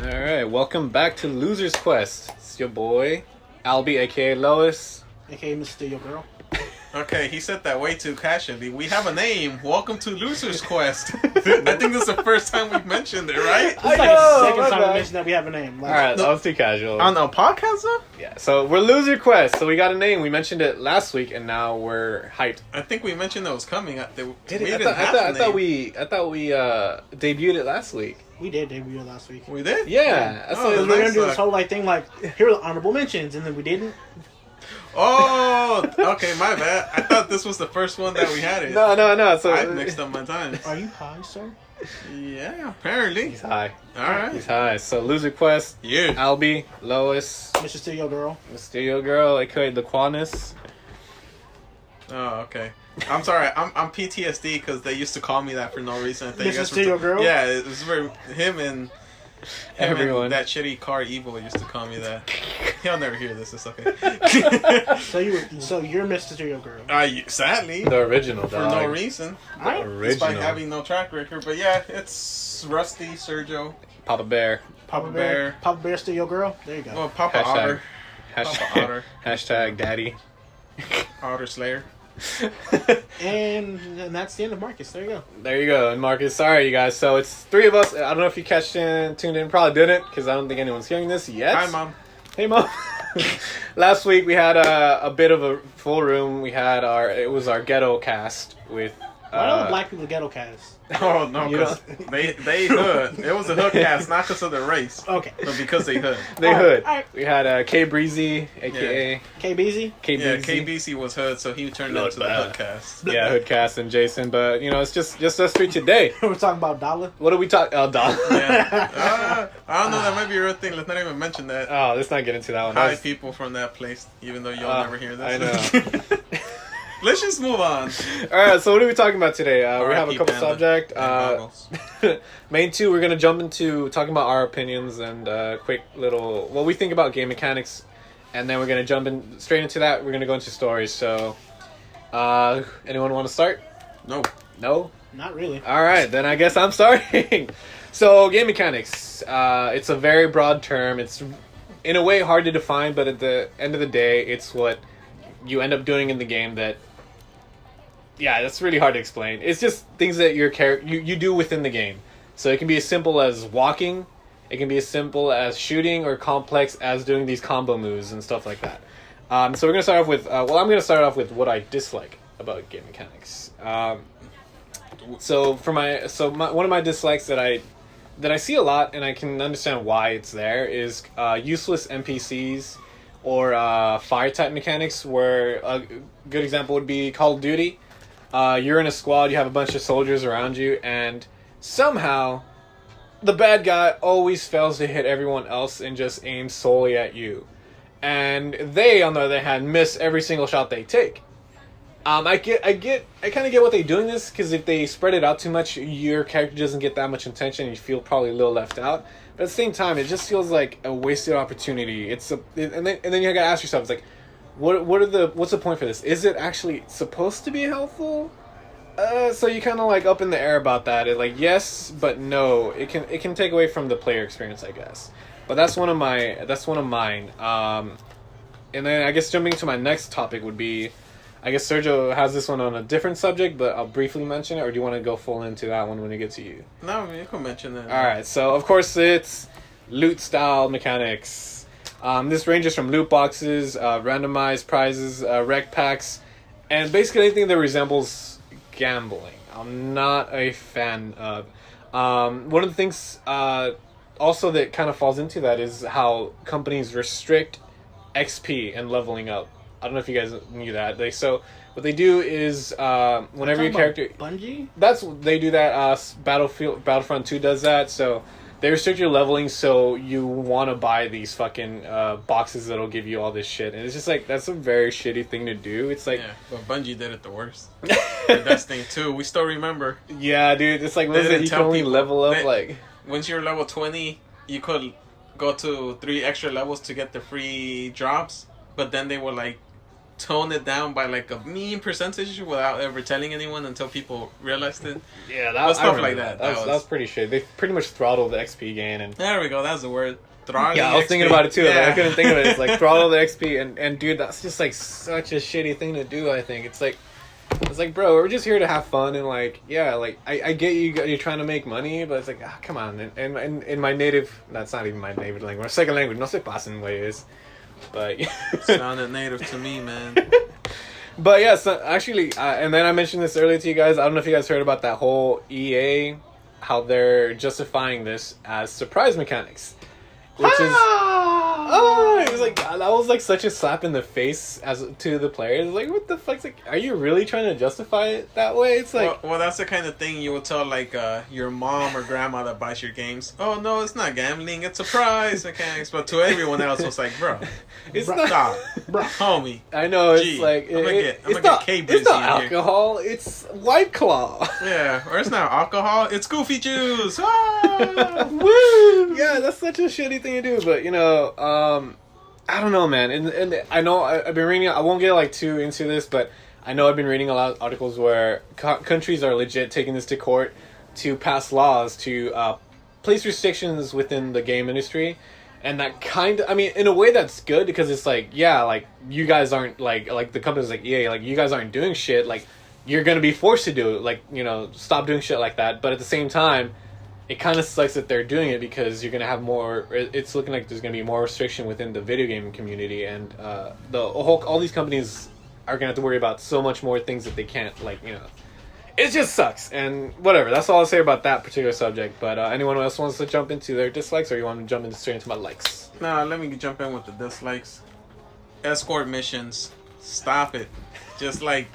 Alright, welcome back to Loser's Quest. It's your boy, Albie, aka Lois. AKA Mr. Your Girl. Okay, he said that way too casually. We have a name. Welcome to Loser's Quest. I think this is the first time we've mentioned it, right? It's like the second time we mentioned that we have a name. Like, Alright, that was too casual. On a podcast, though? Yeah, so we're Loser Quest, so we got a name. We mentioned it last week, and now we're hyped. I think we mentioned that was coming. I thought we debuted it last week. we did debut it last week. We did? Yeah, that's Oh, what Because we were gonna do nice. this whole like thing, like here are the honorable mentions, and then we didn't. Oh, okay, my bad. I thought this was the first one that we had it. No. So I mixed up my times. Are you high, sir? Yeah, apparently. He's high. Alright. He's high. So Loser Quest, Yeah. Albie, Lois, Mr. Still Your Girl. Stereo Girl, aka the Quanus. Oh, okay. I'm sorry. I'm PTSD because they used to call me that for no reason. I think Mr. you guys Still Your Girl? Yeah, it was very him and Everyone. that shitty car evil used to call me that. He'll never hear this. It's okay. So you're Mr. Still Your Girl. Sadly, The original, for dog. no reason, Alright. Original. despite having no track record. But yeah, it's Rusty, Sergio, Papa Bear. Papa Papa Bear. Bear. Papa Bear Still Your Girl. There you go. well, Papa Hashtag. Otter, Hashtag, Papa Otter. hashtag Daddy. Otter Slayer. And that's the end of Marcus. There you go. There you go. And Marcus, sorry, you guys. So it's three of us. I don't know if you tuned in. Probably didn't, because I don't think anyone's hearing this yet. Hi, Mom. Hey, Mom. Last week we had a bit of a full room. It was our ghetto cast with. Why don't the black people ghetto cast? Oh no, You because they hood. It was a hood cast, not because of their race, Okay. but because they hood. They Alright, hood. alright. We had K Breezy, aka KBZ? K Yeah, Breezy. KBC was hood, so he turned Not into the bad. hood cast. Yeah, Hoodcast and Jason. But it's just us three today. We're talking about Dollar. What do we talk? Oh, Don. Yeah. I don't know. That might be a real thing. Let's not even mention that. Oh, let's not get into that one. Hi, That was- people from that place, even though you'll never hear this. I know. Let's just move on. All right, so what are we talking about today? We have a R.I.P. couple Panda subjects. and goggles. Main two, we're going to jump into talking about our opinions and quick little what we think about game mechanics, and then we're going to jump in straight into that. We're going to go into stories. So, anyone want to start? No. No? Not really. All right, then I guess I'm starting. So, game mechanics. It's a very broad term. It's in a way hard to define, but at the end of the day, it's what you end up doing in the game that. Yeah, that's really hard to explain. It's just things that your character you do within the game. So it can be as simple as walking, it can be as simple as shooting, or complex as doing these combo moves and stuff like that. So we're gonna start off with. I'm gonna start off with what I dislike about game mechanics. One of my dislikes that I see a lot, and I can understand why it's there, is useless NPCs or fire type mechanics. Where a good example would be Call of Duty. You're in a squad, you have a bunch of soldiers around you, and somehow the bad guy always fails to hit everyone else and just aims solely at you. And they, on the other hand, miss every single shot they take. I kind of get what they're doing this, because if they spread it out too much, your character doesn't get that much attention, and you feel probably a little left out. But at the same time, it just feels like a wasted opportunity. And then you gotta ask yourself, it's like, what's the point for this? Is it actually supposed to be helpful? So you kind of like up in the air about that. It's like yes, but no. It can take away from the player experience, I guess. But that's one of mine. And then I guess jumping to my next topic would be, I guess Sergio has this one on a different subject, but I'll briefly mention it. Or do you want to go full into that one when it gets to you? No, you can mention that. All right. So of course it's loot style mechanics. This ranges from loot boxes, randomized prizes, rec packs, and basically anything that resembles gambling. I'm not a fan of. One of the things also that kind of falls into that is how companies restrict XP and leveling up. I don't know if you guys knew that. What they do is whenever your character Bungie? they do that. Battlefront 2 does that. So they restrict your leveling, so you want to buy these fucking boxes that'll give you all this shit, and it's just like that's a very shitty thing to do. It's like, yeah, but Bungie did it the worst. The best thing too. We still remember. yeah, dude. It's like They listen, didn't you can tell only people. level up They- like. Once you're level 20, you could go to 3 extra levels to get the free drops. But then they were like, tone it down by like a mean percentage without ever telling anyone until people realized it. Yeah, But I stuff remember like that. That was pretty shit. They pretty much throttled the XP gain and. There we go. That's the word. Throttling Yeah, I was thinking XP. about it too. Like, Yeah. I couldn't think of it. It's like throttle the XP, and dude, that's just like such a shitty thing to do. I think it's like, bro, we're just here to have fun and like, yeah, like I get you're trying to make money, but it's like, come on. And in my native, that's not even my native language, my second language, no se pasen ways, but Sounded native to me, man. but yeah, so actually, and then I mentioned this earlier to you guys. I don't know if you guys heard about that whole EA, how they're justifying this as surprise mechanics, which is. Oh, it was like that was like such a slap in the face as to the players. Like, what the fuck's like? Are you really trying to justify it that way? It's like, Well, that's the kind of thing you would tell like your mom or grandma that buys your games. Oh no, it's not gambling, it's surprise mechanics. But to everyone else, it's like, bro, it's Bruh. not. stop, homie. I know it's Gee, like I'm gonna get it's not. K-Busy It's not in here. alcohol. It's White Claw. Yeah, or it's not alcohol, it's goofy juice. Ah! Woo! Yeah, that's such a shitty thing to do. But you know, I don't know, man. And I know I've been reading. I won't get like too into this, but I know I've been reading a lot of articles where countries are legit taking this to court to pass laws to place restrictions within the game industry. And that kind of, I mean, in a way that's good because it's like, yeah, like you guys aren't like the companies like EA, like you guys aren't doing shit. Like you're gonna be forced to do it. Like, you know, stop doing shit like that. But at the same time, it kind of sucks that they're doing it because you're gonna have more. It's looking like there's gonna be more restriction within the video game community, and all these companies are gonna have to worry about so much more things that they can't, like, you know. It just sucks, and whatever. That's all I'll say about that particular subject. But anyone else wants to jump into their dislikes, or you want to jump straight into my likes? Nah, let me jump in with the dislikes. Escort missions, stop it. Just like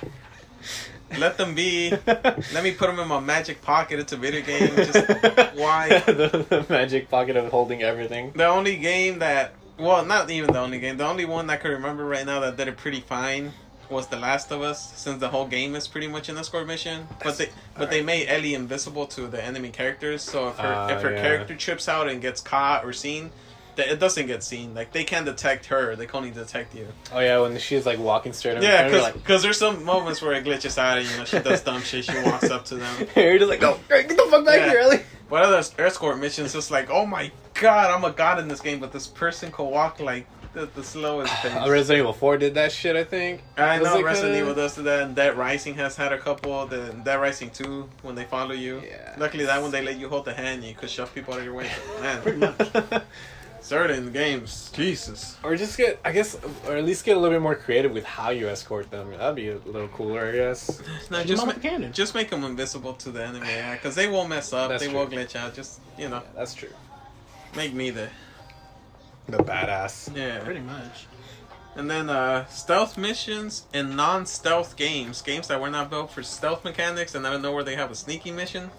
let them be. Let me put them in my magic pocket. It's a video game. Just why? the magic pocket of holding everything. The only game that, well, not even the only game. The only one I can remember right now that did it pretty fine was The Last of Us, since the whole game is pretty much an escort mission. But they made Ellie invisible to the enemy characters, so if her yeah. character trips out and gets caught or seen, it doesn't get seen. Like, they can't detect her, they can only detect you. Oh yeah, when she's like walking straight. Yeah, you're like, because there's some moments where it glitches out and, you know, she does dumb shit, she walks up to them. you're just like, no, get the fuck back Yeah. here, Ellie. But other escort missions, it's like, oh my god, I'm a god in this game, but this person can walk like the slowest thing. Resident Evil 4 did that shit, I think. I Was know it Resident kinda- Evil does that, and Dead Rising has had a couple. The Dead Rising 2, when they follow you. Yeah. Luckily, that one they let you hold the hand, you could shove people out of your way. Pretty Man, much. certain games, Jesus. Or just get, I guess, or at least get a little bit more creative with how you escort them. That'd be a little cooler, I guess. No, Just the cannon. just make them invisible to the enemy, yeah, because they will mess up, That's they true. will glitch out. Just, you know, Yeah, that's true. make me the badass. yeah. Pretty much. And then stealth missions in non-stealth games that were not built for stealth mechanics, and I don't know where they have a sneaky mission,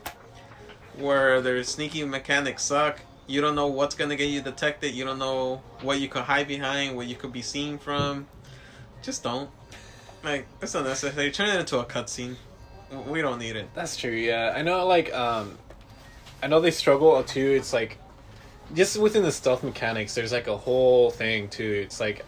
where their sneaky mechanics suck. You don't know what's gonna get you detected. You don't know what you could hide behind, what you could be seen from. Just don't. Like, it's unnecessary. Turn it into a cutscene. We don't need it. That's true. Yeah, I know. Like, I know they struggle too. It's like, just within the stealth mechanics, there's like a whole thing too. It's like,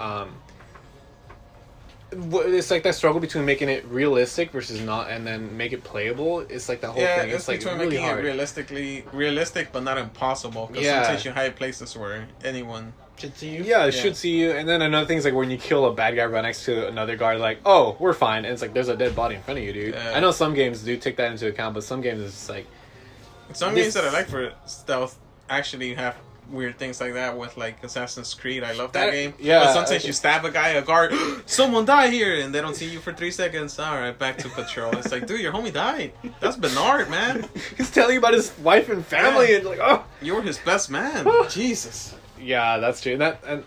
it's like that struggle between making it realistic versus not, and then make it playable. It's like that whole Yeah, thing. it's like between really making hard. it realistic, but not impossible. Because Yeah. sometimes you hide places where anyone. Should see you. Yeah, it Yeah. should see you. And then another thing is like when you kill a bad guy right next to another guard, like, oh, we're fine. And it's like there's a dead body in front of you, dude. Yeah. I know some games do take that into account, but some games it's like, Some This- games that I like for stealth actually have weird things like that with, like, Assassin's Creed. I love that That- game. yeah, But sometimes you stab a guy, a guard, someone died here, and they don't see you for 3 seconds. Alright, back to patrol. It's like, dude, your homie died. That's Bernard, man. he's telling you about his wife and family, Yeah. and like, oh. You were his best man. Jesus. Yeah, that's true.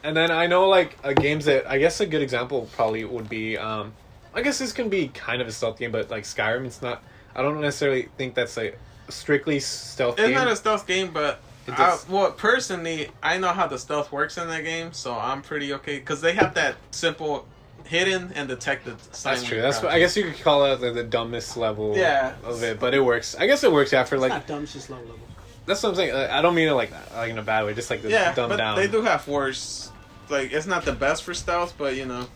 And then I know like games that I guess a good example probably would be I guess this can be kind of a stealth game, but like Skyrim, it's not. I don't necessarily think that's a strictly stealth It's game. not a stealth game, but It does- well, personally, I know how the stealth works in that game, so I'm pretty okay. Because they have that simple hidden and detected sign. That's when true. you're That's crouching. I guess you could call it like the dumbest level Yeah. of it, but it works. I guess it works after It's like not dumb, it's just low level. that's what I'm saying. I don't mean it like that, like in a bad way, just like the Yeah, dumbed but down. they do have worse. Like, it's not the best for stealth, but, you know.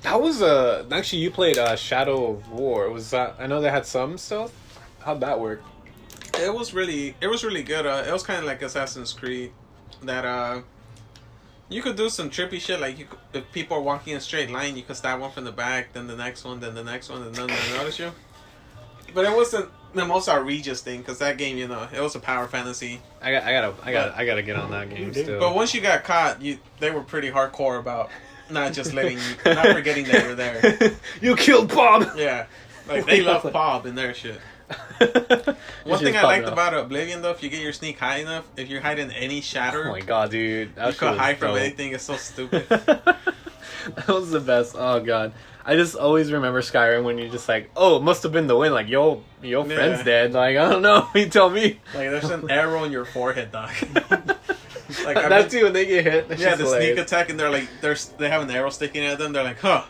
That was actually you played Shadow of War. Was that? I know they had some stealth. How'd that work? It was really good. It was kind of like Assassin's Creed, that you could do some trippy shit. Like if people are walking in a straight line, you could stab one from the back, then the next one, then the next one, and none of them notice you. But it wasn't the most outrageous thing, because that game, it was a power fantasy. I gotta get on that game still. But once you got caught, they were pretty hardcore about not just letting you, not forgetting that you're there. You killed Bob. Yeah, like they love Bob in their shit. One thing I liked about Oblivion, though, if you get your sneak high enough, if you're hiding any shatter, oh my god, dude, you could hide from anything. It's so stupid. That was the best. Oh god, I just always remember Skyrim when you're just like, oh, it must have been the wind. Like, yo, friend's dead. Like, I don't know. You tell me. Like, there's an arrow in your forehead, dog. Like that too when they get hit. Yeah, the sneak attack, and they're like, they have an arrow sticking at them. They're like, huh.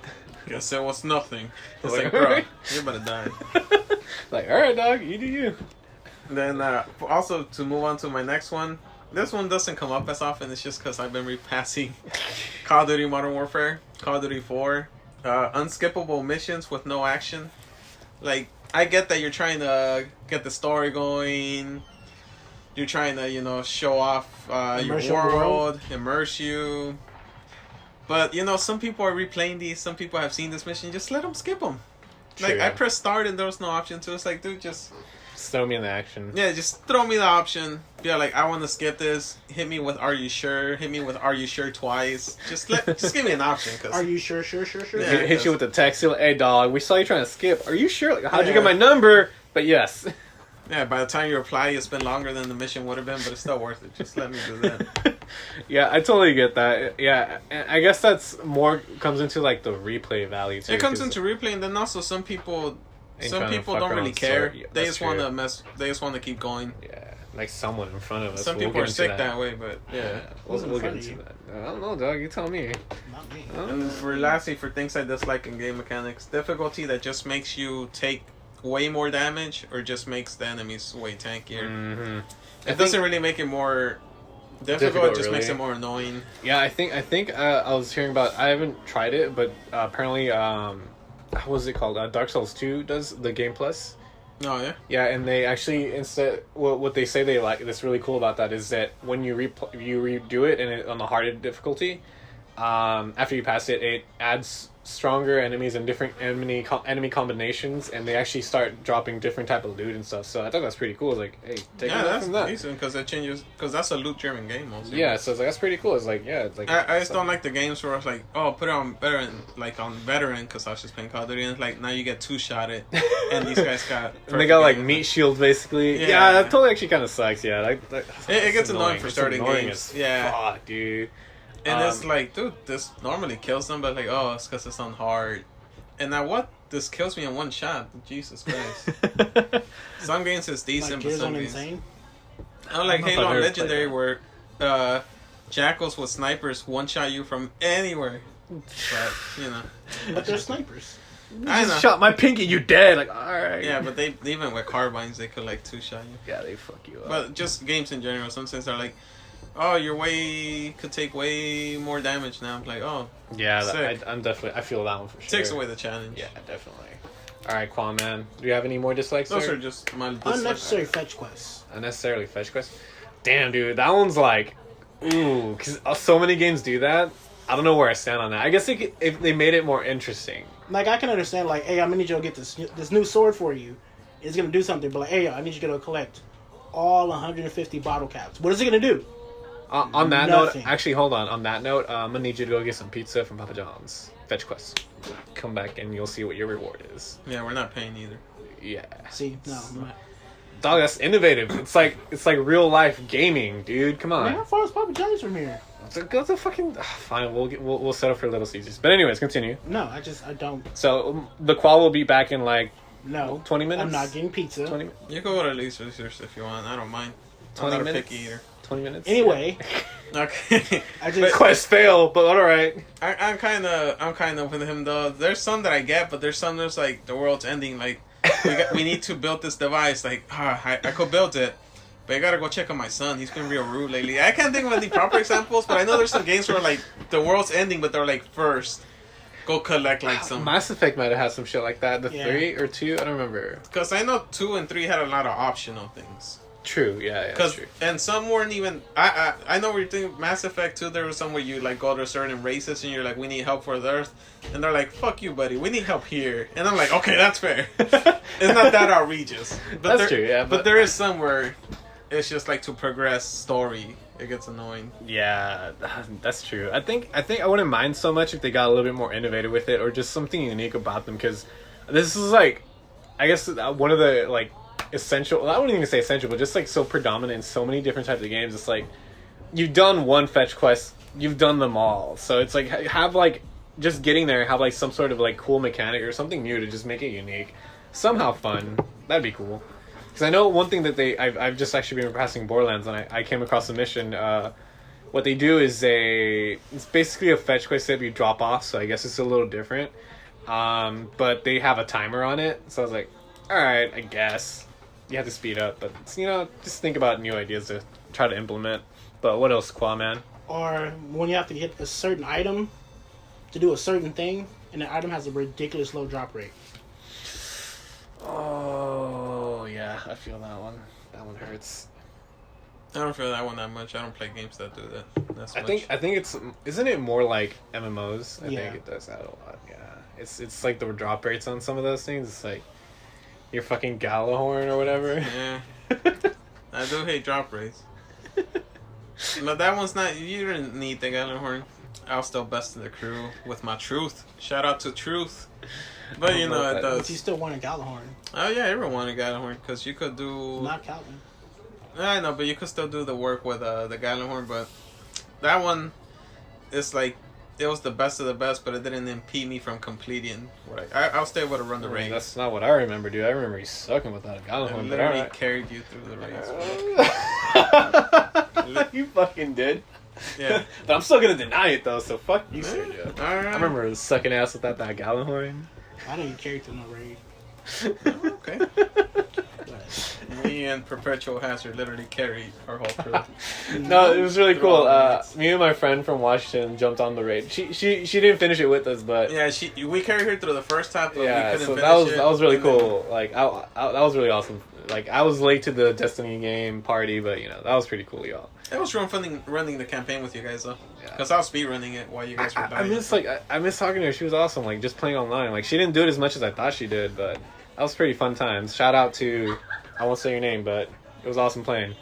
Guess it was nothing. It's like, bro, you're about to die. Like, alright, dog, you do you. Then, also, to move on to my next one, this one doesn't come up as often. It's just because I've been repassing Call of Duty Modern Warfare, Call of Duty 4, unskippable missions with no action. Like, I get that you're trying to get the story going. You're trying to, show off your world, immerse you. But, some people are replaying these. Some people have seen this mission. Just let them skip them. Like, I pressed start and there was no option. So it's like, dude, just throw me in the action. Yeah, just throw me the option. Yeah, like, I want to skip this. Hit me with "Are you sure?" Hit me with "Are you sure?" twice. Just give me an option. Cause, are you sure? Yeah, hit you with the text. Like, hey, dog, we saw you trying to skip. Are you sure? Like, how'd you get my number? But yes. Yeah, by the time you reply, it's been longer than the mission would have been, but it's still worth it. Just let me do that. Yeah, I totally get that. Yeah, and I guess that's more comes into like the replay value too. It comes into replay, and then also some people don't really care. Yeah, they just want to mess. They just want to keep going. Yeah, like someone in front of us. Some people are sick that way, but yeah, we'll get into that. I don't know, dog. You tell me. Not me. And lastly, for things I dislike in game mechanics, difficulty that just makes you take way more damage, or just makes the enemies way tankier. Mm-hmm. It doesn't really make it more difficult. It just makes it more annoying. Yeah, I think I was hearing about. I haven't tried it, but apparently, what was it called? Dark Souls 2 does the Game Plus. Oh yeah. Yeah, and they actually instead what they say they like that's really cool about that is that when you redo it and on the harder difficulty, after you pass it, it adds stronger enemies and different enemy combinations, and they actually start dropping different type of loot and stuff. So I thought that's pretty cool. It's like, hey, take it from that. Decent because that changes, because that's a loot-driven game also. Yeah, so it's like that's pretty cool. It's like, yeah, it's like I just don't like the games where it's like, oh, put it on veteran, because I was just playing Call of Duty, and it's like now you get two-shotted, and these guys got and they got like meat shields basically. Yeah, that totally actually kind of sucks. Yeah, it gets annoying for starting games. Yeah, fuck, dude. And it's like, dude, this normally kills them, but like, oh, it's because it's on hard. And now what? This kills me in one shot. Jesus Christ. Some games is decent, like but some games... Insane? I like Halo and Legendary, where jackals with snipers one-shot you from anywhere. But, But they're snipers. I know. Shot my pinky, you dead. Like, alright. Yeah, but they even with carbines, they could like two-shot you. Yeah, they fuck you up. But just games in general, sometimes they're like, oh, could take way more damage now. I'm like, oh, yeah, I'm definitely, I feel that one for sure. Takes away the challenge. Yeah, definitely. All right, Quan Man, do you have any more dislikes? Those are just my unnecessary fetch quests. Unnecessarily fetch quests. Damn, dude, that one's like, ooh, because so many games do that. I don't know where I stand on that. I guess if they made it more interesting. Like, I can understand, like, hey, I'm gonna need you to get this new sword for you. It's gonna do something, but like, hey, I need you to go collect all 150 bottle caps. What is it gonna do? On that note, actually, hold on. On that note, I'm gonna need you to go get some pizza from Papa John's. Fetch quest. Come back and you'll see what your reward is. Yeah, we're not paying either. Yeah. See, no. Dog, that's innovative. It's like real life gaming, dude. Come on. Man, how far is Papa John's from here? Go to fucking. Fine, we'll settle for Little Caesars. But anyways, continue. No, I don't. So the qual will be back in like 20 minutes. I'm not getting pizza. 20. You can go to Little Caesars if you want. I don't mind. 20 I'm not minutes. a picky eater. 20 minutes. Anyway. Okay. Quest fail, but all right. I'm kind of with him though. There's some that I get, but there's some that's like the world's ending. Like we need to build this device. Like I could build it, but I gotta go check on my son. He's been real rude lately. I can't think of any proper examples, but I know there's some games where like the world's ending, but they're like first. go collect like some. Mass Effect might have had some shit like that. The Yeah. 3 or 2, I don't remember. Because I know 2 and 3 had a lot of optional things. True, yeah, that's Cause true. and some weren't even. I know what you're thinking. Mass Effect 2, there was some where you like go to certain races and you're like, we need help for the Earth, and they're like, fuck you, buddy, we need help here, and I'm like, okay, that's fair. It's not that outrageous. But That's true, yeah, But but- there is some where it's just like to progress story. It gets annoying. Yeah, that's true. I think I wouldn't mind so much if they got a little bit more innovative with it, or just something unique about them. Because this is like, I guess one of the like essential. I wouldn't even say essential, but just like so predominant in so many different types of games. It's like you've done one fetch quest, you've done them all. So it's like have like just getting there, have like some sort of like cool mechanic or something new to just make it unique, somehow fun. That'd be cool. Because I know one thing that I've just actually been passing Borderlands and I came across a mission. What they do is it's basically a fetch quest that you drop off, so I guess it's a little different. But they have a timer on it, so I was like, alright, I guess. You have to speed up, but just think about new ideas to try to implement. But what else, Quaman? Or when you have to get a certain item to do a certain thing, and the item has a ridiculous low drop rate. Oh, yeah, I feel that one. That one hurts. I don't feel that one that much. I don't play games that do that. That's I think isn't it more like MMOs? I Yeah. think it does that a lot. Yeah, it's like the drop rates on some of those things. It's like your fucking Galahorn or whatever. Yeah, I do hate drop rates. But that one's not. You didn't need the Gallahorn. I was still best in the crew with my truth. Shout out to Truth. But you know it But you does. still want a Galahorn, Oh yeah, everyone wanted Gallahorn because you could do. not Calvin. I know, but you could still do the work with the Gallahorn. But that one, it's like it was the best of the best, but it didn't impede me from completing. I'll stay able to run the I mean, raid. that's not what I remember, dude. I remember you sucking without a I Galahorn. But literally alright. carried you through the raids. You fucking did. Yeah. But I'm still gonna deny it though. So fuck you, Sergio. Alright. I remember sucking ass without that Galahorn. I don't even carry through no raid. Okay. But Me and Perpetual Hazard literally carried our whole crew. No, it was really Through cool. all the raids. Me and my friend from Washington jumped on the raid. She didn't finish it with us, but Yeah, we carried her through the first half, but we yeah, couldn't so finish that was really and then- cool. Like that was really awesome. Like I was late to the Destiny game party, but that was pretty cool, y'all. It was running the campaign with you guys though, Yeah. because I was speed running it while you guys were I dying. miss talking to her. She was awesome. Like just playing online. Like she didn't do it as much as I thought she did, but that was pretty fun times. Shout out to I won't say your name, but it was awesome playing.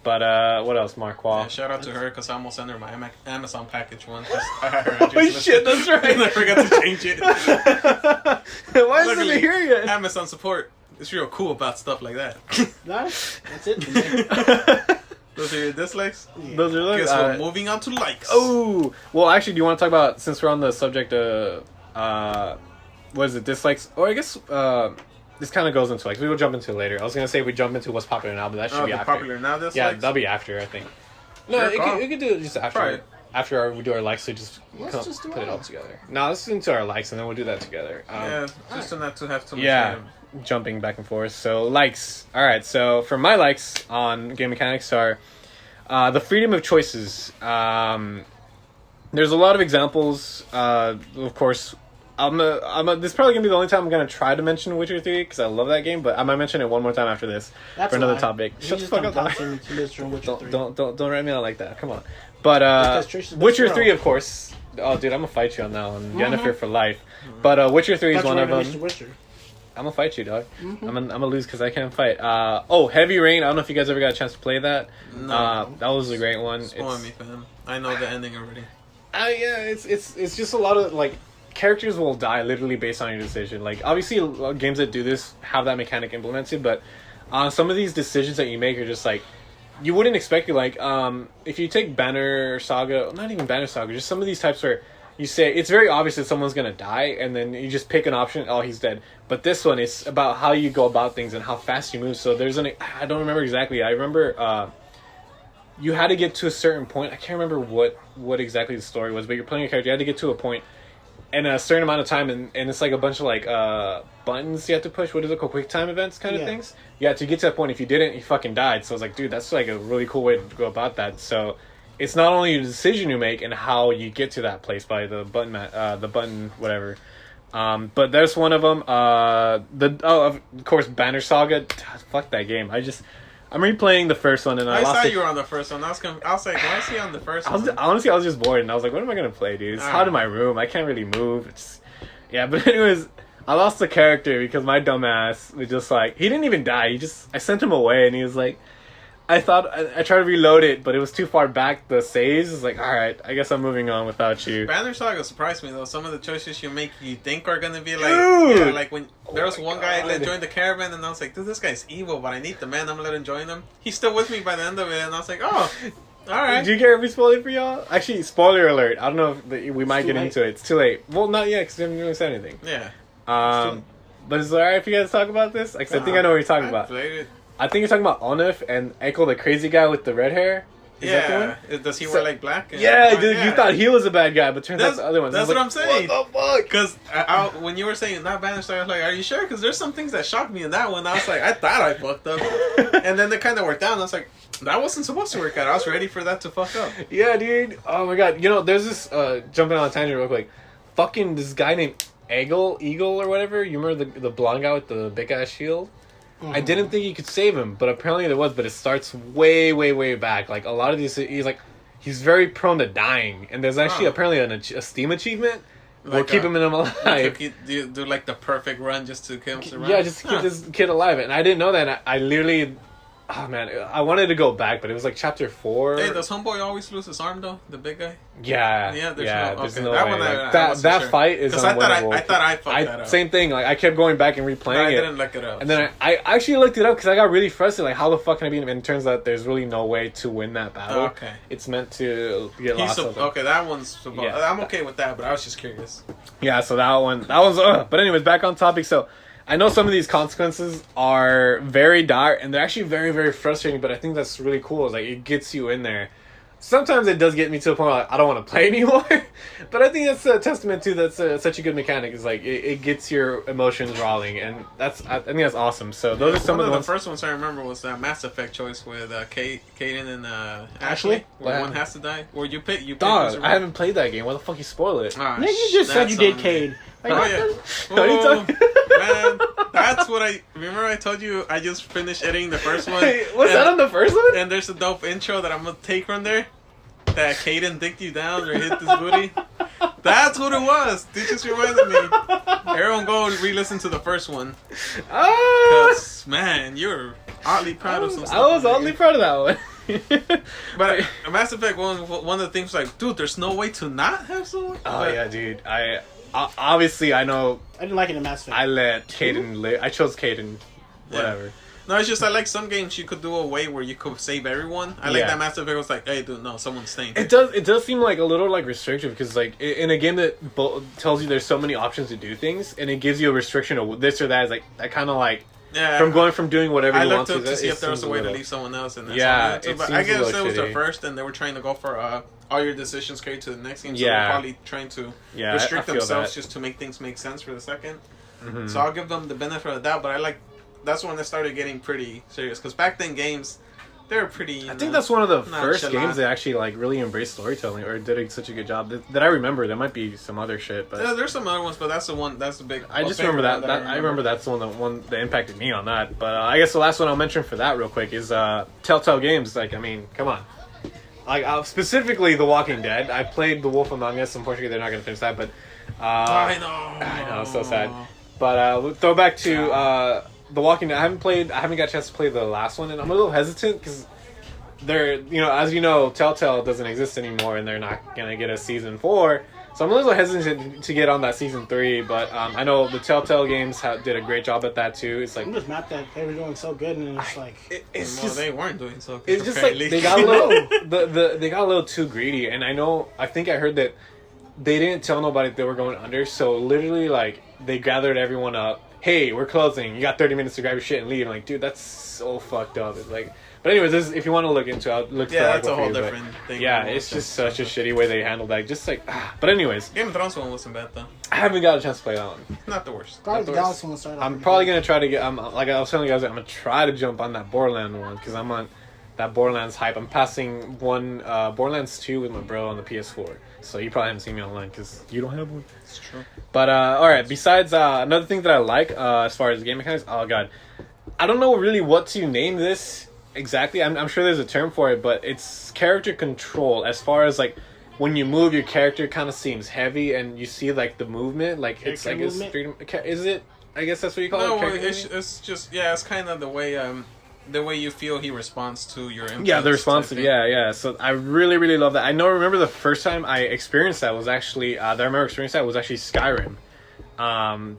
But what else, Marquand? Yeah, shout out to her because I almost sent her my Amazon package once. I had her address Oh listed. shit, that's right. And I forgot to change it. Why isn't Luckily, it here yet? Amazon support is real cool about stuff like that. nice. That's it. Those are your dislikes. Those are like, Guess we're moving on to likes. oh, well, actually, do you want to talk about, since we're on the subject of, what is it, dislikes? Or I guess, this kind of goes into likes. We will jump into it later. I was going to say we jump into what's popular now, but that should Oh, be the after. popular now dislikes. Yeah, that'll be after, I think. No, Sure, it call. we could do it just after. Right. After we do our likes, so just, Let's just do put it all ours. together. No, let's into our likes, and then we'll do that together. Yeah, just to not to have too much. Yeah, time. jumping back and forth. So likes. All right. So for my likes on game mechanics are the freedom of choices. There's a lot of examples. Of course, this is probably gonna be the only time I'm gonna try to mention Witcher 3 because I love that game. But I might mention it one more time after this That's for another why. topic. You Shut the just fuck don't up. dump into Mr. Witcher 3. Don't write me out like that. Come on. But Because Trish is the Witcher best 3, girl. of course. Oh, dude, I'm gonna fight you on that one. Jennifer for life. But Witcher 3 is That's one of right, them. Mr. Witcher. I'm gonna fight you, dog. I'm gonna lose because I can't fight. Heavy Rain. I don't know if you guys ever got a chance to play that. No. That was a great one. Spoil me, fam. I know the ending already. Yeah, it's just a lot of like characters will die literally based on your decision. Like obviously games that do this have that mechanic implemented, but some of these decisions that you make are just like you wouldn't expect it. Like if you take Banner Saga, not even Banner Saga, just some of these types where you say it's very obvious that someone's gonna die, and then you just pick an option. Oh, he's dead. But this one is about how you go about things and how fast you move. So there's I don't remember exactly. I remember you had to get to a certain point. I can't remember what exactly the story was, but you're playing a character. You had to get to a point in a certain amount of time, and it's like a bunch of like buttons you have to push. What is it called? Quick time events kind of Yeah. things. Yeah, to get to that point, if you didn't, you fucking died. So I was like, dude, that's like a really cool way to go about that. So it's not only the decision you make and how you get to that place by the button whatever. But there's one of them. Of course, Banner Saga. Fuck that game. I'm replaying the first one, and I lost saw it. you were on the first one. I was like, why is he on the first one? Honestly, I was just bored, and I was like, what am I gonna play, dude? It's hot in my room. I can't really move. Yeah, but anyways, I lost the character because my dumbass was just like, he didn't even die. I sent him away, and he was like, I thought I tried to reload it, but it was too far back. The saves is like, all right, I guess I'm moving on without you. Banner Saga surprised me though. Some of the choices you make, you think are gonna be like, Dude! yeah, like when there was one guy God. that joined the caravan, and I was like, dude, this guy's evil, but I need the man. I'm gonna let him join him. He's still with me by the end of it, and I was like, oh, all right. Do you care if we spoil it for y'all? Actually, spoiler alert. I don't know if we might too get late. into it. It's too late. Well, not yet because we haven't really said anything. Yeah. But is it alright if you guys talk about this? Because I think I know what you're talking I about. played it. I think you're talking about Onif and Echo, the crazy guy with the red hair. Is that the one? Yeah. Does he So- wear like black? Yeah, dude, you thought he was a bad guy, but turns out That's, the other one. that's what I'm saying. What the fuck? Because when you were saying not Banner Saga, I was like, are you sure? Because there's some things that shocked me in that one. I was like, I thought I fucked up. And then they kind of worked out, and I was like, that wasn't supposed to work out. I was ready for that to fuck up. Yeah, dude. Oh my god. You know, there's this, jumping on a tangent real quick. Fucking this guy named Eagle or whatever. You remember the blonde guy with the big ass shield? I didn't think you could save him, but apparently there was. But it starts way, way, way back. Like a lot of these, he's very prone to dying, and there's actually apparently a Steam achievement. We'll Like keep him alive. Do like the perfect run just to kill him survive? Yeah, just to keep this kid alive. And I didn't know that. And I literally, oh man, I wanted to go back, but it was like chapter 4. Hey, does Homeboy always lose his arm though? The big guy? Yeah, There's there's no. no That way. one Like, I wasn't that sure. fight is 'Cause I unwinnable. thought I fucked that up. Same thing. Like I kept going back and replaying I it. didn't look it up. And then I actually looked it up because I got really frustrated. Like, how the fuck can I beat him? And it turns out there's really no way to win that battle. Okay. It's meant to get lost. Okay, that one's. Yeah. I'm okay with that, but I was just curious. Yeah, so that was. But anyways, back on topic. So I know some of these consequences are very dire and they're actually very, very frustrating. But I think that's really cool. It's like it gets you in there. Sometimes it does get me to a point where like, I don't want to play anymore. But I think that's a testament to that's such a good mechanic. Is like it gets your emotions rolling, and I think that's awesome. So those are some One of of the the ones. first ones I remember was that Mass Effect choice with Kaden and Ashley, where What one has to die. Where you pick. Dog, I haven't played that game. Why the fuck you spoil it? Ah, Nigga, you just said that's you did on me. Cade. Like, Oh what yeah. the- What are you Oh, talking- man, that's what I remember. I told you I just finished editing the first one. Hey, was that on the first one? And there's a dope intro that I'm gonna take from there. That Kaden dicked you down or hit this booty. That's what it was. It just reminded me. Everyone go re-listen to the first one. Ah! Cause man, you're oddly proud of some stuff. I was on oddly there. proud of that one. But Mass Effect one of the things was like, dude, there's no way to not have someone. Oh But- yeah, dude. I obviously I know I didn't like it in Mass Effect. I let Caden live. I chose Caden. Whatever. No, it's just I like some games you could do a way where you could save everyone. I like Yeah. that Mass Effect was like, hey, dude, no, someone's staying. It does seem like a little like restrictive because like in a game that tells you there's so many options to do things and it gives you a restriction of this or that is like that kind of like Yeah, from going from doing whatever I you want looked up to that- see it if there was seems a way to little- leave someone else in there. Yeah, So it but seems I a guess little it was their shitty. first, and they were trying to go for all your decisions carry to the next game. So Yeah. they're probably trying to Yeah, restrict I feel themselves that. just to make things make sense for the 2nd. Mhm. So I'll give them the benefit of the doubt. But I like that's when they started getting pretty serious because back then games they were pretty. I think that's one of the Not first nonchalant. games that actually like really embraced storytelling or did such a good job that I remember. There might be some other shit, but Yeah, there's some other ones, but that's the one. That's the big. I just favorite remember one that. I remember that's the one that impacted me on that. But I guess the last one I'll mention for that real quick is Telltale Games. Like, I mean, come on. Like specifically The Walking Dead. I played The Wolf Among Us. Unfortunately, they're not going to finish that. But I know. I know, it's so sad. But we'll throw back to The Walking Dead. I haven't got a chance to play the last one, and I'm a little hesitant because they're, as you know, Telltale doesn't exist anymore, and they're not gonna get a season 4. So I'm a little hesitant to get on that season 3. But I know the Telltale games did a great job at that too. It's like I'm just mad that they were doing so good, and it's like it's Well, just they weren't doing so good. it's just like apparently. they got a little they got a little too greedy, and I think I heard that they didn't tell nobody they were going under, so literally like they gathered everyone up. Hey, we're closing. You got 30 minutes to grab your shit and leave. I'm like, dude, that's so fucked up. It's like, but anyways, if you want to look into it, I'll look for Yeah, an that's a article whole for you, but different thing. yeah, it's just such a shitty way they handled that. Just like, but anyways, Game of Thrones one wasn't bad though. I haven't got a chance to play that one. Not the worst. Guardians of the Not the Galaxy one started. off I'm pretty probably good. gonna try to get. Like I was telling you guys, I'm gonna try to jump on that Borderland one because I'm on. that Borderlands hype. I'm passing Borderlands 2 with my bro on the PS4, so you probably haven't seen me online because you don't have one. It's true. But all right. Besides, another thing that I like as far as game mechanics. Oh god, I don't know really what to name this exactly. I'm sure there's a term for it, but it's character control. As far as like when you move, your character kind of seems heavy, and you see like the movement. Like it's Character I guess movement? is it? I guess that's what you call No, it. character it's just it's kind of the way you feel he responds to your inputs. Yeah, the response. type thing. Yeah. So I really, really love that. I remember the first time I experienced that was actually that I remember experiencing that was actually Skyrim.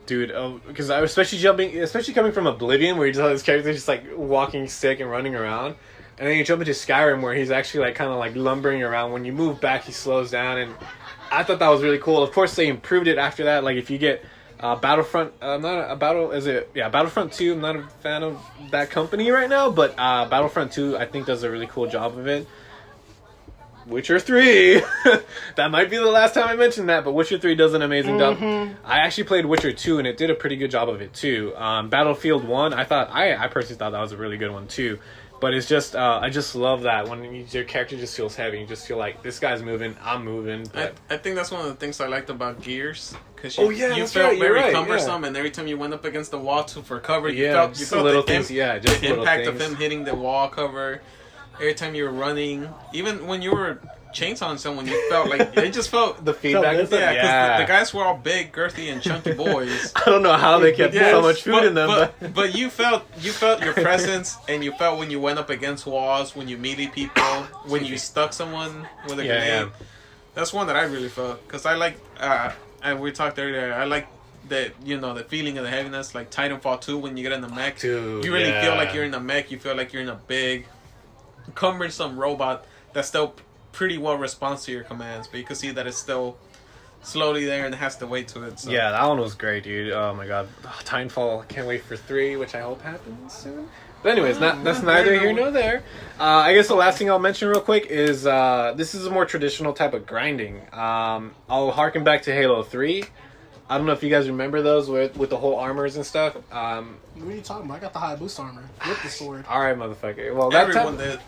Dude, because I was especially coming from Oblivion, where you just have this character just like walking stick and running around, and then you jump into Skyrim, where he's actually like kind of like lumbering around. When you move back, he slows down, and I thought that was really cool. Of course, they improved it after that. Like if you get Battlefront, Battlefront 2. I'm not a fan of that company right now, but Battlefront 2 I think does a really cool job of it. Witcher 3, that might be the last time I mentioned that, but Witcher 3 does an amazing job. I actually played Witcher 2 and it did a pretty good job of it too. Battlefield 1, I personally thought that was a really good one too. But it's just, I just love that when your character just feels heavy. You just feel like this guy's moving, I'm moving. But I think that's one of the things I liked about Gears. Because Oh, you that's felt right, you're very right, cumbersome, and every time you went up against the wall for cover, you yeah, felt just little the things. Yeah, just the little impact things. of him hitting the wall cover. Every time you were running, even when you were chainsawing someone, you felt like it just felt The feedback. good. and stuff, yeah, because the guys were all big, girthy, and chunky boys. I don't know how they kept so much food in them. But you felt your presence, and you felt when you went up against walls, when you melee people, when you stuck someone with a Yeah, grenade. yeah. That's one that I really felt, because I like, and we talked earlier, I like the feeling of the heaviness, like Titanfall 2 when you get in the mech. Dude, You really feel yeah. like you're in a mech. You feel like you're in a big, cumbersome robot that still pretty well responds to your commands, but you can see that it's still slowly there and it has to wait to it. So. Yeah, that one was great, dude. Oh my god, Titanfall! I can't wait for 3, which I hope happens soon. But anyways, that's neither here nor there. I guess the last thing I'll mention real quick is this is a more traditional type of grinding. I'll harken back to Halo 3. I don't know if you guys remember those with the whole armors and stuff. What are you talking about? I got the high boost armor with the sword. All right, motherfucker. Well, that Everyone time, did.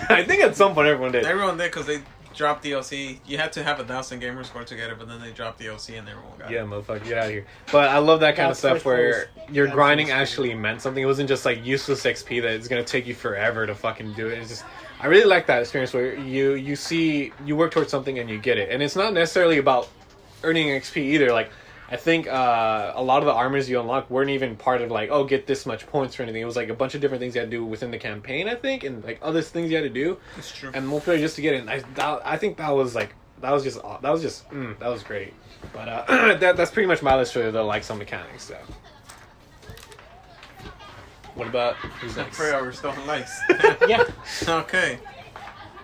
I think at some point everyone did. Everyone did, because they dropped DLC. You had to have 1,000 gamer score together, but then they dropped DLC and everyone got Yeah, it. motherfucker, get out of here. But I love that kind of That's stuff where first your goals. grinding That's actually meant something. It wasn't just like useless XP that it's gonna take you forever to fucking do it. It's just I really like that experience where you work towards something and you get it. And it's not necessarily about earning XP either. Like I think a lot of the armors you unlock weren't even part of like, oh, get this much points or anything. It was like a bunch of different things you had to do within the campaign, I think, and like other things you had to do. It's true. And multiplayer just to get in. I think that was great. But that's pretty much my list for the like some mechanics. So, what about who's next? Pray we're still on likes. Yeah. Okay.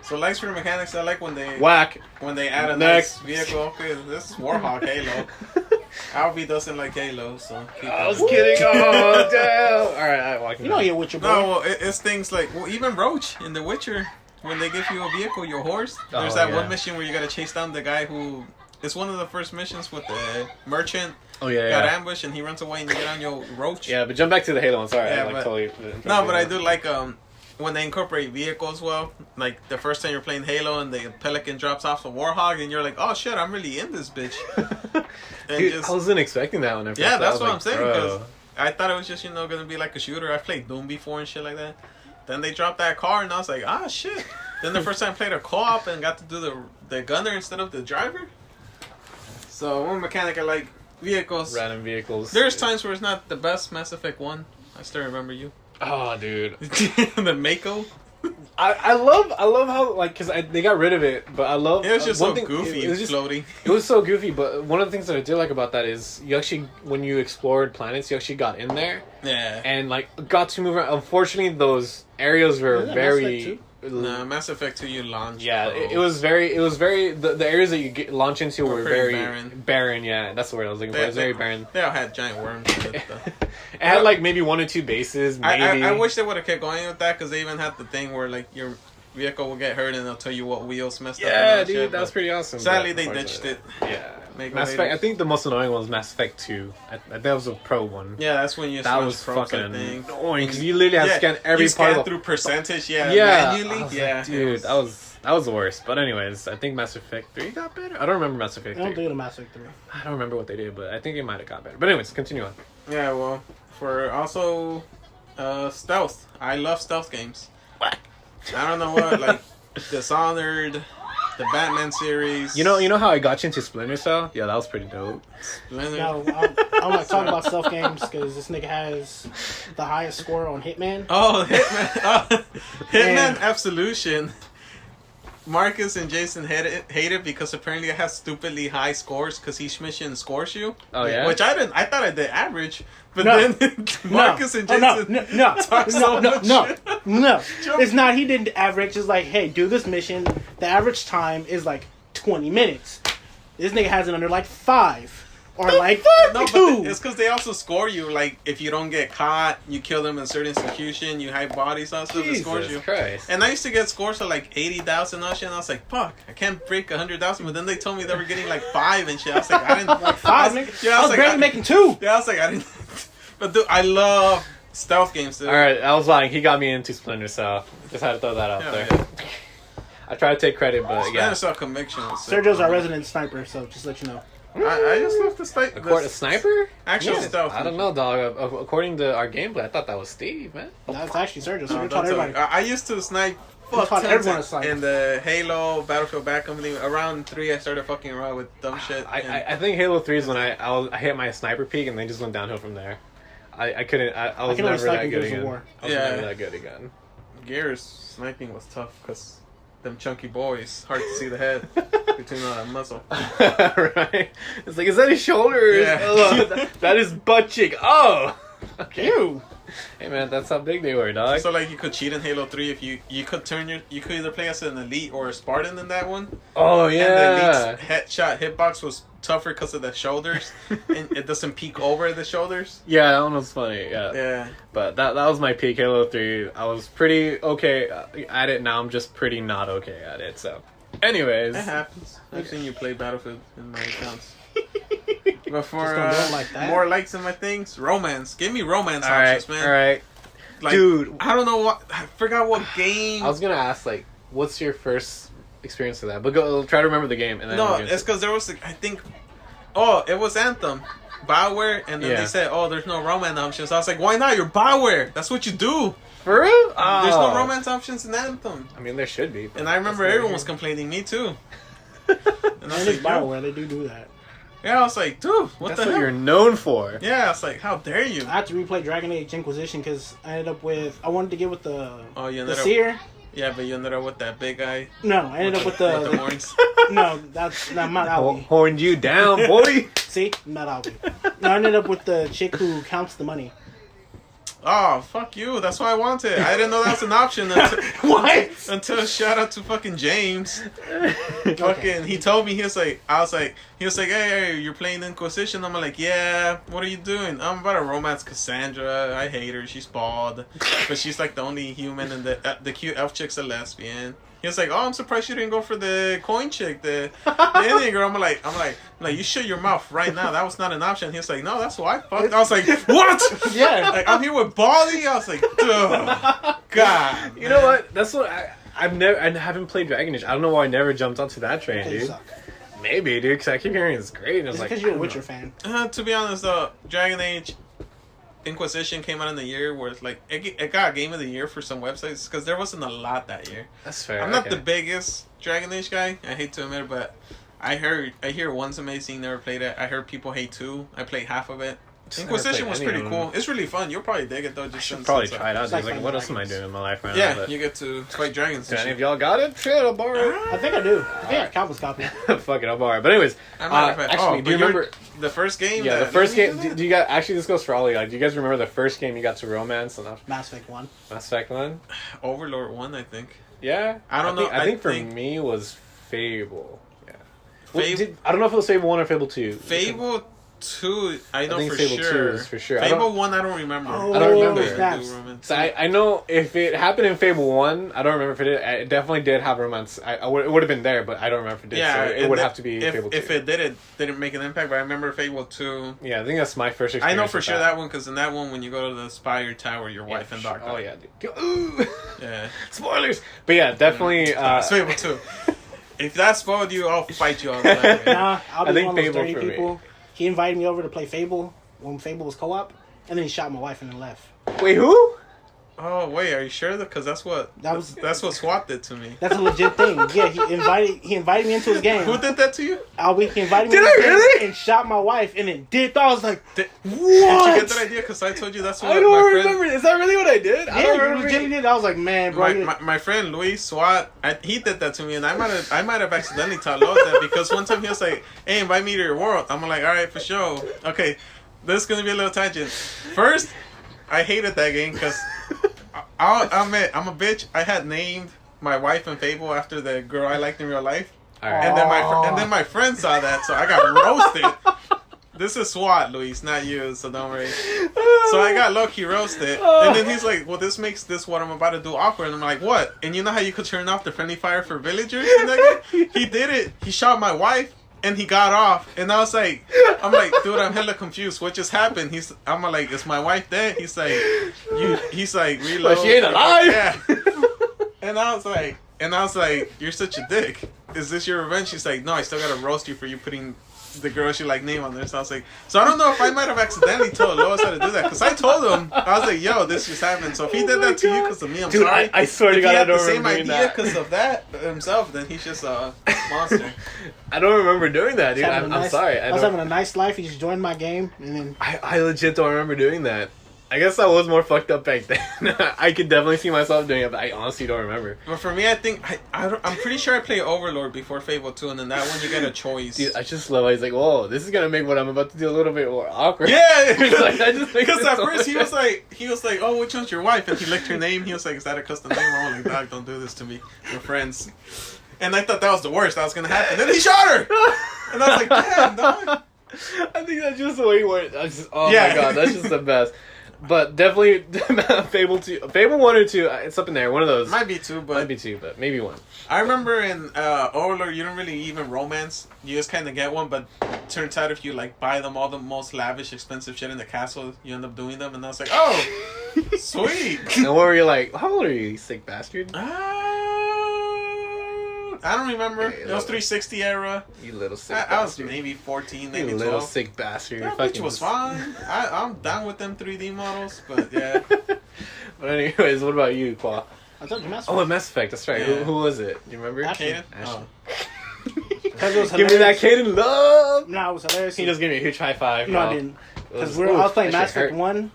So likes for the mechanics, I like when they Whack. add a Next. nice vehicle. Okay, this is Warhawk Halo. Albie doesn't like Halo, so keep I was it. kidding. Oh damn! All right, well, I can You know you're with your boy. No, well, it's things like even Roach in The Witcher, when they give you a vehicle, your horse. There's that yeah. one mission where you gotta chase down the guy who. It's one of the first missions with the merchant. Oh yeah, Got yeah. ambushed and he runs away and you get on your Roach. Yeah, but jump back to the Halo one. Sorry, Yeah, I like but- totally. No, but I do like when they incorporate vehicles well. Like the first time you're playing Halo and the Pelican drops off the Warhog and you're like, oh shit, I'm really in this bitch. And Dude, just- I wasn't expecting that one. At first. yeah, I that's was what like, I'm saying. bro. Because I thought it was just gonna be like a shooter. I played Doom before and shit like that. Then they dropped that car and I was like, ah shit. Then the first time I played a co-op and got to do the gunner instead of the driver. So one mechanic I like vehicles. Random vehicles. There's times where it's not the best. Mass Effect 1. I still remember you. Oh, dude. The Mako. I love how like because they got rid of it, but I love It was just one so thing, goofy, It was just floating. it was so goofy, but one of the things that I did like about that is you actually when you explored planets, you actually got in there Yeah. and like got to move around. Unfortunately, those areas were Isn't that Mass very. Effect No, Mass Effect 2 you launched. Yeah, it was very. The areas that you launch into were pretty very barren. Yeah, that's the word I was looking for. It was very barren. They all had giant worms. In it, though. It had like maybe 1 or 2 bases. Maybe. I wish they would have kept going with that because they even had the thing where like your vehicle will get hurt and they'll tell you what wheels messed up. and all Yeah, that dude, shit, that was but pretty awesome. Sadly, but they ditched it. Yeah, Mako Mass Effect. I haters. think the most annoying one was Mass Effect 2. That was a pro one. Yeah, that's when you That smash was probes, fucking I think. annoying because you literally had to scan every you part scan of the through percentage, yeah. manually. I was Yeah, like, dude, that was the worst. But anyways, I think Mass Effect 3 got better. I don't remember Mass I Effect don't 3. think the Mass Effect 3. I don't remember what they did, but I think it might have got better. But anyways, continue on. Yeah, well, for also stealth. I love stealth games. What? I don't know what, like Dishonored, the Batman series. You know how I got you into Splinter Cell? Yeah, that was pretty dope. Splinter. No, I'm not talking about stealth games because this nigga has the highest score on Hitman. Oh, Hitman! Hitman And- Absolution. Marcus and Jason hate it because apparently I have stupidly high scores because each mission scores you. Oh yeah. Which I didn't. I thought I did average, but No. then Marcus and Jason. no, talk so much no. Joke. It's not. He didn't average. It's like, hey, do this mission. The average time is like 20 minutes. This nigga has it under like 5 or like No, 2. but it's because they also score you. Like if you don't get caught, you kill them in a certain execution, you hide bodies and stuff. It scores you. Jesus Christ. And I used to get scores of like 80,000 and shit, and I was like, fuck, I can't break 100,000. But then they told me they were getting like 5 and shit. I was like, I didn't. Like 5, I was- nigga. yeah, I was like, barely making 2. Yeah, I was like, I didn't. But dude, I love stealth games, dude. All right, I was lying. He got me into Splinter Cell. Just had to throw that out Yeah, there. yeah. I tried to take credit, but Splinter yeah. Cell Conviction was sick. Sergio's our resident sniper, so just let you know. I just love A sniper? actual Yeah. stealth. I don't know, dog. According to our gameplay, I thought that was Steve, man. That's actually Sergio. No, Sergio taught don't tell everybody. me. I used to snipe. He taught everyone to snipe. In the Halo Battlefield Bad Company, around 3, I started fucking around with dumb shit. I think Halo 3 is when I hit my sniper peak and then just went downhill from there. I couldn't. I was can only never snipe that in good Gears of again. War. I was Yeah. never that good again. Gears sniping was tough because them chunky boys, hard to see the head between the muzzle. Right? It's like, is that his shoulder? Yeah. Oh, that is butt cheek. Oh! Okay. Ew. Hey man, that's how big they were, dog. So like you could cheat in Halo 3 if you could you could either play as an elite or a Spartan in that one. Oh And yeah. the elite's headshot hitbox was tougher because of the shoulders, and it doesn't peek over the shoulders. Yeah, that one was funny. Yeah. Yeah. But that was my peak Halo 3. I was pretty okay at it. Now I'm just pretty not okay at it. So, anyways. It happens. I've seen you play Battlefield in my accounts. But for Just don't do it like that. more likes in my things, romance. Give me romance All right, options, man. all right, Like, dude. I don't know what. I forgot what game. I was gonna ask like, what's your first experience with that? But go try to remember the game and then. No, we'll get it's to- because there was, I think, oh, it was Anthem, Bioware, and then Yeah. they said, oh, there's no romance options. I was like, why not? You're Bioware. That's what you do. for real. Oh. There's no romance options in Anthem. I mean, there should be. but And I remember that's everyone not was complaining, me too. here. And I And was it's like, yo. Bioware. They do that. Yeah, I was like, dude, what That's the what hell? you're known for. Yeah, I was like, how dare you? I had to replay Dragon Age Inquisition because I ended up with. I wanted to get with the Oh, you the ended up. seer. Yeah, but you ended up with that big guy. No, I ended up with the. horns. No, that's not Albie. Horned you down, boy. See, not Albie. No, I ended up with the chick who counts the money. Oh, fuck you. That's what I wanted. I didn't know that was an option until, What? until shout out to fucking James. Fucking, he told me, he was like, hey, you're playing Inquisition. I'm like, yeah, what are you doing? I'm about to romance Cassandra. I hate her. She's bald. But she's like the only human, and the cute elf chick's a lesbian. He was like, oh, I'm surprised you didn't go for the coin chick, the Indian girl. I'm like, you shut your mouth right now. That was not an option. He was like, no, that's why I fucked. I was like, what? Yeah. Like, I'm here with Baldy. I was like, dude, God. You know what? That's what I haven't played Dragon Age. I don't know why I never jumped onto that train, Because you dude. suck. Maybe, dude, because I keep hearing it's great. And It's it's like, because you're a I don't Witcher know. fan. To be honest, though, Dragon Age Inquisition came out in the year where it's like it got Game of the Year for some websites because there wasn't a lot that year. That's fair. I'm not okay. the biggest Dragon Age guy. I hate to admit it, but I hear one's amazing. Never played it. I heard people hate two. I played half of it. Just never Inquisition played was any pretty of them. cool. It's really fun. You'll probably dig it though. I Just should since probably it's, try it out. It's Dude. like Like, what else am I dragons. doing in my life right now? Yeah, But- you get to fight dragons. Do And any of shit. y'all got it? Shit, I'll borrow I think I do. I think I Calvin's copy. it. Fuck it, I'll borrow it. But anyways, actually, do you remember? the first game? Yeah, the that- first game. Do you guys actually? This goes for all of you. Like, do you guys remember the first game you got to romance enough? Mass Effect 1. Mass Effect 1? Overlord 1, I think. Yeah, I don't know. I think for think- me it was Fable. Yeah, Well, Fable- I don't know if it was Fable 1 or Fable 2. Fable 2, I know think for Fable 2 sure. is for sure. Fable 1, I don't remember. Oh, I don't remember. snaps. So I know if it happened in Fable 1, I don't remember if it did. It definitely did have romance. It would have been there, but I don't remember if it did. Yeah, so it would have to be Fable 2. If it did, it didn't make an impact, but I remember Fable 2. Yeah, I think that's my first experience. I know for with sure that one, because in that one, when you go to the Spire Tower, your wife and dog die. Oh, yeah. Dude. Yeah. Spoilers! But yeah, definitely. It's Fable 2. If that spoiled you, I'll fight you on that. Nah, I'll I be think one of those Fable dirty for me. people. He invited me over to play Fable when Fable was co-op, and then he shot my wife and then left. Wait, who? Oh wait, are you sure? Because that's what SWAT did to me. That's a legit thing. Yeah, he invited me into his game. Who did that to you? He invited me Did into I his game really? and shot my wife and then dipped. I was like, Did what? you get that idea? Because I told you that's what I don't my remember. friend. Is that really what I did? I Yeah, don't you remember. legitimately did. I was like, man, bro. My friend Luis SWAT, he did that to me, and I might have accidentally taught Lo that, because one time he was like, "Hey, invite me to your world." I'm like, "All right, for sure." Okay, this is gonna be a little tangent. First, I hated that game because I'll admit I'm a bitch. I had named my wife in Fable after the girl I liked in real life, All right. and then my friend saw that, so I got roasted. This is SWAT, Luis, not you, so don't worry. So I got low-key roasted. And then he's like, well, this makes this what I'm about to do awkward. And I'm like, what? And you know how you could turn off the friendly fire for villagers in that game? He did it. He shot my wife, and he got off. And I was like, dude, I'm hella confused. What just happened? I'm like, is my wife dead? He's like, reload. But she ain't alive. Yeah. And I was like, you're such a dick. Is this your revenge? She's like, no, I still gotta roast you for you putting the girl she like name on there. So I was like, so I don't know if I might have accidentally told Lois how to do that, because I told him, I was like, yo, this just happened. So if he did that to you because of me, I'm Dude, sorry. I swear to if God, he I had don't the same remember doing idea that. because of that himself, then he's just a monster. I don't remember doing that, dude. Having a I'm nice- sorry. I was having a nice life. He just joined my game, and then I legit don't remember doing that. I guess I was more fucked up back then. I could definitely see myself doing it, but I honestly don't remember. But for me, I think I'm pretty sure I played Overlord before Fable 2, and then that one you get a choice. Dude, I just love how he's like, whoa, this is gonna make what I'm about to do a little bit more awkward. Yeah, Like, that just makes because it at so first much he was like, oh, which one's your wife? And he licked her name. He was like, is that a custom name? I'm like, dog, don't do this to me. We're friends. And I thought that was the worst that was gonna happen. Then he shot her, and I was like, damn, dog. I think that's just the way it works. Oh Yeah. my god, that's just the best. But definitely Fable 2, Fable 1 or 2, it's up in there. One of those. Might be two, but Might be 2, but maybe 1. I remember in Overlord, you don't really even romance. You just kind of get one, but turns out if you like buy them all the most lavish, expensive shit in the castle, you end up doing them. And I was like, oh, sweet. And what were you like? How old are you, you sick bastard? I don't remember. Hey, It was 360 era. You little sick I was bastard. maybe 14, You maybe little 12. sick bastard. That Fucking bitch was fine. I'm down with them 3D models, but yeah. But anyways, what about you, Qua? I told you, Mass Oh, Mass Effect. That's right. Yeah. Who was it? Do you remember? Ashley. Kaden? Ashley. Because it was Give me that hilarious. Kaden love. No, it was hilarious. He just gave me a huge high five. No, bro. I didn't. Because Ooh, I was playing that Mass shit Effect hurt. 1,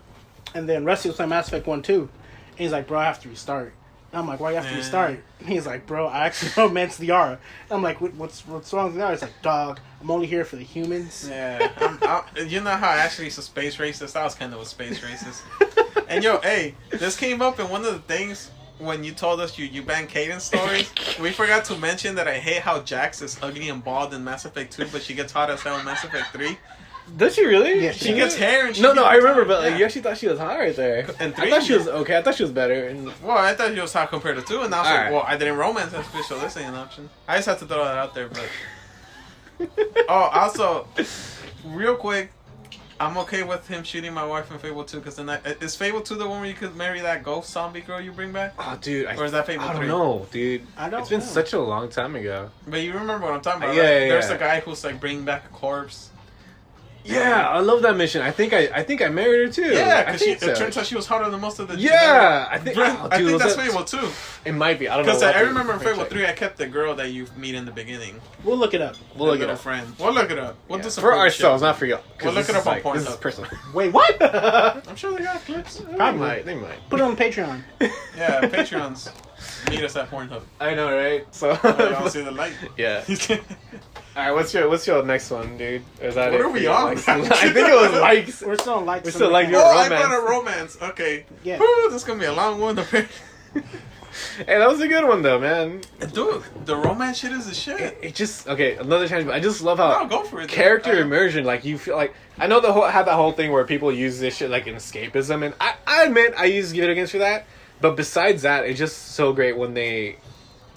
and then Rusty was playing Mass Effect 1 too. And he's like, bro, I have to restart. And I'm like, why you have to Man. restart? And he's like, bro, I actually romanced Liara. And I'm like, what's wrong with Liara? He's like, dog, I'm only here for the humans. Yeah. You know how Ashley's a space racist? I was kind of a space racist. And yo, hey, this came up in one of the things when you told us you banned Cadence stories. We forgot to mention that I hate how Jax is ugly and bald in Mass Effect 2, but she gets hot as hell in Mass Effect 3. Does she really? Yeah, She gets hair and she No, gets I remember, hot. but like, Yeah. you actually thought she was hot right there. And I 3? thought she was okay. I thought she was better. And Well, I thought she was hot compared to 2, and I was like, Alright. well, I didn't romance that bitch, so this ain't an option. I just had to throw that out there, but... Oh, also, real quick, I'm okay with him shooting my wife in Fable 2, because then is Fable 2 the one where you could marry that ghost zombie girl you bring back? oh, dude, Or is that Fable 3? I don't know, dude. I don't It's been know. such a long time ago. But you remember what I'm talking about, Yeah, right? yeah, There's yeah. a guy who's like bringing back a corpse. Yeah, I love that mission. I think I married her too. Yeah, I because think it turns out she was hotter than most of the. Yeah, I think. generic- oh, I dude, think was that's that- Fable 2. It might be. I don't know. Because We'll have I to remember in Fable check. 3, I kept the girl that you meet in the beginning. We'll look it up. We'll The look it little up. friend. We'll look it up. We'll do some For cool ourselves, shit. not for y'all. 'Cause We'll look this it is up on This is Pornhub. personal. Wait, what? I'm sure they got clips. They Probably. might. They might. Put it on Patreon. Yeah, Patreons. Meet us at Pornhub. I know, right? So. Y'all see the light. Yeah. All right. What's your next one, dude? Or is that What it are for we your on? likes? I think it was likes. We're still on likes. We're still like Oh, your I romance. found a romance. Okay. Yeah. Woo, this is gonna be a long one. Hey, that was a good one though, man. Dude, the romance shit is the shit. It just okay. Another challenge, but I just love how I'll go for it. Dude. character immersion. Like you feel like I know have that whole thing where people use this shit like an escapism, and I admit I use video games for that. But besides that, it's just so great when they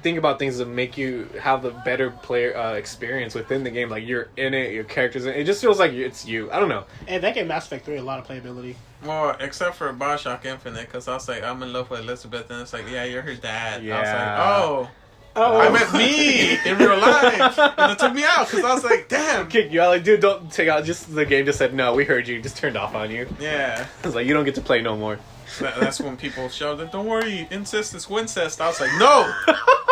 think about things that make you have the better player experience within the game. Like you're in it, your characters in it. It just feels like it's you. I don't know. And that gave Mass Effect 3 a lot of playability. Well, except for Bioshock Infinite, because I was like, I'm in love with Elizabeth, and it's like, yeah, you're her dad. Yeah. I was like, Oh, I met me in real life, and it took me out because I was like, damn. Kick you out, like, dude, don't take out. Just the game just said no. We heard you. Just turned off on you. Yeah, It's like you don't get to play no more. that's when people showed that. Don't worry, incest is wincest. I was like, no,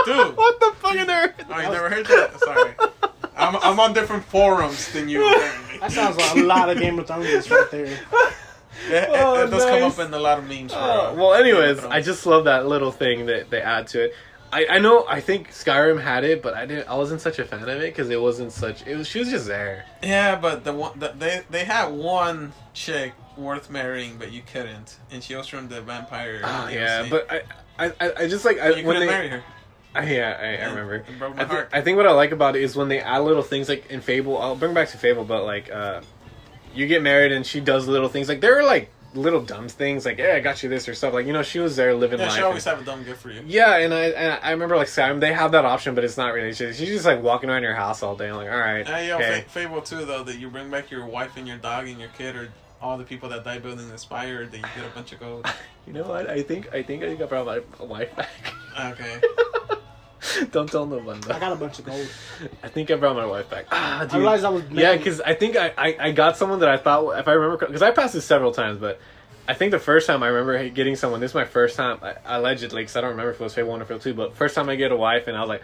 dude. What the fuck are there? Oh, you never heard that? Sorry, I'm on different forums than you. that sounds like a lot of Game of Thrones right there. It Oh, does come nice. up in a lot of memes. For, Well, anyways, Game of I just love that little thing that they add to it. I know. I think Skyrim had it, but I wasn't such a fan of it because it wasn't such. She was just there. Yeah, but they had one chick worth marrying, but you couldn't, and she was from the vampire. Oh DLC. yeah, but I just like But you when couldn't they. marry her. I remember. It broke my heart. I think what I like about it is when they add little things like in Fable. I'll bring back to Fable, but like you get married and she does little things like there are like little dumb things like I got you this or stuff like she was there living Yeah, life. she always and- have a dumb gift for you. Yeah, and I remember like Skyrim, they have that option, but it's not really. She's just like walking around your house all day. I'm like, all right, Yo, okay. Fable 2 though, that you bring back your wife and your dog and your kid, or all the people that died building the Spire, that you get a bunch of gold. You know what? I think I brought my wife back. Okay. Don't tell no one. I got a bunch of gold. I think I brought my wife back. Dude. I realized I was Yeah, because I think I got someone that I thought, if I remember, because I passed this several times, but I think the first time I remember getting someone, this is my first time, allegedly, because I don't remember if it was Fable 1 or Fable 2, but first time I get a wife, and I was like,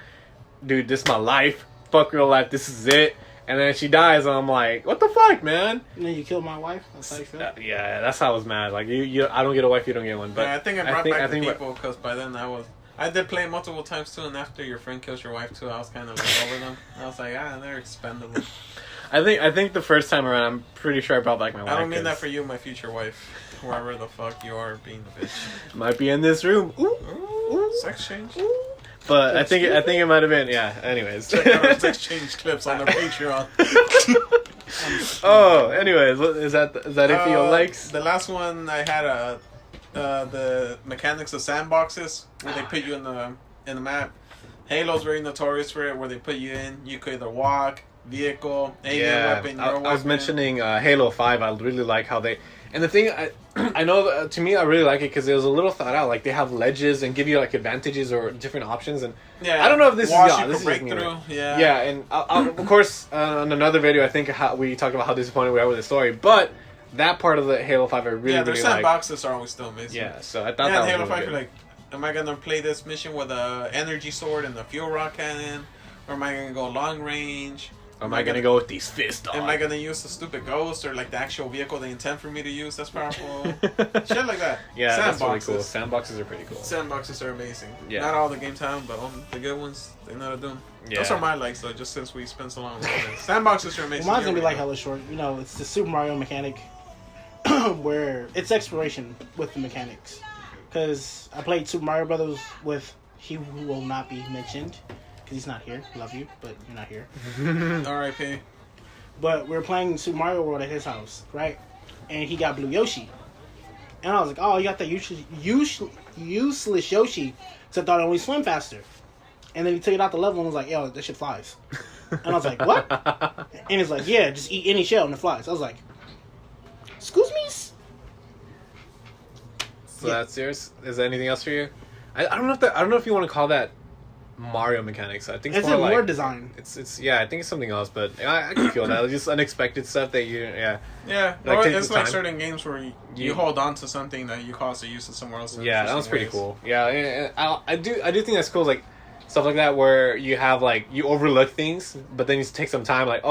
dude, this is my life. Fuck real life, this is it. And then she dies, and I'm like, what the fuck, man? And then you killed my wife. That's how you feel. Yeah, that's how I was mad. Like, I don't get a wife, you don't get one. But Yeah, I think I brought back the think- people, because by then I did play multiple times too, and after your friend kills your wife too, I was kind of like over them. I was like, they're expendable. I think the first time around, I'm pretty sure I brought back my wife. I don't mean that 'cause for you, my future wife. Wherever the fuck you are being a bitch. Might be in this room. Ooh. Ooh, sex change. But I think it might have been. Yeah. Anyways. Check out our sex change clips on our Patreon. Oh, anyways, is that it for your likes? The last one I had the mechanics of sandboxes where they put you in the map. Halo's very notorious for it, where they put you in. You could either walk, vehicle, alien weapon, your weapon. I was mentioning Halo 5. I really like how they. And the thing, I know, to me, I really like it because it was a little thought out. Like, they have ledges and give you, like, advantages or different options. And Yeah, I don't know if this is... wash Yeah, you this for is just me. breakthrough. Yeah. Yeah, and of course, on another video, I think we talked about how disappointed we are with the story. But that part of the Halo 5 I really, their really like. sandboxes are always still amazing. Yeah, so I thought Yeah, that Halo was 5, really you're good. like, am I gonna play this mission with a energy sword and the fuel rod cannon? Or am I gonna go long range? Or am I going to go with these fists, dog? Am I gonna use the stupid ghost or like the actual vehicle they intend for me to use that's powerful? Shit like that. Yeah, that's really Sandboxes. cool. Sandboxes are pretty cool. Sandboxes are amazing. Yeah. Not all the games have them, but the good ones, they know how to do them. Those Yeah. are my likes though, just since we spent so long with them. Sandboxes are amazing. Well, mine's gonna be You're like right. hella short. You know, it's the Super Mario mechanic where it's exploration with the mechanics. Because I played Super Mario Brothers with he who will not be mentioned because he's not here. Love you, but you're not here. R.I.P. But we were playing Super Mario World at his house, right? And he got Blue Yoshi. And I was like, oh, you got that useless Yoshi. So I thought it only swim faster. And then he took it out the level and was like, yo, that shit flies. And I was like, what? And he's like, yeah, just eat any shell and it flies. I was like, excuse me? So Yeah. that's yours. Is there anything else for you? I don't know if I don't know if you want to call that Mario mechanics. I think It's more in like more design. it's yeah. I think it's something else, but I can feel that. It's just unexpected stuff that Yeah, Like, or take it's the like time. certain games where you hold on to something that you cause to use it somewhere else. in yeah. That was interesting pretty ways. cool. Yeah, and I do think that's cool. Like stuff like that where you have like you overlook things, but then you take some time. Like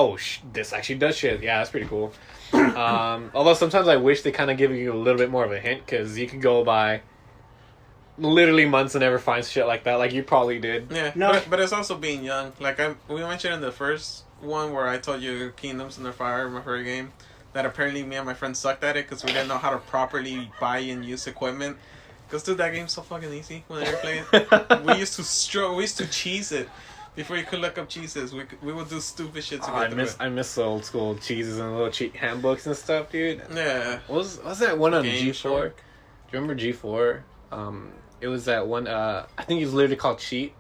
this actually does shit. Yeah, that's pretty cool. Although sometimes I wish they kind of give you a little bit more of a hint because you could go by literally months and never find shit like that. Like you probably did. Yeah, No. but it's also being young. Like we mentioned in the first one where I told you Kingdoms Under Fire, my favorite game, that apparently me and my friends sucked at it because we didn't know how to properly buy and use equipment. Cause dude, that game's so fucking easy when I play it. We used to cheese it. Before you could look up cheeses, we would do stupid shit to get through it. I miss the old school cheeses and little cheat handbooks and stuff, dude. Yeah. What was that one on Game G4? Shark. Do you remember G4? It was that one. I think it was literally called Cheat,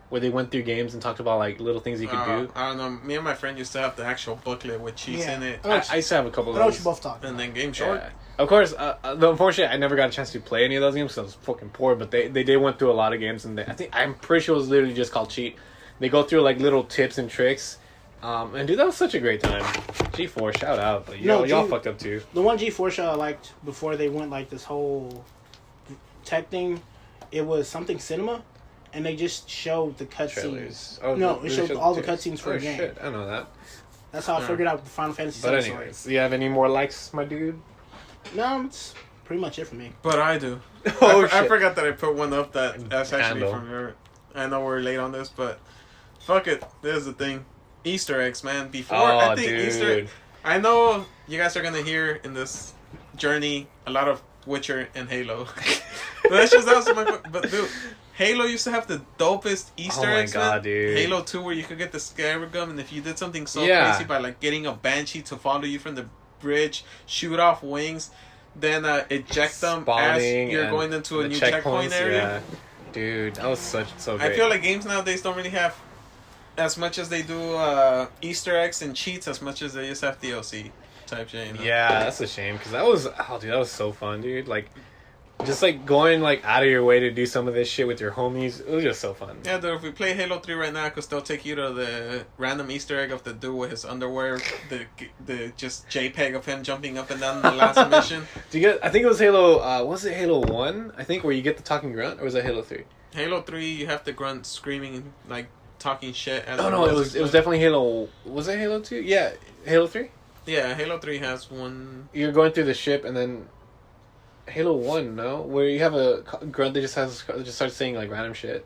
where they went through games and talked about like little things you could do. I don't know. Me and my friend used to have the actual booklet with cheats in it, I used to have a couple I of know what those. you both talking. and then Game Shark. Yeah. Of course, unfortunately, I never got a chance to play any of those games because I was fucking poor. But they did went through a lot of games, and I'm pretty sure it was literally just called Cheat. They go through like little tips and tricks, and dude, that was such a great time. G4, shout out, but y'all fucked up too. The one G4 show I liked before they went like this whole tech thing, it was something cinema, and they just showed the cutscenes. Trailers. Oh, No, they it showed showed all the trailers. cutscenes for Oh a game. shit, I know that. That's how I figured out the Final Fantasy But VII story. anyways, do you have any more likes, my dude? No, it's pretty much it for me. But I do. Oh, I shit. forgot that I put one up that's actually Handle. from your. I know we're late on this, but fuck it. There's the thing. Easter eggs, man. Before I think Easter. I know you guys are gonna hear in this journey a lot of Witcher and Halo. That's just but dude, Halo used to have the dopest Easter Oh my eggs. God, man. dude. Halo 2, where you could get the scarab gun, and if you did something so Yeah. crazy by like getting a banshee to follow you from the bridge, shoot off wings, then eject them as Spawning you're and going into a the new checkpoint checkpoints, area. yeah. Dude, that was so great. I feel like games nowadays don't really have as much as they do Easter eggs and cheats as much as they just have DLC type shit. You know? Yeah, that's a shame because that was so fun, dude. Like, just like going like out of your way to do some of this shit with your homies, it was just so fun. Yeah, dude, if we play Halo 3 right now, I could still take you to the random Easter egg of the dude with his underwear, the just JPEG of him jumping up and down in the last mission. Do you get? I think it was Halo. Was it Halo 1? I think where you get the talking grunt, or was it Halo 3? Halo 3, you have the grunt screaming, like, talking shit. As No, it was definitely Halo. Was it Halo 2? Yeah, Halo 3. Yeah, Halo 3 has one. You're going through the ship and then Halo 1, no, where you have a grunt that just starts saying like random shit,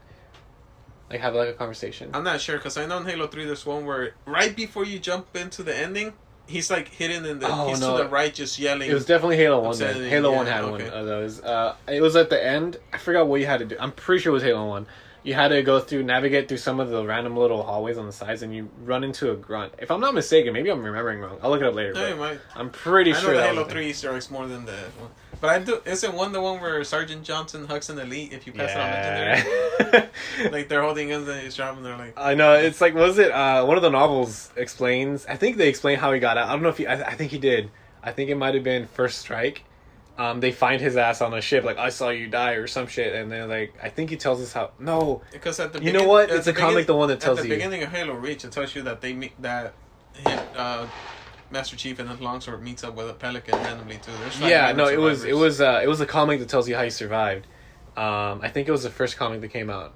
like have like a conversation. I'm not sure, because I know in Halo 3 there's one where right before you jump into the ending, he's like hidden in the. He's to the right just yelling. It was definitely Halo 1. Upsetting, Then. Halo 1 yeah, had okay. one of those. It was at the end. I forgot what you had to do. I'm pretty sure it was Halo 1. You had to navigate through some of the random little hallways on the sides, and you run into a grunt. If I'm not mistaken, maybe I'm remembering wrong. I'll look it up later. No, but you might. I'm pretty I know sure the that Halo was 3 Easter eggs more than the one. But I do. Isn't one the one where Sergeant Johnson hugs an elite if you pass it on legendary? Like they're holding guns and he's dropping. They're like, I know, it's like, was it one of the novels explains? I think they explain how he got out. I don't know if he. I think he did. I think it might have been First Strike. They find his ass on a ship, like, I saw you die or some shit, and then like I think he tells us how. No, because at the you know what? It's a comic, the one that tells at the you. beginning of Halo Reach, it tells you that Master Chief and his longsword meets up with a pelican randomly too. There's like Yeah, random no, it was survivors. a comic that tells you how he survived. I think it was the first comic that came out.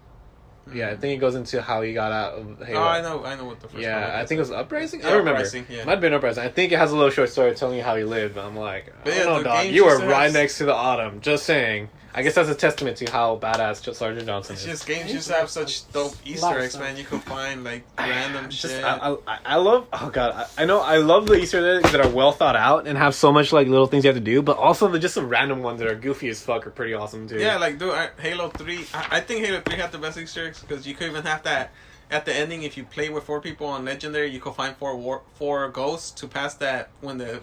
Yeah, I think it goes into how he got out of Halo. Oh, I know what the first. Yeah, comic I is. think it was Uprising. Yeah, I don't remember. Uprising, yeah. Might have been Uprising. I think it has a little short story telling you how he lived. But I'm like, But I yeah, don't know, the dog. games You were used to right have- next to the Autumn. Just saying. I guess that's a testament to how badass Sergeant Johnson It's is. just games used to have such dope Easter Lot of eggs, stuff. man. You could find like random Just, shit. I love. Oh god, I know. I love the Easter eggs that are well thought out and have so much like little things you have to do, but also just the random ones that are goofy as fuck are pretty awesome too. Yeah, like dude, Halo 3. I think Halo 3 had the best Easter eggs because you could even have that at the ending. If you play with 4 people on Legendary, you could find 4 ghosts to pass that when the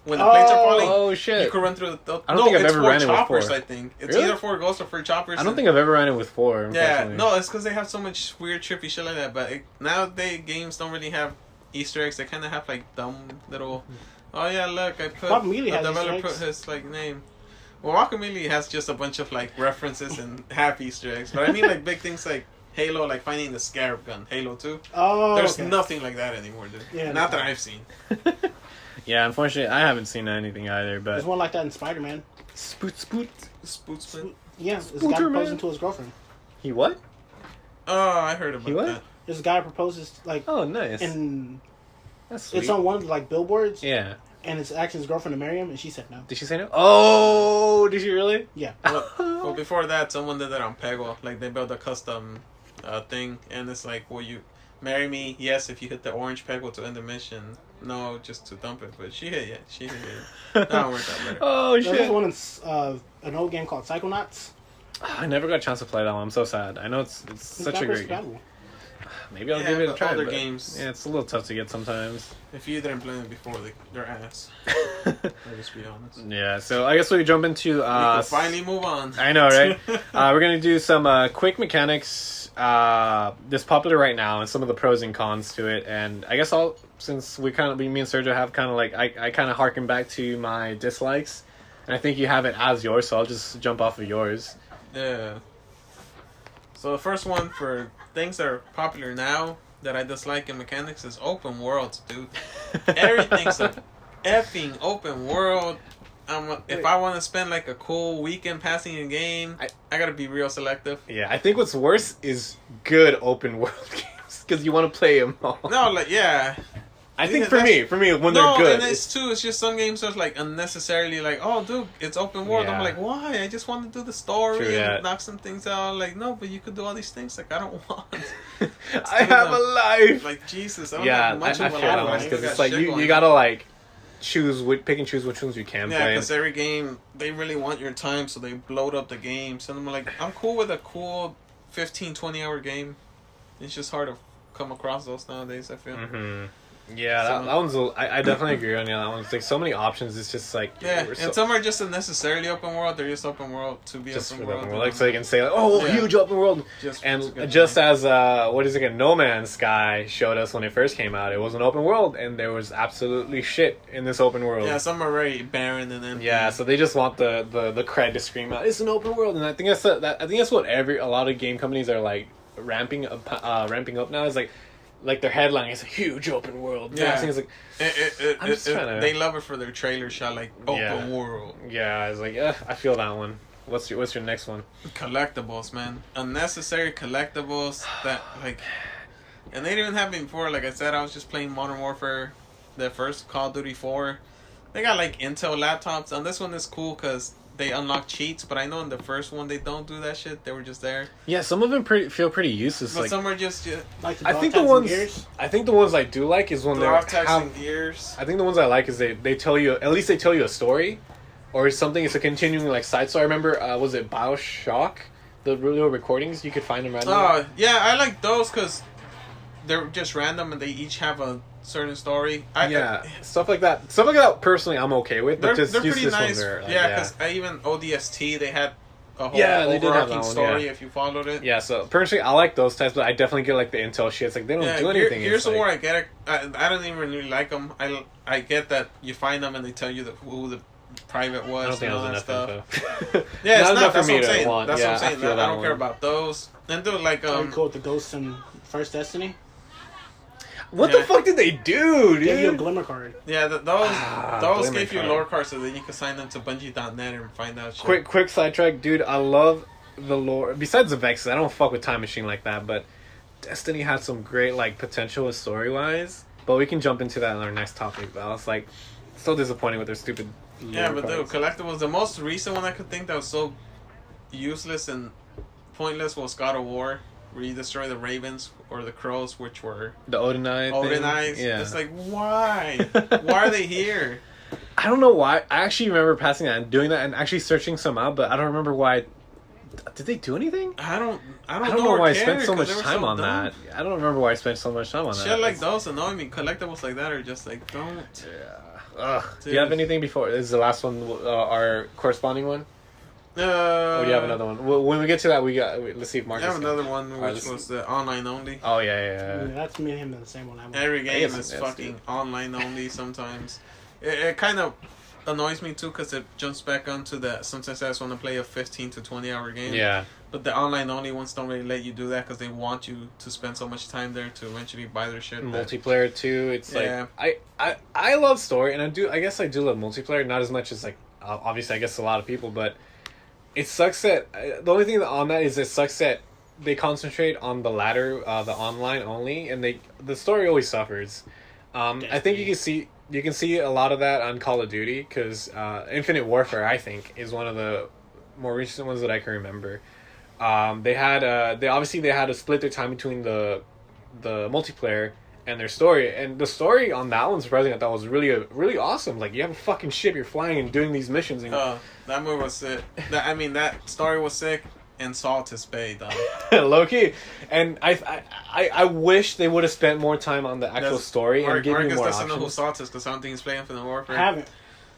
planes are falling. Oh shit! You could run through the. I don't think I've it's ever 4 ran it with choppers. 4. I think it's Really? either 4 ghosts or 4 choppers. I don't think I've ever ran it with 4. Yeah, unfortunately. no, it's because they have so much weird, trippy shit like that. But nowadays games don't really have Easter eggs. They kind of have like dumb little. Oh yeah, look, I put Guacamelee the has developer Easter put eggs. his like name. Well, Guacamelee has just a bunch of like references and half Easter eggs. But I mean like big things like Halo, like finding the Scarab gun. Halo 2. Oh, There's okay. nothing like that anymore, dude. Yeah, Not no. that I've seen. Yeah, unfortunately, I haven't seen anything either. But There's one like that in Spider-Man. spoot. Spootsman. Yeah, this guy Spooderman. proposing to his girlfriend. He what? Oh, I heard about He what? that. This guy proposes like, Oh, nice. and That's sweet. it's on one of the, like billboards, Yeah. and it's actually his girlfriend to marry him, and she said no. Did she say no? Oh, did she really? Yeah. Well, before that, someone did that on Peggle. Like, they built a custom thing, and it's like, will you marry me? Yes, if you hit the orange Peggle to end the mission. No, just to dump it. But she hit it. She hit it. That one worked out better. Oh There's shit. one in an old game called Psychonauts, I never got a chance to play that one. I'm so sad. I know it's such a great game. game. Maybe I'll Yeah, give it a but try. other but games- Yeah, it's a little tough to get sometimes. If you didn't play them before, they're ass. I'll just be honest. Yeah, so I guess we jump into we can finally move on. I know, right? We're gonna do some quick mechanics that's popular right now and some of the pros and cons to it. And I guess since me and Sergio have kind of like I kind of harken back to my dislikes, and I think you have it as yours, so I'll just jump off of yours. Yeah. So the first one for things that are popular now that I dislike in mechanics is open worlds, dude. Everything's a effing open world. If I want to spend like a cool weekend passing a game, I gotta be real selective. Yeah, I think what's worse is good open world games because you want to play them all. No, like yeah. I think for me, when they're No, good, and it's just some games are like unnecessarily like, oh, dude, it's open world. Yeah. I'm like, why? I just want to do the story True, and yeah. knock some things out. Like, no, but you could do all these things. Like, I don't want. I have a life. Like Jesus, I don't Yeah, have much I of a feel that life. one I because got it's like shit you going gotta on. like pick and choose which ones you can Yeah, play. because every game they really want your time, so they bloat up the games. And I'm like, I'm cool with a cool 15, 20 hour game. It's just hard to come across those nowadays. I feel. Mm-hmm. Yeah, So- that one's. I definitely agree on you. That one's like so many options. It's just like Yeah, we're and some are just unnecessarily open world. They're just open world to be just open for the world. open world. Like so they can say like, oh, Yeah. huge open world. Just And it's a good just game. as what is it again? No Man's Sky showed us when it first came out. It was an open world, and there was absolutely shit in this open world. Yeah, some are very barren and empty. Yeah, so they just want the cred to scream out, it's an open world, and I think that's what a lot of game companies are like ramping up now. Is like their headline is a huge open world. Yeah. It's like I'm just trying to- They love it for their trailer shot, like open Yeah. world. yeah, it's like I feel that one. What's your next one? Collectibles, man. Unnecessary collectibles that like, and they didn't have me before. Like I said, I was just playing Modern Warfare, the first Call of Duty 4. They got like Intel laptops, and this one is cool because they unlock cheats. But I know in the first one they don't do that shit. They were just there. Yeah, some of them feel pretty useless. But Like some are just Like the I think dog the tags and ones gears. I think the ones I do like is when they're dog tags and gears. I think the ones I like is they tell you at least they tell you a story, or something. It's a continuing like side story. I remember was it BioShock, the little recordings you could find them randomly. Oh yeah, I like those because they're just random and they each have a certain story. Yeah, stuff like that. Stuff like that. Personally, I'm okay with, but They're just pretty useless nice. ones are. Like, Yeah, because even ODST they had a whole Yeah, they did have that overarching one, story yeah. if you followed it. Yeah, so personally, I like those types, but I definitely get like the Intel shit. It's like they don't do anything. Here's It's the like, where I get it. I don't even really like them. I get that you find them and they tell you who the private I don't was think and all that was that enough stuff. info. Yeah, it's not. enough That's for me what I'm to saying. want. That's Yeah, what I'm saying. feel I that don't care one. about those. And do like Very cool with the ghosts in First Destiny. What Yeah. the fuck did they do, Give you a dude? glimmer card. yeah, those Glimmer give you card. lore cards so that you can sign them to Bungie.net and find out shit. Quick sidetrack, dude. I love the lore. Besides the Vexes, I don't fuck with Time Machine like that, but Destiny had some great like potential story wise. But we can jump into that in our next topic. But I was like, so disappointed with their stupid. Yeah, lore but dude, cards. collectibles. The most recent one I could think that was so useless and pointless was God of War, where you destroy the ravens or the crows, which were The Odin Eye. Odin thing? eyes. Yeah. It's like, why? Why are they here? I don't know why. I actually remember passing that and doing that and actually searching some out, but I don't remember why. Did they do anything? I don't I don't know or why I care, spent so 'cause much they were time so on dumb. that. I don't remember why I spent so much time on that. Shit like It's- those annoy me. Collectibles like that are just like, don't. Yeah. Ugh. Do you have anything before? This is the last one, our corresponding one? Or do you have another one? When we get to that, let's see if I Marcus. have another one, Alright, which let's- was the online only. Oh yeah. Yeah, that's me and him in the same one. Every game guess is that's fucking good. online only sometimes. It kind of annoys me too because it jumps back onto the sometimes I just want to play a 15 to 20 hour game. Yeah. But the online only ones don't really let you do that because they want you to spend so much time there to eventually buy their shit. that- Multiplayer too. It's Yeah. like I love story, and I guess I do love multiplayer. Not as much as like obviously I guess a lot of people, but it sucks that the only thing on that is it sucks that they concentrate on the latter, the online only, and the story always suffers. I think you can see a lot of that on Call of Duty because Infinite Warfare I think is one of the more recent ones that I can remember. They had to split their time between the multiplayer and their story, and the story on that one surprisingly I thought was really awesome. Like you have a fucking ship, you're flying and doing these missions. And That movie was sick. That story was sick, and salt is paid. Low key, and I wish they would have spent more time on the actual story and give me Marcus more doesn't know who options. Salt is because I don't think he's playing for the Warfare. I haven't.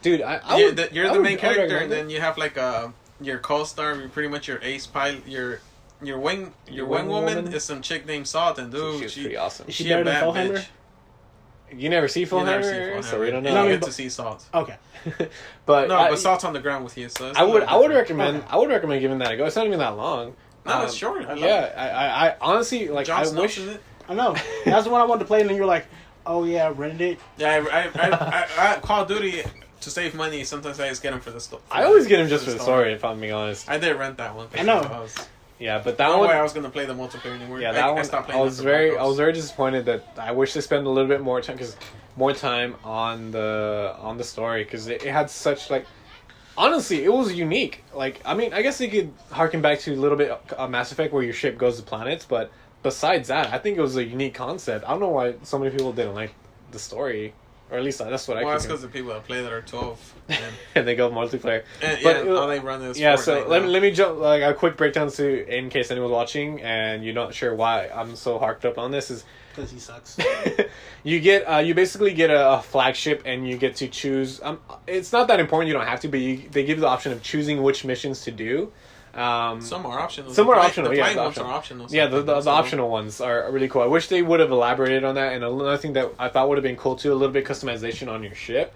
Dude, I You're would, the, I you're the would- main I would character, recommend and it. then you have like your co-star, pretty much your ace pilot, your wing woman is some chick named Salt, and dude, She's she pretty awesome. Is she a better than bad Fullhammer? bitch. You never see You never see Fullhammer, Fullhammer. so we don't You know. don't No, get but- to see Salt. Okay. but No, I, but Salt's on the ground with you, so it's I a would little I would different. recommend Okay. I would recommend giving that a go. It's not even that long. No, it's short. I love it. Yeah, I honestly like. Jon I Snow's wish. in it. I know. That's the one I wanted to play, and then you were like, "Oh yeah, I rented it." Yeah, I Call of Duty to save money. Sometimes I just get them for the story. I always get him just for the story, if I'm being honest. I did rent that one. I know. Yeah, but that No one. way I was gonna play the multiplayer anymore. Yeah, that one. stopped I playing was after Black Ops. very disappointed that I wish they spent a little bit more time on the story because it had such like. Honestly, it was unique. Like, I mean, I guess you could harken back to a little bit of Mass Effect where your ship goes to planets, but besides that, I think it was a unique concept. I don't know why so many people didn't like the story, or at least that's what I. Well, that's could because the people that play that are 12. And, and they go multiplayer. and But yeah, it- all they run is Yeah, Fortnite so now. let me jump like a quick breakdown to in case anyone's watching and you're not sure why I'm so harked up on this is Because he sucks. you basically get a flagship and you get to choose. It's not that important. You don't have to, but they give you the option of choosing which missions to do. Some are optional. Some are The optional, The yeah, flying the ones optional. are optional. Yeah, the optional ones are really cool. I wish they would have elaborated on that. And another thing that I thought would have been cool too, a little bit customization on your ship,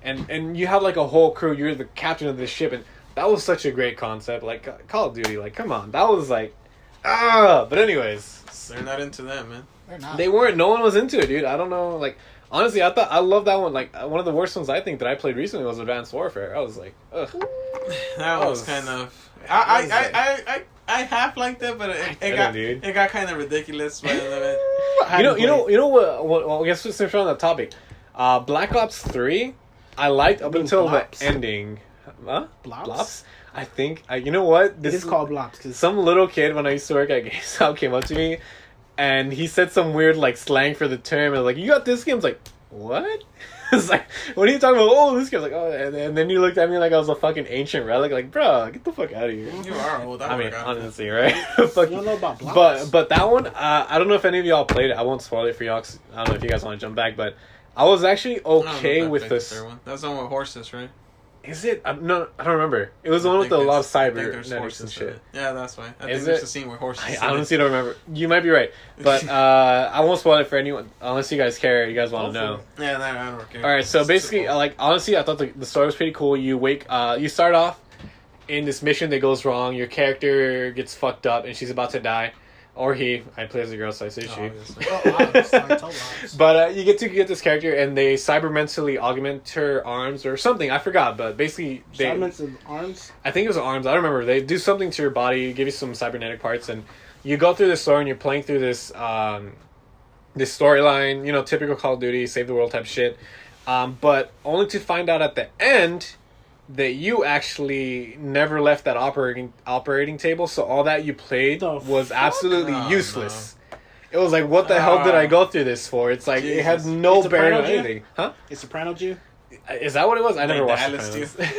and you have like a whole crew. You're the captain of this ship, and that was such a great concept. Like Call of Duty, like come on, that was like But anyways, They're not into that, man. They're not. they weren't. No one was into it, dude. I don't know. Like honestly, I love that one. Like one of the worst ones I think that I played recently was Advanced Warfare. I was like, ugh. That was was- kind of. that was like- I half liked it, but it didn't, got dude. it got kind of ridiculous by the end of it. I haven't You know played. what? Well, I guess since we're on that topic, Black Ops 3, I liked up mean until Blops? the ending. Huh? Blops? I think. You know what? It is called Blops because Some little kid when I used to work at GameStop came up to me, and he said some weird like slang for the term. And like, you got this game? I was like, what? It's like, what are you talking about? Oh, this game. Like, oh, and then you looked at me like I was a fucking ancient relic. Like, bro, get the fuck out of here. You are old. I mean, forgot. honestly, right? you Fuck don't know about Blops. but that one, I don't know if any of y'all played it. I won't spoil it for y'all. 'Cause I don't know if you guys want to jump back, but I was actually I don't know okay if I with played the this. third one. That's the one with horses, right? Is it? No, I don't remember. It was the one with a lot of cybernetics and in shit. it. Yeah, that's why. I Is think there's it? a scene where horses. I in it. honestly don't remember. You might be right, but I won't spoil it for anyone unless you guys care. You guys want to know. Yeah, no, I don't care. All right, so It's basically, too old. like honestly, I thought the story was pretty cool. You you start off in this mission that goes wrong. Your character gets fucked up, and she's about to die, or he. I play as a girl, so I say she. Obviously. Oh, lies. I told lies. But you get this character, and they cybermentally augment her arms or something. I forgot, but basically, Fragments of arms. I think it was arms. I don't remember. They do something to your body, give you some cybernetic parts, and you go through this story, and you're playing through this this storyline. You know, typical Call of Duty, save the world type shit. But only to find out at the end that you actually never left that operating table. So all that you played The was fuck? absolutely Oh, useless. It was like, what the hell did I go through this for? It's like it had Jesus. no It's a bearing on Soprano, anything, huh? Is Soprano Jew? Is that what it was? I never Like watched Dallas, Sopranos.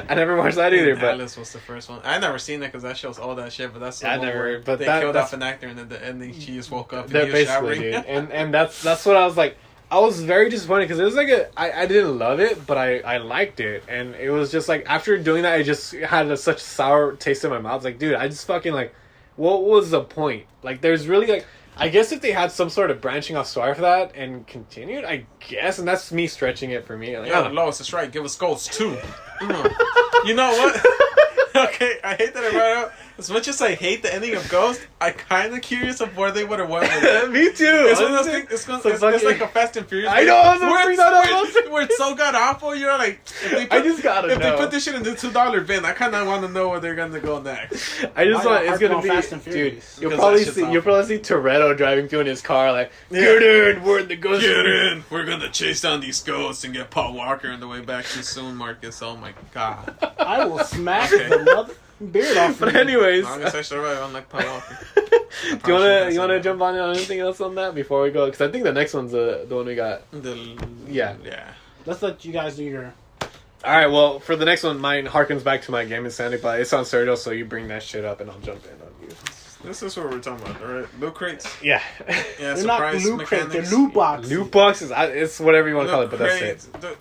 I never watched that either, but Alice was the first one. I never seen it because that shows all that shit. But that's the I one never- where but they that- killed that's- off an actor and then she just woke up and they're he was basically, showering. dude, and that's what I was like. I was very disappointed because it was like I didn't love it, but I liked it, and it was just like after doing that, I just had such sour taste in my mouth. Like, dude, I just fucking like, what was the point? Like, there's really like, I guess if they had some sort of branching off story for that and continued, I guess, and that's me stretching it for me. Like, I Yeah, don't know. Lois, that's right. Give us ghosts too. You know what? Okay, I hate that I brought it up. As much as I hate the ending of Ghost, I kind of curious of where they would have went with it. Me too. It's one of those things. It's fucking- like a Fast and Furious. I know, I was gonna where bring it's, that up. where it's so god awful. You're like, if they put, I just gotta if know. they put this shit in the $2 bin, I kind of want to know where they're gonna go next. I just Why want not it's gonna harp be on Fast and dude. Furious? You'll Because probably that shit's see awful. you'll probably see Toretto driving through in his car like Yeah. get in, we're in the ghost. Get room." in. We're gonna chase down these ghosts and get Paul Walker on the way back too soon, Marcus. Oh my god. I will smack Okay. the mother beard off. But you. anyways, I guess I should write on like Paul Walker. do you wanna jump on anything else on that before we go? Because I think the next one's the one we got. The, Yeah. Yeah. Let's let you guys do your. All right, well, for the next one, mine harkens back to my Game Insanity, but it's on Sergio, so you bring that shit up and I'll jump in on you. This is what we're talking about, all right? Loot crates. Yeah. Yeah, They're not surprise loot crates, mechanics. they're loot boxes. Loot boxes, it's whatever you want to call it, but that's crates. it.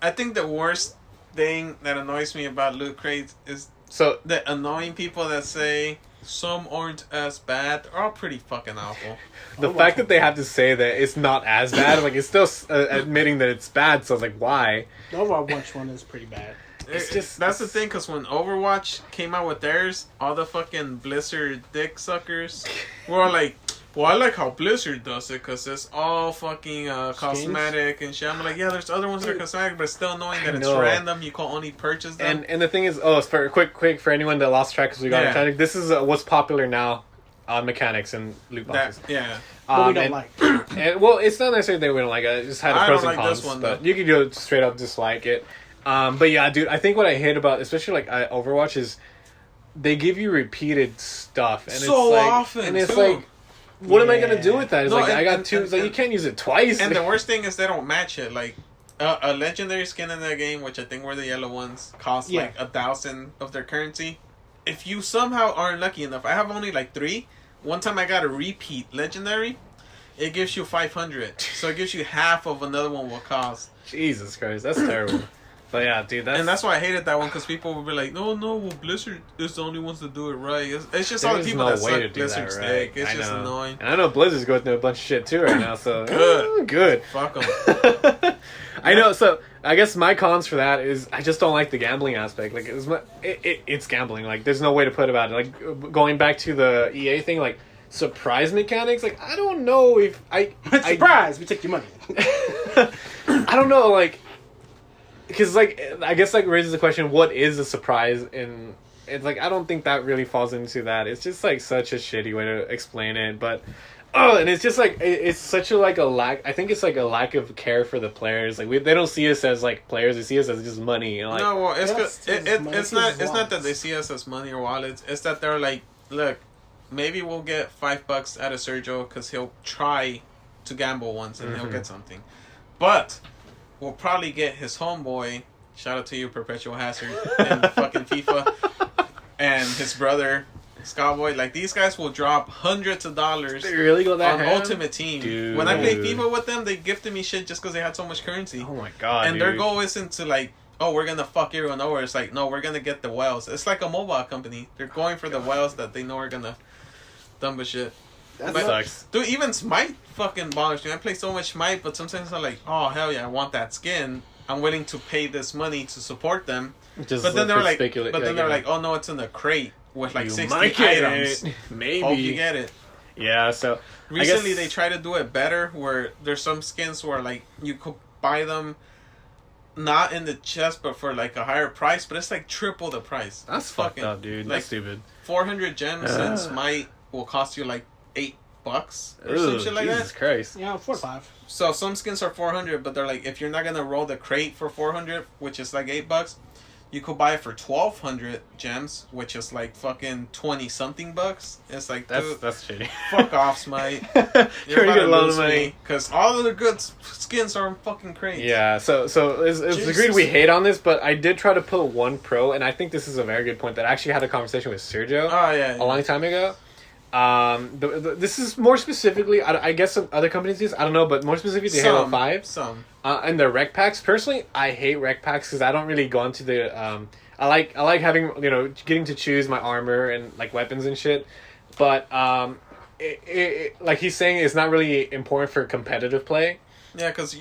I think the worst thing that annoys me about loot crates is So, the annoying people that say some aren't as bad. They're all pretty fucking awful. the fact that they have to say that it's not as bad, like, it's still admitting that it's bad, so it's like, why? The Overwatch one is pretty bad. It's just- That's the thing, because when Overwatch came out with theirs, all the fucking Blizzard dick suckers were all like, well, I like how Blizzard does it because it's all fucking cosmetic and shit. I'm like, yeah, there's other ones that are cosmetic, but it's still annoying that it's know. random. You can only purchase them. And the thing is, it's for quick for anyone that lost track because we got Yeah. mechanic. This is what's popular now on mechanics and loot boxes. Yeah. But we don't and- like. And, well, it's not necessarily they wouldn't like it. It just had a I pros don't and like cons. this one, but though. you could go straight up dislike it. But yeah, dude, I think what I hate about, especially like Overwatch, is they give you repeated stuff, and So it's like, often, and it's too. like, what am I gonna do Yeah. with that? It's No, like I got and- two. It's like you can't use it twice. And the worst thing is they don't match it. Like, a legendary skin in that game, which I think were the yellow ones, cost Yeah. like 1,000 of their currency. If you somehow aren't lucky enough, I have only like 3. One time I got a repeat legendary. It gives you 500, so it gives you half of another one will cost. Jesus Christ, that's terrible. But yeah, dude, And that's why I hated that one, because people would be like, no, well, Blizzard is the only ones that do it right. It's just all the there's people no that way suck to do Blizzard's that right. dick. It's I just know. annoying. And I know Blizzard's going through a bunch of shit too right now. So Good. good. Fuck them. I know. So I guess my cons for that is I just don't like the gambling aspect. Like it's gambling. Like there's no way to put about it. Like going back to the EA thing, like surprise mechanics. Like I don't know if Surprise! We took your money. I don't know. Like because like I guess like raises the question: what is a surprise? In it's like I don't think that really falls into that. It's just like such a shitty way to explain it, but. Oh, and it's just like it's such a like a lack. I think it's like a lack of care for the players. Like they don't see us as like players. They see us as just money. And like No, well, it's Yes, good. it's money, It's not. it's It's not that wallets. they see us as money or wallets. It's that they're like, look, maybe we'll get $5 out of Sergio because he'll try to gamble once and he'll get something, but we'll probably get his homeboy. Shout out to you, Perpetual Hazard, and fucking FIFA, and his brother. Skyboy, like these guys will drop hundreds of dollars they really go that on ham? Ultimate Team. Dude. When I play FIFA with them, they gifted me shit just because they had so much currency. Oh my god! And their dude. goal isn't to like, oh, we're gonna fuck everyone over. It's like, no, we're gonna get the whales. It's like a mobile company. They're going for the whales that they know are gonna dumb as shit. That But- sucks. Dude, even Smite fucking bothers me. I play so much Smite, but sometimes I'm like, oh hell yeah, I want that skin. I'm willing to pay this money to support them. Just But then they're like, speculate. oh no, it's in a crate with like you 60 might get items. it. Maybe. Hope you get it. Yeah. So Recently, guess- they try to do it better, where there's some skins where like you could buy them, not in the chest, but for like a higher price. But it's like triple the price. that's It's fucked up, dude. Like That's stupid. 400 gems Ugh. and Smite will cost you like $8 or some Ugh, shit like Jesus that. Christ. Yeah, 4 or 5. So some skins are 400, but they're like, if you're not gonna roll the crate for 400, which is like $8, you could buy it for 1,200 gems, which is like fucking 20 something bucks. It's like, dude, That's shitty. fuck off, Smite. You're You're gonna about get a to lot of lose money. me because all of the good skins are in fucking crates. Yeah, so it's Jesus. agreed we hate on this, but I did try to put one pro, and I think this is a very good point that I actually had a conversation with Sergio Oh yeah. a long time ago. This is more specifically, I guess some other companies use, I don't know, but more specifically to Halo 5. Some. And the rec packs. Personally, I hate rec packs because I don't really go into the. I like having getting to choose my armor and like weapons and shit, but like he's saying, it's not really important for competitive play. Yeah, because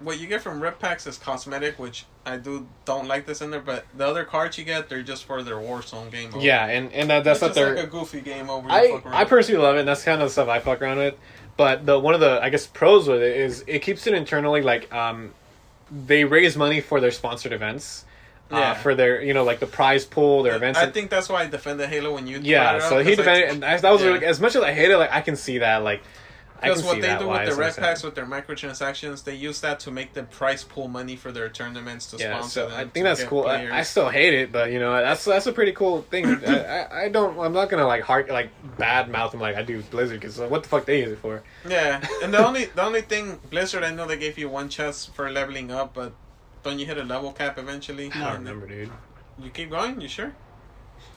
what you get from rep packs is cosmetic, which I don't like this in there. But the other cards you get, they're just for their Warzone game. Over. Yeah, and that's It's what just they're. like a goofy game over. I personally love it, and that's kind of the stuff I fuck around with. But one of the I guess pros with it is it keeps it internally. Like they raise money for their sponsored events. Yeah. For their like the prize pool, their events. I think that's why I defended Halo when you. Yeah, brought it so up, he 'cause defended, and that was yeah. like, as much as I hate it, like I can see that, like I can Because what see they that do why with the it's red upset. packs with their microtransactions, they use that to make the price pool money for their tournaments to Yeah, sponsor so them. I to think that's get cool. I players. still hate it, but that's a pretty cool thing. I'm not gonna like bad mouth them like I do Blizzard because what the fuck they use it for? Yeah, and the only thing Blizzard, I know they gave you one chest for leveling up, but Don't you hit a level cap eventually? I No. don't remember, dude. You keep going. You sure?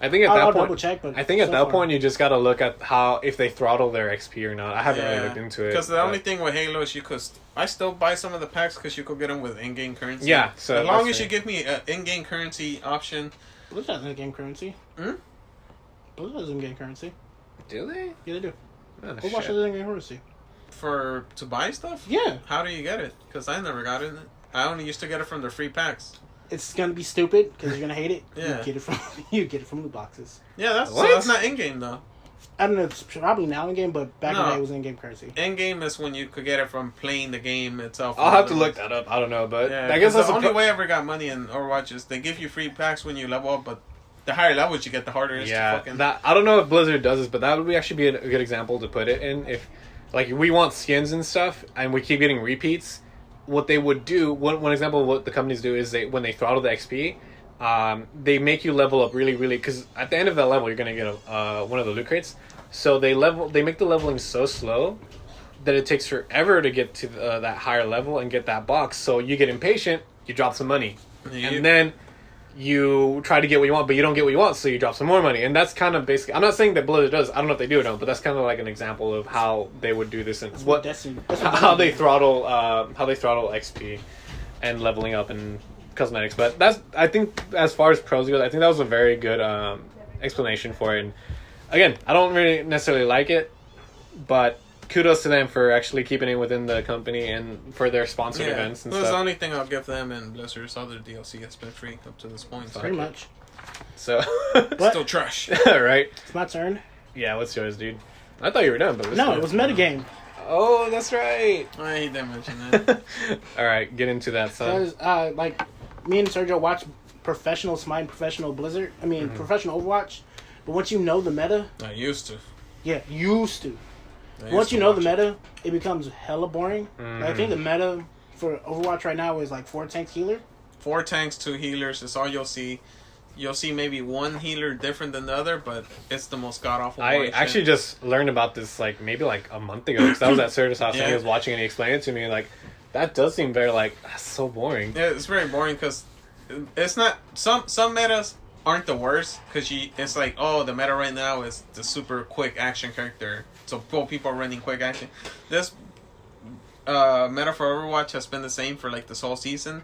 I think at I'll that double point, check, but I think at so that far- point you just gotta look at how if they throttle their XP or not. I haven't really looked into it. Because the but- only thing with Halo is you could. I still buy some of the packs because you could get them with in-game currency. Yeah, so as long that's as you fair. give me an in-game currency option. Blizzard has in-game currency. Hmm? Blizzard has in-game currency. Do they? Yeah, they do. Oh, Overwatch shit. has in-game currency. To buy stuff? Yeah. How do you get it? Because I never got it. I only used to get it from the free packs. It's gonna be stupid because you're gonna hate it. Yeah. You get it from loot boxes. Yeah, so What? that's not in-game though. I don't know. It's probably now in game, but back in the No. day it was in-game currency. In-game is when you could get it from playing the game itself. I'll have to look that up. I don't know, but Yeah, I guess that's the a only pro- way I ever got money in Overwatch is they give you free packs when you level up, but the higher levels you get, the harder it is to Yeah, fucking. that I don't know if Blizzard does this, but that would be actually be a good example to put it in. If like we want skins and stuff, and we keep getting repeats, what they would do, one example of what the companies do is when they throttle the XP, they make you level up really, because at the end of that level you're gonna get one of the loot crates. So they make the leveling so slow that it takes forever to get to that higher level and get that box. So you get impatient, you drop some money, and then you try to get what you want, but you don't get what you want, so you drop some more money. And that's kind of basically, I'm not saying that Blizzard does, I don't know if they do or don't, but that's kind of like an example of how they would do this and what Destiny. how they throttle XP and leveling up and cosmetics. But that's, I think, as far as pros goes, I think that was a very good explanation for it. And again, I don't really necessarily like it, but kudos to them for actually keeping it within the company and for their sponsored events and That's the stuff. only thing I'll give them, and Blizzard's other DLC has been free up to this point. Pretty much. So, But- Still trash. right? It's my turn. Yeah, what's yours, dude? I thought you were done, but No, it was metagame. Oh, that's right. I hate that mention that. All right, get into that, son. Because, like, me and Sergio watch professional Smite and professional Blizzard. I mean, professional Overwatch. But once you know the meta, I used to. yeah, used to. I used Once to you know the watch it. meta, it becomes hella boring. Like, I think the meta for Overwatch right now is like 4 tanks healer. 4 tanks, 2 healers is all you'll see. You'll see maybe one healer different than the other, but it's the most god awful. I actually just learned about this maybe a month ago because I was at Serta's house and he Yeah. was watching and he explained it to me. Like, that does seem very that's so boring. Yeah, it's very boring because it's not some metas aren't the worst because it's like, oh, the meta right now is the super quick action character, so people are running quick action. This meta for Overwatch has been the same for like this whole season,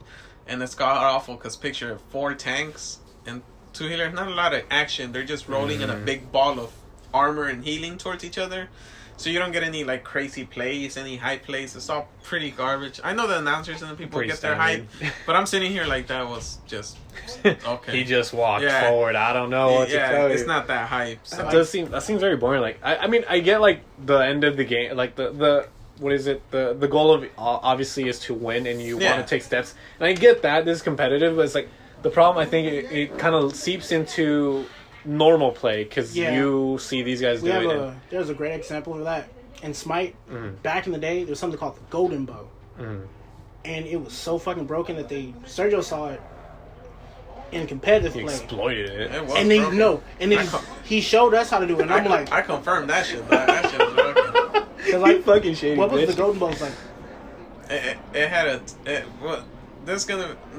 and it's god awful because picture 4 tanks and 2 healers, not a lot of action. They're just rolling in a big ball of armor and healing towards each other. So you don't get any like crazy plays, any hype plays. It's all pretty garbage. I know the announcers and the people Pretty get their standard. hype, but I'm sitting here like that was just okay. He just walked Yeah. forward. I don't know what to tell it's you. not that hype. So. That seems very boring. Like, I mean, I get the end of the game, like the what is it? The goal of obviously is to win, and you Yeah. want to take steps. And I get that this is competitive, but it's like the problem. I think it kind of seeps into normal play because Yeah. you see these guys do it. There's a great example of that. In Smite, back in the day, there was something called the Golden Bow. And it was so fucking broken that Sergio saw it in competitive He play. exploited it. It was And then, broken. and then he showed us how to do it. And I'm like, I confirmed that shit. That shit was broken. cause like, fucking shady what was bitch. the Golden Bow? It's like, It had this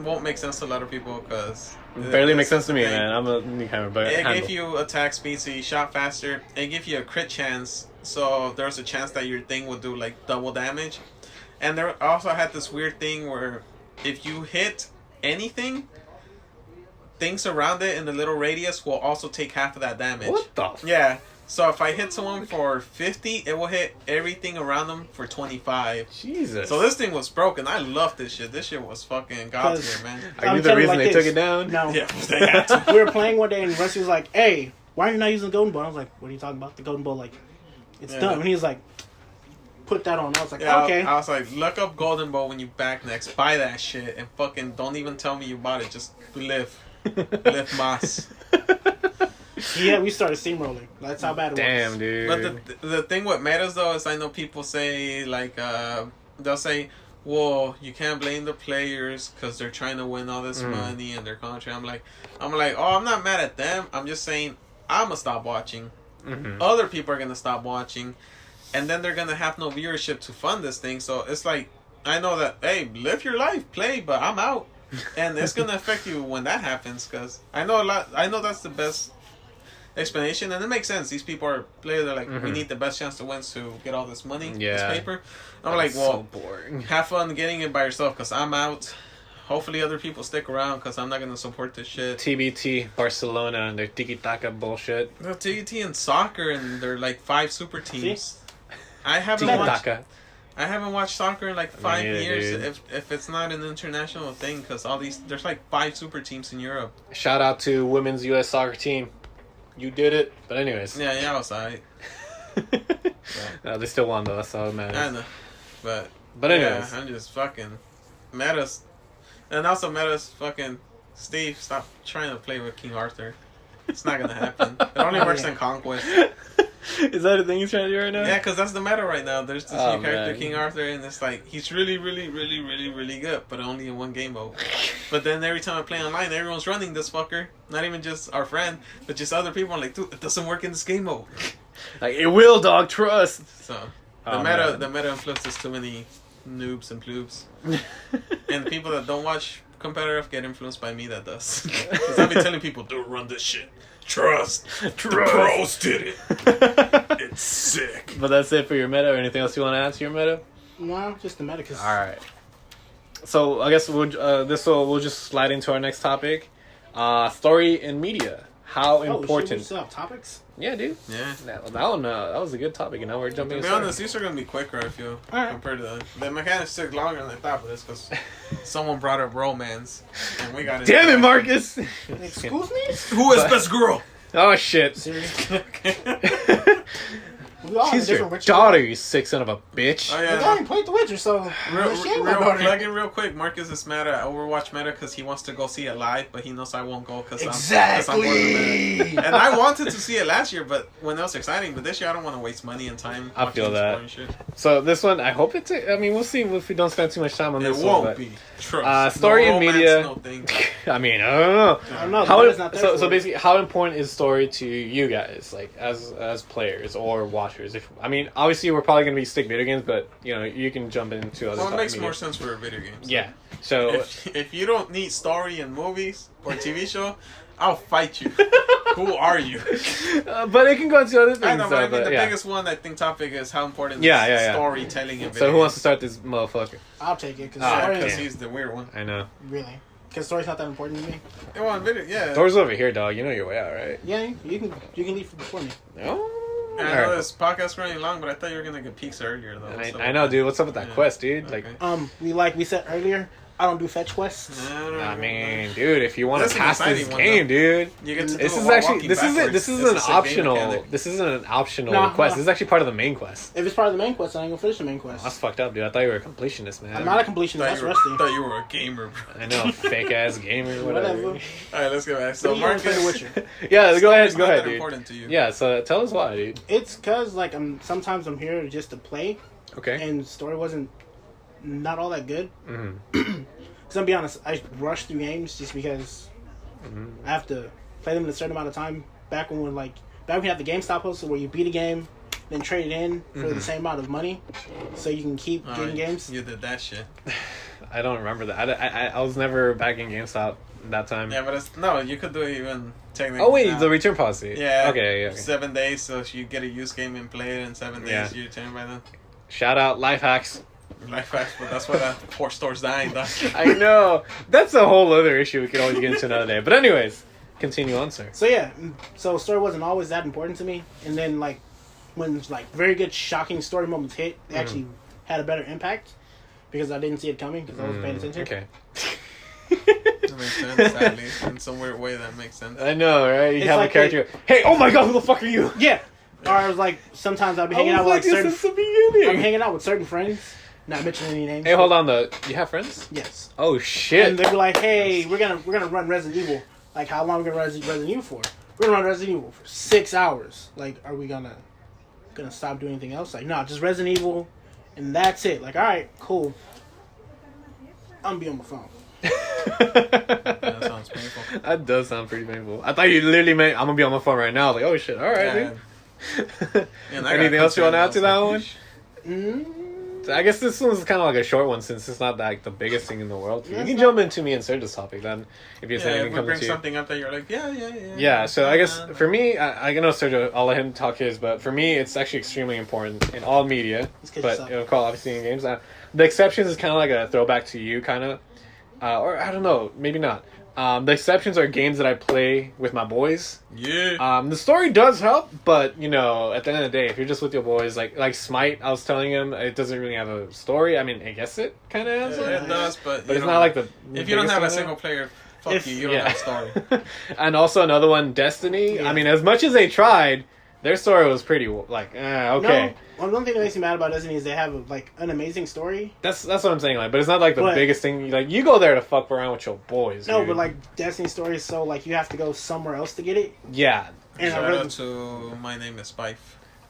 won't make sense to a lot of people because Barely makes sense to me, man. I'm a newcomer, but It handle. gave you attack speed, so you shot faster. It gave you a crit chance, so there's a chance that your thing would do like double damage. And there also had this weird thing where if you hit anything, things around it in the little radius will also take half of that damage. What the? Yeah. So if I hit someone for 50, it will hit everything around them for 25. Jesus. So this thing was broken. I love this shit. This shit was fucking god tier, man. Are I'm you the telling you reason like they this. took it down? No. Yeah, they had to. We were playing one day and Rusty was like, "Hey, why are you not using the Golden Bow?" I was like, "What are you talking about? The Golden Bow, like, it's Yeah. dumb." And he was like, "Put that on." I was like, Yeah, "Okay." I was like, look up Golden Bow when you back next. Buy that shit and fucking don't even tell me you bought it. Just live. Live mas. Yeah, we started steamrolling. That's how bad it Damn, was. dude. But the thing with metas though is I know people say like they'll say, well, you can't blame the players because they're trying to win all this money and their country. I'm like, oh, I'm not mad at them. I'm just saying I'm gonna stop watching. Mhm. Other people are gonna stop watching, and then they're gonna have no viewership to fund this thing. So it's like I know that hey, live your life, play, but I'm out. And it's gonna affect you when that happens, because I know that's the best explanation, and it makes sense. These people are players. They're like, we need the best chance to win to get all this money, this paper. I'm like, well, so boring. have fun getting it by yourself, because I'm out. Hopefully, other people stick around, because I'm not gonna support this shit. TBT, Barcelona, and their tiki-taka bullshit. The TT and soccer, and they're like 5 super teams. I haven't Tiki-taka. watched soccer in like 5 neither, years. dude. If it's not an international thing, because there's like 5 super teams in Europe. Shout out to women's U.S. soccer team. You did it. But anyways. Yeah, I was alright. No, they still won though. That's all that matters. I know, but anyways. yeah, I'm just fucking Meta's, and also Meta's fucking Steve. Stop trying to play with King Arthur. It's not gonna happen. It only works in Conquest. Is that a thing he's trying to do right now? Yeah, because that's the meta right now. There's this Oh, new character, man. King Arthur, and it's like he's really, really, really, really, really good, but only in one game mode. But then every time I play online, everyone's running this fucker. Not even just our friend, but just other people. I'm like, dude, it doesn't work in this game mode. Like, it will, dog. Trust. So Oh, the man. meta influences too many noobs and plebes, and the people that don't watch competitive get influenced by me. That does. Because I've been telling people, don't run this shit. Trust. The pros did it. It's sick. But that's it for your meta. Or anything else you want to add to your meta? No, just the meta. Cause All right. So I guess we'll just slide into our next topic. Story in media. How important? Oh, we still have topics? Yeah, dude. Yeah. That one. That was a good topic, and now we're jumping. To be into honest, these are gonna be quicker. I feel Alright. compared to the mechanics took longer than I thought, but it's because someone brought up romance, and we got it. Damn it, Marcus! Excuse me? Who is best girl? Oh shit! Seriously? Okay. We all have She's your different Witcher. daughter, you sick son of a bitch. Oh We yeah. already played The Witcher, so Real quick, Marcus is mad at Overwatch meta because he wants to go see it live, but he knows I won't go because I'm more than meta. Exactly. And I wanted to see it last year, but when it was exciting, but this year I don't want to waste money and time. I feel watching that. boring shit. So this one, I hope it's. I mean, we'll see if we don't spend too much time on It this won't one. But be. Trust. story no in romance, media. No thing. I mean, I don't know. I don't know. How the meta's not there so for it. basically, how important is story to you guys, like as players or watchers? If I mean, obviously, we're probably gonna be stick video games, but you know, you can jump into other. Well, it stuff, makes media. more sense for video games. Yeah. So If you don't need story in movies or TV show, I'll fight you. Who are you? but it can go into other things. I know, but I mean, but the yeah. biggest one I think topic is how important Yeah, is yeah, yeah. storytelling in video So who wants to games. start this motherfucker? I'll take it, because Ah, story, Because okay. he's the weird one. I know. really. Because story's not that important to me. Well, video, yeah. Door's over here, dog. You know your way out, right? Yeah, you can leave before me. No. I know this podcast running long, but I thought you were gonna get peaks earlier though. So- I know, dude. What's up with that Yeah. quest, dude? Like, Okay. Like we said earlier, I don't do fetch quests. I mean, dude, if you want That's to an pass this exciting one, game, dude. you get to This do is a actually walking this isn't backwards. this is It's an a sick game optional mechanic. this isn't an optional No, quest. no. This is actually part of the main quest. If it's part of the main quest, then I ain't gonna finish the main quest. That's fucked up, dude. I thought you were a completionist, man. I'm not a completionist. That's rusty. Thought you were a gamer. Bro. I know, fake ass gamer, whatever. Whatever. All right, let's go back. So So you want to play The Marcus, Witcher? Yeah, go ahead, it's go not ahead, that dude. important to you. Yeah, so tell us why, dude. It's because like sometimes I'm here just to play, Okay. and story wasn't not all that good. Mhm. Because I'll be honest, I rush through games just because I have to play them in a certain amount of time. Back when we had the GameStop hustle where you beat a game, then trade it in for the same amount of money, so you can keep All getting right, games. You did that shit. I don't remember that. I was never back in GameStop that time. Yeah, but no, you could do it even technically. Oh wait, now. the return policy. Yeah. Okay. Yeah. Okay. 7 days, so if you get a used game and play it in 7 days, Yeah. you return by then. Shout out life hacks. Life hacks, but that's why that poor store's dying. Dog. I know. That's a whole other issue we could always get into another day. But anyways, continue on, sir. So yeah, so story wasn't always that important to me, and then like when like very good shocking story moments hit, they actually had a better impact because I didn't see it coming because I was paying attention. Okay. That makes sense, sadly. In some weird way, that makes sense. I know, right? You It's have like a character. Hey, oh my god, who the fuck are you? Yeah. Or I was like, sometimes I'll be hanging I out was with like this certain. since the beginning. I'm hanging out with certain friends, not mentioning any names. Hey, hold on though. You have friends? Yes. Oh shit. And they'll be like, "Hey, we're gonna run Resident Evil. Like, how long are we gonna run Resident Evil for? We're gonna run Resident Evil for 6 hours. Like, are we gonna stop doing anything else? Like, no, just Resident Evil, and that's it. Like, all right, cool. I'm gonna be on my phone. That sounds painful. That does sound pretty painful. I thought you literally meant I'm gonna be on my phone right now. Like, oh shit. All right, Yeah. dude. Yeah, and I got Anything else you want to add to that concerns one? also. So I guess this one's kind of like a short one since it's not like the biggest thing in the world. Yeah, You it's can not- jump into me and search this topic then if you have Yeah, anything if we coming bring to you. something up that you're like, yeah. Yeah, so I guess for me, I know Sergio, I'll let him talk his, but for me, it's actually extremely important in all media, Let's catch but us up. it'll call obviously in games. The exceptions is kind of like a throwback to you, kind of, or I don't know, maybe not. The exceptions are games that I play with my boys. Yeah. The story does help, but you know, at the end of the day, if you're just with your boys, like Smite, I was telling him, it doesn't really have a story. I mean, I guess it kind of has, Yeah, it does, but but you it's don't- not like the. If you don't biggest have a thing single player, fuck If- you. You don't have a story. And also another one, Destiny. Yeah. I mean, as much as they tried, their story was pretty like okay. No, one thing that makes me mad about Destiny is they have like an amazing story. That's what I'm saying. Like, but it's not like the But- biggest thing. Like, you go there to fuck around with your boys. No, dude. but like Destiny story is so like you have to go somewhere else to get it. yeah. And I Shout really, out to My Name is Bife.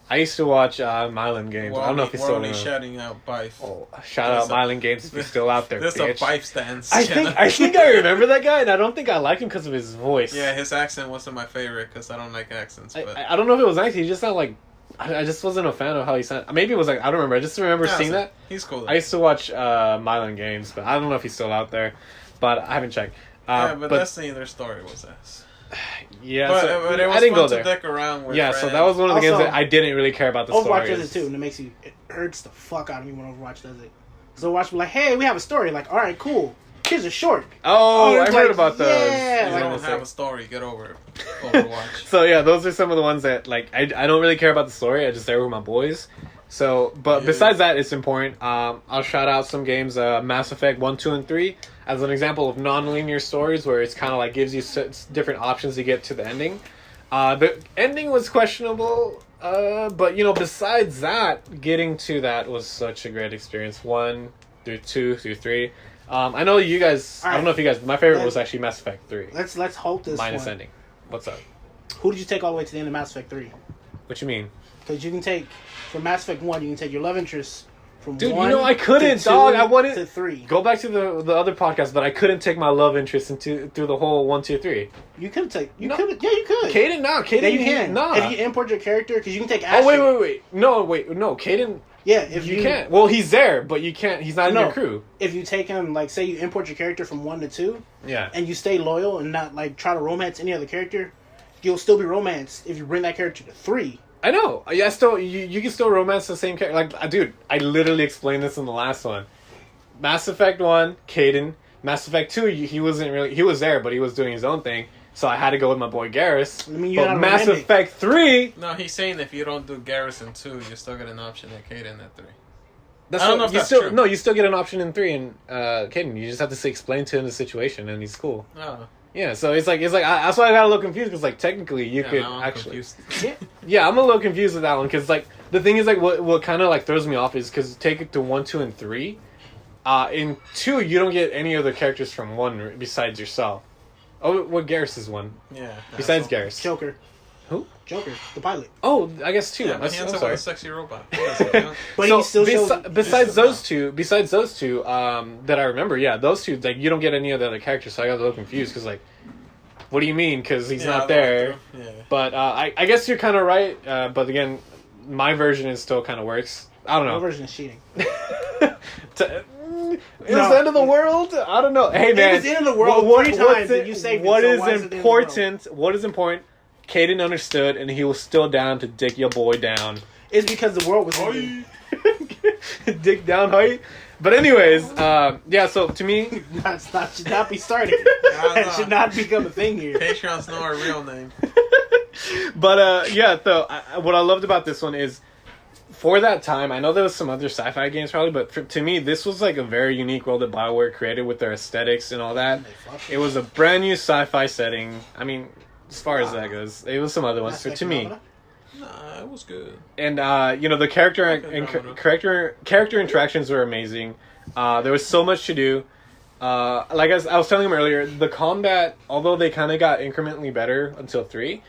I used to watch Mylan games. I don't know if he's We're still only around. shouting out Bife. Oh, shout out Mylan games if he's still out there, This is bitch. a Bife stance. I think I remember that guy, and I don't think I like him because of his voice. Yeah, his accent wasn't my favorite because I don't like accents. But I don't know if it was nice. He just sounded like I just wasn't a fan of how he sounded. Maybe it was like I don't remember. I just remember Yeah, seeing so that. He's cool. Though. I used to watch Mylan games, but I don't know if he's still out there. But I haven't checked. Yeah, but Destiny, their story was ass. yeah, But, so, but it was I didn't fun go to there. dick around with Yeah, so friends. that was one of the games Also, that I didn't really care about the Overwatch story. does it too, and it hurts the fuck out of me when Overwatch does it. So Overwatch be like, hey, we have a story. Like, all right, cool. Here's a short. Oh, it's I heard like, about those. yeah, You like- don't have a story. Get over it. Overwatch. So yeah, those are some of the ones that like I don't really care about the story. I just there with my boys. So, but Yeah. besides that, it's important. I'll shout out some games, Mass Effect 1, 2, and 3, as an example of non-linear stories where it's kind of like gives you different options to get to the ending. The ending was questionable, but you know, besides that, getting to that was such a great experience. 1 through 2 through 3. I know you guys. I don't know if you guys. My favorite was actually Mass Effect 3. Let's hope this Minus one. ending. What's up? Who did you take all the way to the end of Mass Effect 3? What you mean? Because you can take from Mass Effect 1, you can take your love interest from Dude, 1 you know I couldn't, to 2 dog. I wanted to 3. Go back to the other podcast, but I couldn't take my love interest into through the whole 1, 2, 3. You could take. You No. could. Yeah, you could. Caden, no, Caden, Yeah, you can. Nah. If you import your character, because you can take. Asher. Oh wait, no, Caden. Yeah, if You can't. Well, he's there, but you can't. He's not in No. your crew. If you take him, like, say you import your character from 1 to 2, Yeah. and you stay loyal and not like try to romance any other character, you'll still be romanced if you bring that character to 3. I know. Yeah, still, you can still romance the same character. Like, dude, I literally explained this in the last one. Mass Effect 1, Caden. Mass Effect 2, he wasn't really. He was there, but he was doing his own thing. So I had to go with my boy Garrus. I mean, you're But not Mass romantic. Effect 3. No, he's saying if you don't do Garrison 2, you still get an option at Caden at 3. That's I don't what- know if you that's still, true. No, you still get an option in 3 and Caden. You just have to explain to him the situation, and he's cool. Oh, Yeah, so it's like that's why I got a little confused because like technically you yeah, could now I'm actually. confused. Yeah, I'm a little confused with that one because like the thing is like what kind of like throws me off is because take it to 1, 2, and 3. In 2, you don't get any other characters from 1 besides yourself. Oh, what Garrus is 1 Yeah. besides asshole. Garrus? Joker. Who? Joker, the pilot. Oh, I guess 2. Yeah, but he I'm ends up sorry. with a sexy robot. That's it, you know? But So, he still shows. besides those two, that I remember, yeah, those two, like you don't get any of the other characters, so I got a little confused because like, what do you mean? Because he's Yeah, not I there. like to- Yeah. But I guess you're kind of right. But again, my version is still kind of works. I don't My know. version is cheating. It was the end of the world. I don't know. Hey It man, was the end of the world what- 3 what's times and you saved it, What so is why is it the end of the world? important? What is important? Caden understood, and he was still down to dick your boy down. It's because the world was ending. Dick down height. But anyways, yeah. So to me, That should not be started. That should not become a thing here. Patreons know our real name. but yeah. So what I loved about this one is, for that time, I know there was some other sci-fi games probably, but to me, this was like a very unique world that BioWare created with their aesthetics and all that. It was a brand new sci-fi setting. I mean, as far as that goes, it was some other ones. So to me, Nah, it was good. and you know, the character Okay, and Andromeda. character interactions were amazing. There was so much to do. Like I was telling him earlier, the combat, although they kind of got incrementally better until 3,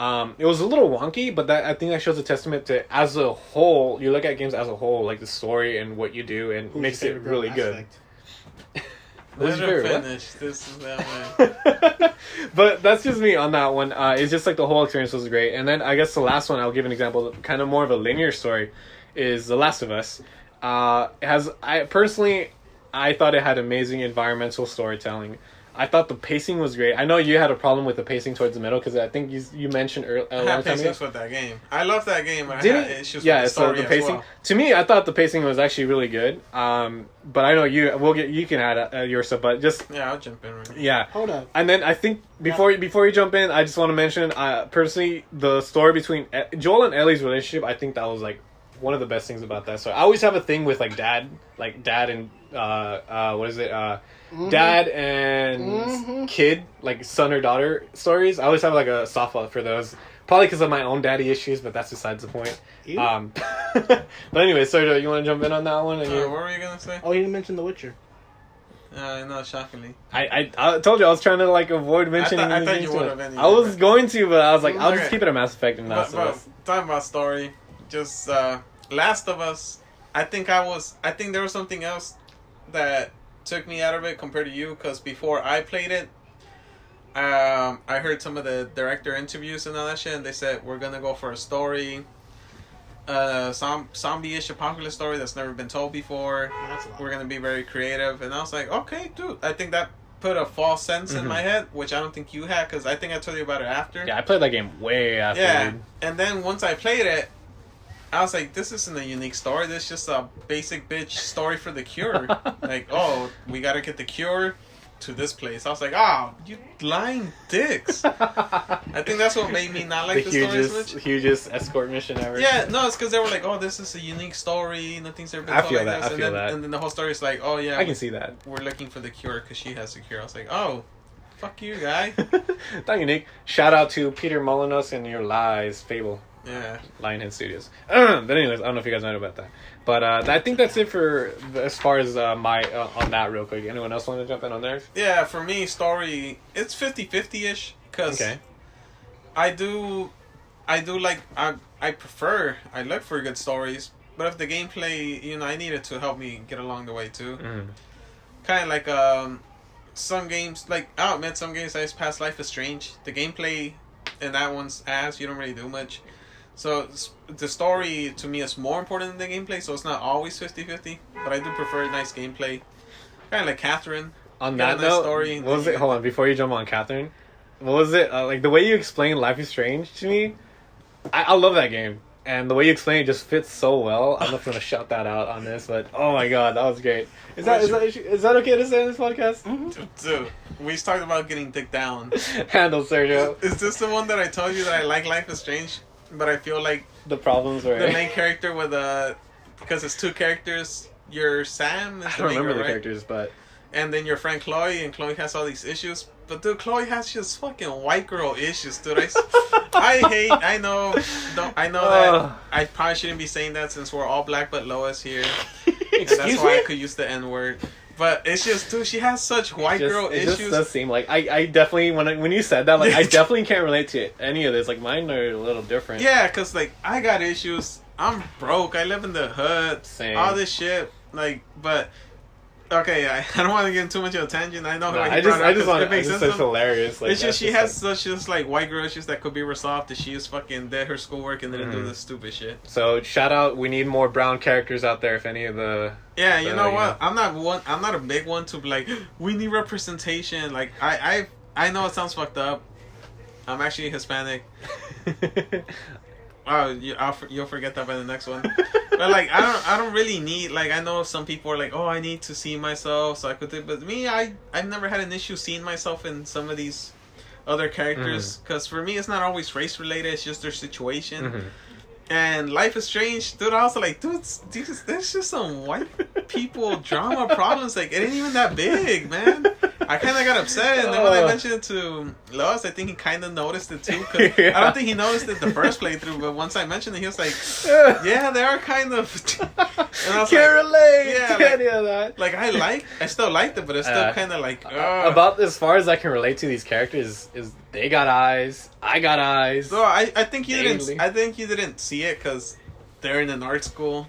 it was a little wonky, but that I think that shows a testament to, as a whole, you look at games as a whole, like the story and what you do, and Who's makes your it favorite really Mass good. Effect? Who's Let your her favorite? What? finish. This is that way. But that's just me on that one. It's just like the whole experience was great. And then I guess the last one, I'll give an example, kind of more of a linear story, is The Last of Us. I thought it had amazing environmental storytelling. I thought the pacing was great. I know you had a problem with the pacing towards the middle because I think you mentioned a I long have time ago. patience with that game. I love that game. I Did had it? issues Yeah, with the so story the pacing. as well. To me, I thought the pacing was actually really good. But I know you can add your stuff, but just Yeah, I'll jump in right now. yeah. Hold up. And then I think before you jump in, I just want to mention personally the story between Joel and Ellie's relationship. I think that was like one of the best things about that. So I always have a thing with like dad and what is it? Dad and kid, like son or daughter stories. I always have like a soft spot for those. Probably because of my own daddy issues, but that's besides the point. Ew. But anyway, Sergio, you want to jump in on that one? And What were you gonna say? Oh, you didn't mention The Witcher. No, shockingly. I told you I was trying to like avoid mentioning. I thought anything you to would it. have anyway, I was but- going to, but I was like, I'll just Okay. keep it a Mass Effect and not. But talking about story, just Last of Us. I think there was something else that took me out of it compared to you, because before I played it, I heard some of the director interviews and all that shit, and they said we're gonna go for a story, zombie-ish apocalypse story that's never been told before. That's a lot. We're gonna be very creative, and I was like, okay, dude. I think that put a false sense in my head, which I don't think you had, because I think I told you about it after. Yeah, I played that game way after. Yeah, dude. and then once I played it, I was like, this isn't a unique story. This is just a basic bitch story for the cure. Like, oh, we gotta get the cure to this place. I was like, oh, you lying dicks. I think that's what made me not like the story as much. hugest escort mission ever. Yeah, no, it's because they were like, oh, this is a unique story. Nothing's ever been I told feel like that, this. I feel that. And then the whole story is like, oh, yeah, I can see that. we're looking for the cure because she has the cure. I was like, oh, fuck you, guy. Thank you, Nick. Shout out to Peter Molyneux and Your Lies Fable. Yeah. Lionhead Studios. But anyways, I don't know if you guys know about that. But I think that's it for as far as my on that real quick. Anyone else want to jump in on theirs? Yeah, for me, story, it's 50-50-ish, because Okay. I look for good stories, but if the gameplay, I need it to help me get along the way too. Kind of like some games, like I'll admit, some games I just pass Life is Strange. The gameplay in that one's ass. You don't really do much. So the story to me is more important than the gameplay, so it's not always 50-50, but I do prefer nice gameplay. Kind of like Catherine. On Got a that nice note, story. what was it? Hold on, before you jump on Catherine, what was it? Like the way you explained Life is Strange to me, I love that game. And the way you explain it just fits so well. I'm not going to shout that out on this, but oh my god, that was great. Is that okay to say on this podcast? Dude, we talked about getting dick down. Handle, Sergio. Is this the one that I told you that I like Life is Strange, but I feel like The problems were. the main character with because it's two characters. You're Sam. Is I the don't main remember girl, the right? characters, but And then your friend Chloe, and Chloe has all these issues. But dude, Chloe has just fucking white girl issues, dude. I know that I probably shouldn't be saying that since we're all black, but Lois here, and excuse that's why I me. could use the N word. But it's just, dude, she has such white girl It just issues. does seem like I definitely when you said that, like I definitely can't relate to any of this. Like mine are a little different. Yeah, cause like I got issues. I'm broke. I live in the hood. Same. All this shit. Like, but okay, I don't want to get into too much of a tangent. I know. No, how I he just brought it up 'cause want it makes it's sense. just hilarious. Like, It's just that's she has like- such just like white girl issues that could be resolved if she just fucking did her schoolwork and didn't do this stupid shit. So shout out, we need more brown characters out there. If any of the Yeah, you know you what? I'm not a big one to be like, we need representation. Like I know it sounds fucked up. I'm actually Hispanic. Oh, you'll forget that by the next one. But like, I don't really need, like, I know some people are like, oh, I need to see myself so I could do, but me, I've never had an issue seeing myself in some of these other characters, because for me, it's not always race related, it's just their situation. And Life is Strange, dude, I was like, dude, there's just some white people drama problems, like, it ain't even that big, man. I kind of got upset, and then when I mentioned it to Lois, I think he kind of noticed it too. Cause I don't think he noticed it the first playthrough, but once I mentioned it, he was like, "Yeah, they are kind of." And I was can't like, relate yeah, to like- any of that. like I still liked it, but it's still kind of like ugh. About as far as I can relate to these characters is they got eyes, I got eyes. So I think you Daily. didn't. I think you didn't see it because they're in an art school.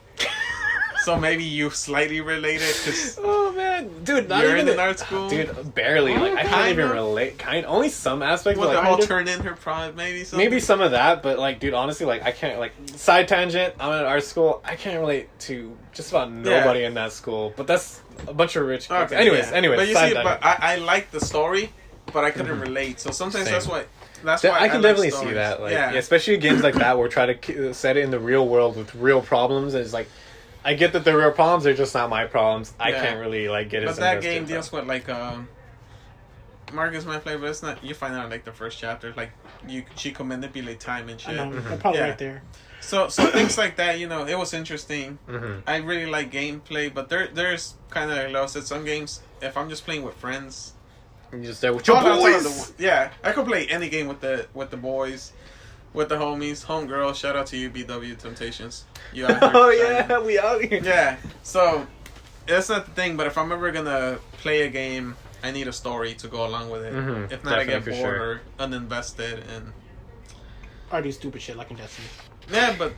So maybe you slightly related. Cause Oh man, Dude, not You're even in an art school? Dude, barely. Like I can't even Kinda. relate. Only some aspects. Would but, the like, whole turn in her pride, maybe something? maybe some of that, but like, dude, honestly, like I can't. Like, side tangent. I'm in an art school. I can't relate to just about nobody in that school. But that's a bunch of rich kids. Okay, anyways, yeah. anyways. But you side see, tangent. but I like the story, but I couldn't relate. So sometimes Same. that's why. That's Yeah, why I can like definitely see stories. that. Like, yeah. especially games like that where try to set it in the real world with real problems. And it's like, I get that they're real problems. They're just not my problems. I Yeah. can't really like get it. But that game deals with like Marcus might play, but it's not. You find out in, like the first chapter, like she can manipulate time and I shit. know. They're probably Yeah. right there. So things like that, it was interesting. Mm-hmm. I really like gameplay, but there's kind of like lost at some games. If I'm just playing with friends, You just there with your Oh, no, boys. it's yeah, I could play any game with the boys, with the homies, homegirl. Shout out to you, BW Temptations. You out here Oh shining. yeah, we out here. Yeah. So that's not the thing. But if I'm ever gonna play a game, I need a story to go along with it. Mhm, If not, I get definitely, bored for or uninvested. And Or do stupid shit like in Destiny. yeah, but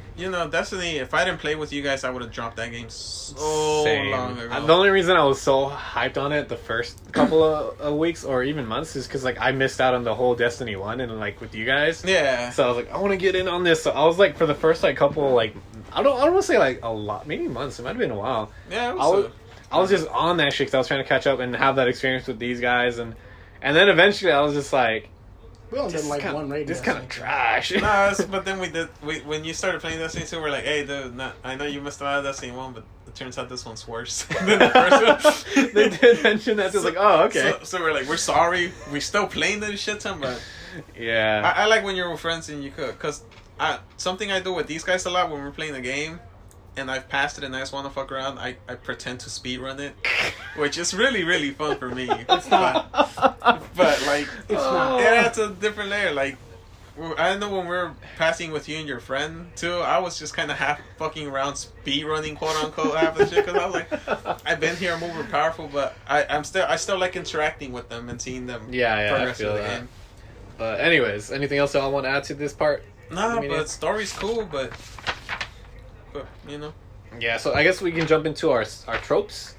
Destiny. If I didn't play with you guys, I would have dropped that game so Same. long ago. The only reason I was so hyped on it the first couple of weeks or even months is because like I missed out on the whole Destiny 1 and like with you guys. Yeah. So I was like, I want to get in on this. So I was like, for the first like couple like I don't want to say like a lot, maybe months. It might have been a while. Yeah. It I was was I was just on that shit because I was trying to catch up and have that experience with these guys and then eventually I was just like, We only did like kinda, one raid. this kind of trash. but then when you started playing Destiny 2, we're like, hey, dude, I know you missed a lot of Destiny 1, but it turns out this one's worse than the first one. They did mention that. So it's like, oh, okay. So we're like, we're sorry. We're still playing this shit ton, but Yeah. I like when you're with friends and you could. Because something I do with these guys a lot when we're playing the game, and I've passed it and I just want to fuck around, I pretend to speedrun it, which is really, really fun for me. It's not. But like, It's not. it adds a different layer. Like, I know when we're passing with you and your friend too, I was just kind of half fucking around speed running, quote unquote, half the shit because I was like, I've been here, I'm overpowerful, but I still like interacting with them and seeing them Yeah, I progress feel through the that. game. But anyways, anything else I want to add to this part? Nah, I mean, but story's cool, but Yeah, so I guess we can jump into our tropes.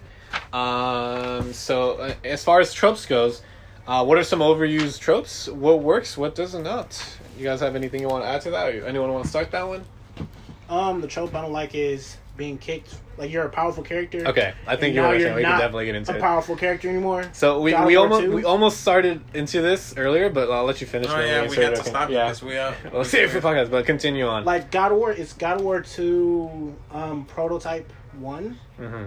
So as far as tropes goes, what are some overused tropes? What works? What does not? You guys have anything you want to add to that? Or anyone want to start that one? The trope I don't like is being kicked. Like you're a powerful character. Okay, I think and you're now right. you're We can not definitely get into a it. powerful character anymore. So we God of War almost 2? we almost started into this earlier, but I'll let you finish. Oh then yeah, can we say had it, to okay? stop you Yeah. because we We'll save it for the podcast, but continue on. Like God of War, it's God of War 2 Prototype 1. Mm-hmm.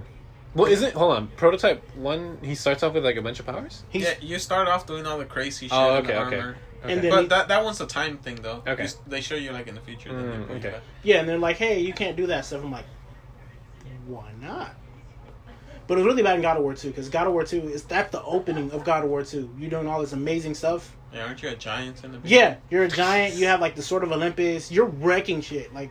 Well, isn't hold on Prototype 1? He starts off with like a bunch of powers. He's Yeah, you start off doing all the crazy shit. Oh, and the okay, okay. armor. And then But that one's a time thing though. Okay. They show you like in the future. Then they put you okay. back. yeah, and they're like, hey, you can't do that stuff. I'm like, why not? But it was really bad in God of War 2 because God of War 2 that's the opening of God of War 2. You're doing all this amazing stuff. Yeah, aren't you a giant in the Yeah, you're a giant. You have like the Sword of Olympus. You're wrecking shit. Like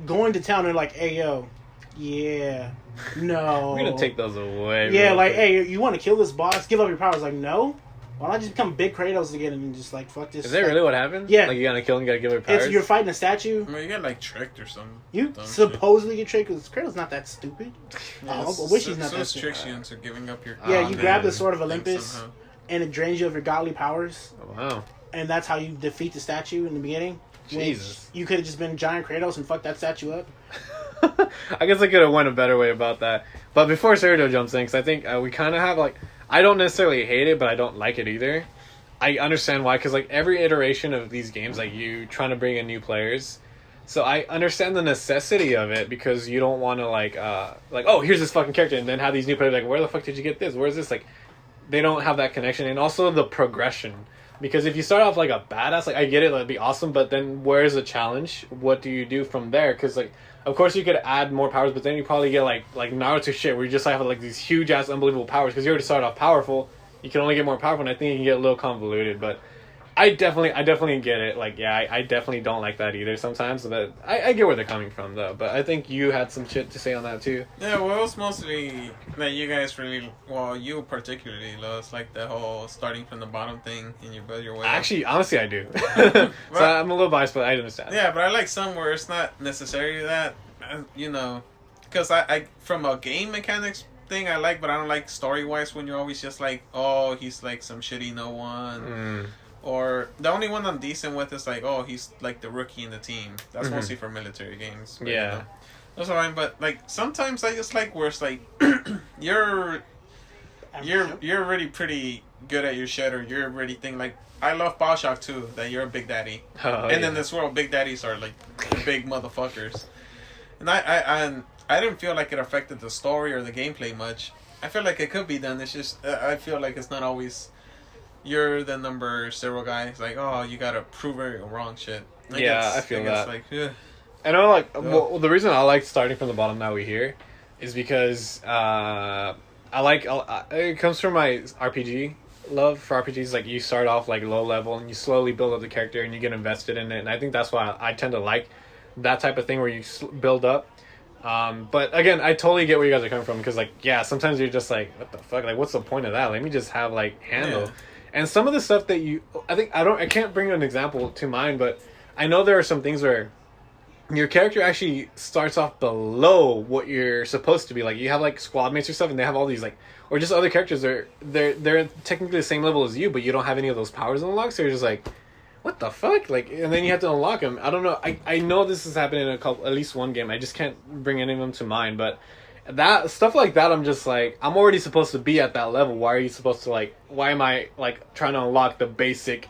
going to town and like, hey yo, yeah, no. We're gonna take those away. Yeah, real like, quick. hey, you want to kill this boss? Give up your powers. Like, no. Why don't I just become Big Kratos again and just like fuck this? Is that like, really what happened? Yeah. Like you gotta kill him, you gotta give her powers. It's you're fighting a statue. I mean, you get like tricked or something. You Dumb shit. supposedly get tricked because Kratos not that stupid. Yeah, I wish he's not that so tricks you stupid. into giving up your. Yeah, Oh, you man. grab the Sword of thing Olympus somehow. and it drains you of your godly powers, Oh, wow. and that's how you defeat the statue in the beginning. Which Jesus. You could have just been giant Kratos and fucked that statue up. I guess I could have went a better way about that. But before Sergio jumps in, because I think we kind of have like, I don't necessarily hate it, but I don't like it either. I understand why, because like every iteration of these games, like you trying to bring in new players, so I understand the necessity of it because you don't want to like oh, here's this fucking character, and then have these new players like, where the fuck did you get this? Where's this? Like, they don't have that connection, and also the progression. Because if you start off like a badass, like I get it, that'd be awesome, but then where's the challenge? What do you do from there? Because like, of course you could add more powers, but then you probably get like Naruto shit where you just have like these huge ass unbelievable powers because you already started off powerful. You can only get more powerful, and I think you can get a little convoluted. But I definitely get it. Like, yeah, I definitely don't like that either sometimes. But I get where they're coming from though. But I think you had some shit to say on that too. Yeah, well, it was mostly that you guys really, well, you particularly loves like the whole starting from the bottom thing and you build your way. up. Actually, honestly, I do. So I'm a little biased, but I understand. Yeah, but I like some where it's not necessarily that, because I from a game mechanics thing I like, but I don't like story wise when you're always just like, oh, he's like some shitty no one. Or the only one I'm decent with is like, oh, he's like the rookie in the team. That's mostly for military games. But, Yeah. you know, that's fine. But like sometimes I just like where it's like you're already pretty good at your shit, or you're already thinking like, I love Bioshock too, that you're a big daddy. Oh, And in this world, big daddies are like big motherfuckers. And I didn't feel like it affected the story or the gameplay much. I feel like it could be done. It's just I feel like it's not always you're the number 0 guy. It's like, oh, you gotta prove it wrong shit. I feel that. Like, I know, like, well, the reason I like starting from the bottom now we here is because it comes from my RPG love for RPGs. Like, you start off like low level and you slowly build up the character and you get invested in it, and I think that's why I tend to like that type of thing where you build up. But again, I totally get where you guys are coming from, because like, yeah, sometimes you're just like, what the fuck, like, what's the point of that? Let me just have like handle. Yeah. And some of the stuff that I can't bring an example to mind, but I know there are some things where your character actually starts off below what you're supposed to be. Like, you have like squad mates or stuff, and they have all these like, or just other characters they're technically the same level as you, but you don't have any of those powers unlocked. So you're just like, what the fuck? Like, and then you have to unlock them. I don't know. I know this has happened in at least one game. I just can't bring any of them to mind, but that stuff like that, I'm just like, I'm already supposed to be at that level. Why are you supposed to like? Why am I like trying to unlock the basic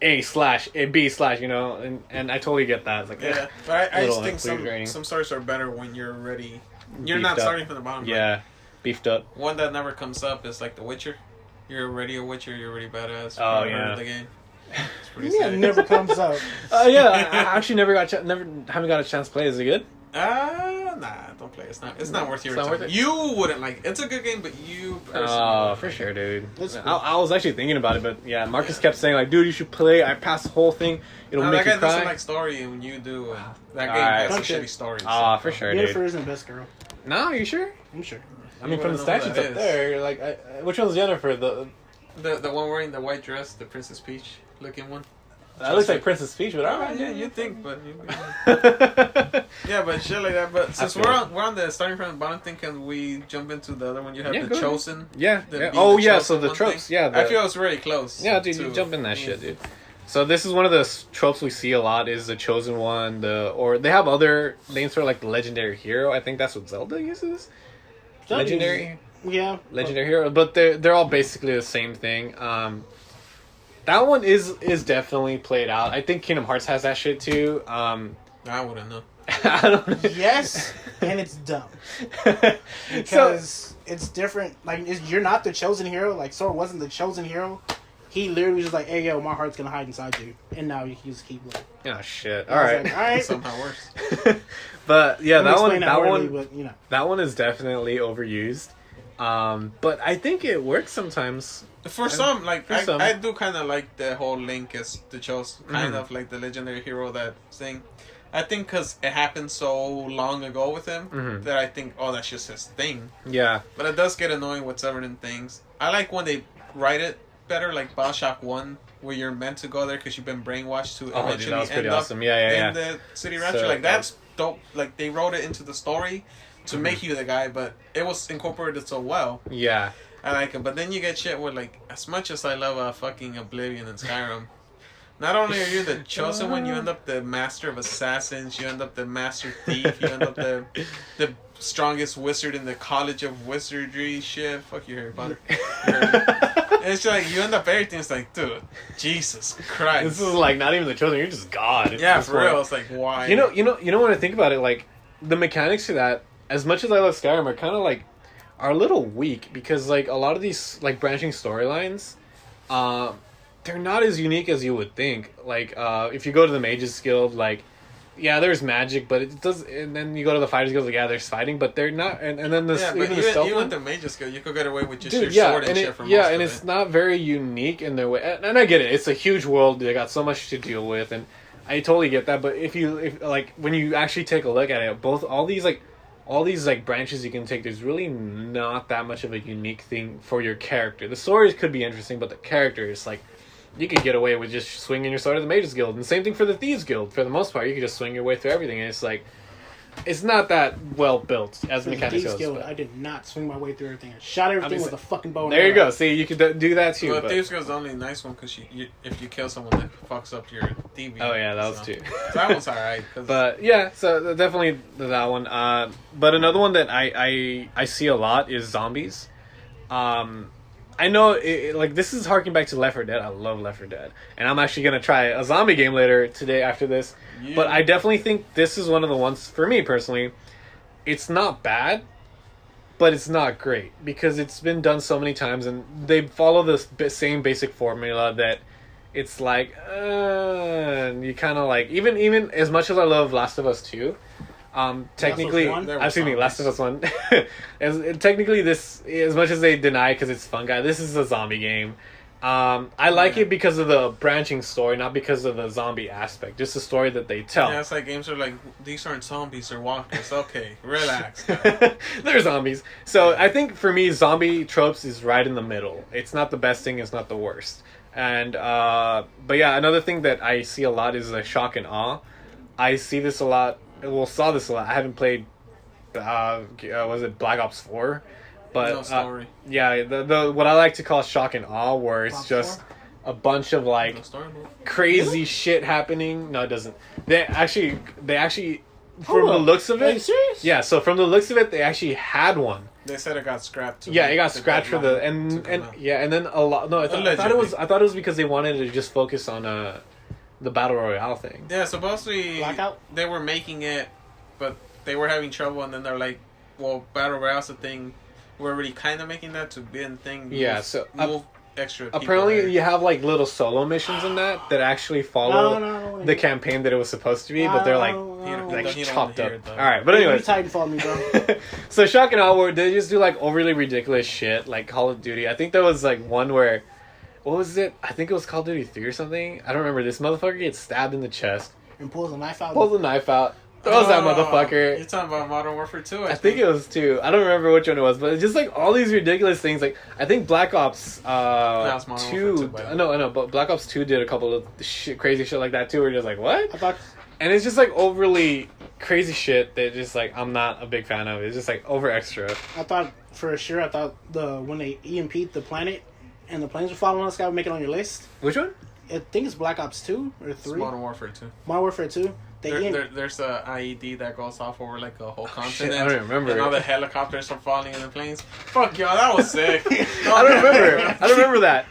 A/B/ you know? And I totally get that. It's like, yeah, but I just think like, some stories are better when you're ready. You're Beefed not up. starting from the bottom. Yeah, beefed up. One that never comes up is like The Witcher. You're already a Witcher. You're already badass. Oh, You're yeah. the game. It's pretty Yeah, sick. it never comes up. Yeah, I actually haven't got a chance to play. Is it good? Nah, don't play. It's not worth your It's not time. worth it? You wouldn't like it. It's a good game, but you personally Oh, wouldn't for like sure, it. dude. That's cool. I was actually thinking about it, but yeah, Marcus kept saying like, dude, you should play. I passed the whole thing. It'll No, make that you guy cry. doesn't like story, and you do. And that game Alright. has a Okay. shitty story. For sure, dude. Jennifer isn't best girl. No, are you sure? I'm sure. I mean, You from the wouldn't know who statues that up is. there, like, which one's Jennifer? The one wearing the white dress, the Princess Peach looking one. That looks like Princess Peach, but alright. Yeah, you think, but Yeah. yeah, but shit like that. But since feel we're on the starting from the bottom thing, can we jump into the other one? You have Yeah, the go ahead. Chosen. Yeah. The yeah. being Oh the yeah. chosen So the one tropes. thing. Yeah. I feel it's very close. Yeah, dude, you to- jump in that yeah. shit, dude. So this is one of the tropes we see a lot is the chosen one, or they have other names for like the legendary hero. I think that's what Zelda uses. Legendary Yeah. hero, but they're all basically the same thing. That one is definitely played out. I think Kingdom Hearts has that shit too. I wouldn't know. I don't. Yes, and it's dumb so, because it's different. Like, you're not the chosen hero. Like, Sora wasn't the chosen hero. He literally was just like, "Hey, yo, my heart's gonna hide inside you," and now you just keep looking. oh shit! I All was right. like, all right. Somehow worse. But yeah, Let me that one, explain that orally, one, but, you know. that one is definitely overused. But I think it works sometimes. For some, like For some. I do kind of like the whole Link as the chosen, kind Mhm. of like the legendary hero that thing. I think because it happened so long ago with him Mhm. that I think, oh, that's just his thing. Yeah. But it does get annoying with certain things. I like when they write it better, like Bioshock 1, where you're meant to go there because you've been brainwashed to Oh, dude, eventually that was pretty end awesome. Yeah, yeah, in yeah. the City Rapture. So, like, that's dope. Like, they wrote it into the story to Mm-hmm. make you the guy, but it was incorporated so well. Yeah. I like it. But then you get shit where, like, as much as I love fucking Oblivion and Skyrim, not only are you the chosen one, you end up the master of assassins, you end up the master thief, you end up the strongest wizard in the College of Wizardry shit. Fuck you, Harry Potter. It's like you end up everything. It's like, dude, Jesus Christ. This is like not even the chosen. You're just God. at yeah, this for point. real. It's like, why? You know when I think about it, like the mechanics to that, as much as I love Skyrim, are kind of like are a little weak because like a lot of these like branching storylines, they're not as unique as you would think. Like if you go to the Mages Guild, like yeah, there's magic, but it does. And then you go to the Fighters Guild, like yeah, there's fighting, but they're not. And then this yeah, but even the stealth even one. the Mage skill, you could get away with just Dude, your yeah, sword and and shit for most and of it's it. not very unique in their way. And I get it; it's a huge world. They got so much to deal with, and I totally get that. But if like when you actually take a look at it, all these branches you can take, there's really not that much of a unique thing for your character. The stories could be interesting, but the character is like you could get away with just swinging your sword at the Mages Guild, and same thing for the Thieves Guild. For the most part, you could just swing your way through everything, and it's like. it's not that well built as For the mechanics D goes. skill, but- I did not swing my way through everything. I shot everything mean, with a fucking bow. And There you arrow. go. See, you could do that too. Well, but- Thieves Guild's the only nice one because if you kill someone that fucks up your DB. Oh yeah, that was so. too. That one's alright. But yeah, so definitely that one. But another one that I see a lot is zombies. I know, like, this is harking back to Left 4 Dead. I love Left 4 Dead. And I'm actually going to try a zombie game later today after this. Yeah. But I definitely think this is one of the ones, for me personally, it's not bad, but it's not great. Because it's been done so many times, and they follow the same basic formula that it's like, you kind of like, even as much as I love Last of Us 2, technically, Last of Us 1? There were excuse me, Last of zombies. Us 1. Technically, this, as much as they deny because it's fun guy, this is a zombie game. I like it because of the branching story, not because of the zombie aspect. Just the story that they tell. Yeah, it's like games are like, these aren't zombies, they're walkers. Okay, relax. They're zombies. So I think for me, zombie tropes is right in the middle. It's not the best thing. It's not the worst. And but yeah, another thing that I see a lot is like shock and awe. I see this a lot. Well, saw this a lot. I haven't played. Was it Black Ops 4? But No story. yeah, the what I like to call shock and awe, where it's Ops just 4? a bunch of like No story mode. crazy shit happening. No, it doesn't. They actually from Hold the up. looks of Are you it. serious? Yeah, so from the looks of it, they actually had one. They said it got scrapped. Yeah, it got the scratched for the deadline to and come out. yeah, and then a lot. No, I thought Allegedly. I thought it was because they wanted to just focus on the battle royale thing. Yeah, supposedly Blackout? they were making it, but they were having trouble, and then they're like, "Well, battle royale's a thing. We're already kind of making that to be a thing." Yeah, so, move extra. People Apparently, there. you have like little solo missions in that actually follow No. the campaign that it was supposed to be, but they're like He don't chopped wanna up. hear it, though. All right, but But anyways. Titanfall me, bro. So shock and awe, where they just do like overly ridiculous shit, like Call of Duty. I think there was like one where, what was it? I think it was Call of Duty 3 or something. I don't remember. This motherfucker gets stabbed in the chest, And pulls a knife out. pulls the knife out, throws that motherfucker. You're talking about Modern Warfare 2, I think it was 2. I don't remember which one it was, but it's just like all these ridiculous things. Like I think Black Ops it's Modern Warfare 2. 2, by the way. I know, but Black Ops 2 did a couple of crazy shit like that too. Where you're just like, what? I thought And it's just like overly crazy shit that just like I'm not a big fan of. It's just like over extra. for sure. I thought when they EMP'd the planet and the planes were following us, guy would make it on your list. Which one? I think it's Black Ops 2 or It's 3. Modern Warfare 2. Modern Warfare 2. They There's a IED that goes off over like a whole Shit, continent. I don't remember And it. all the helicopters are falling in the planes. Fuck y'all, that was sick. I don't remember.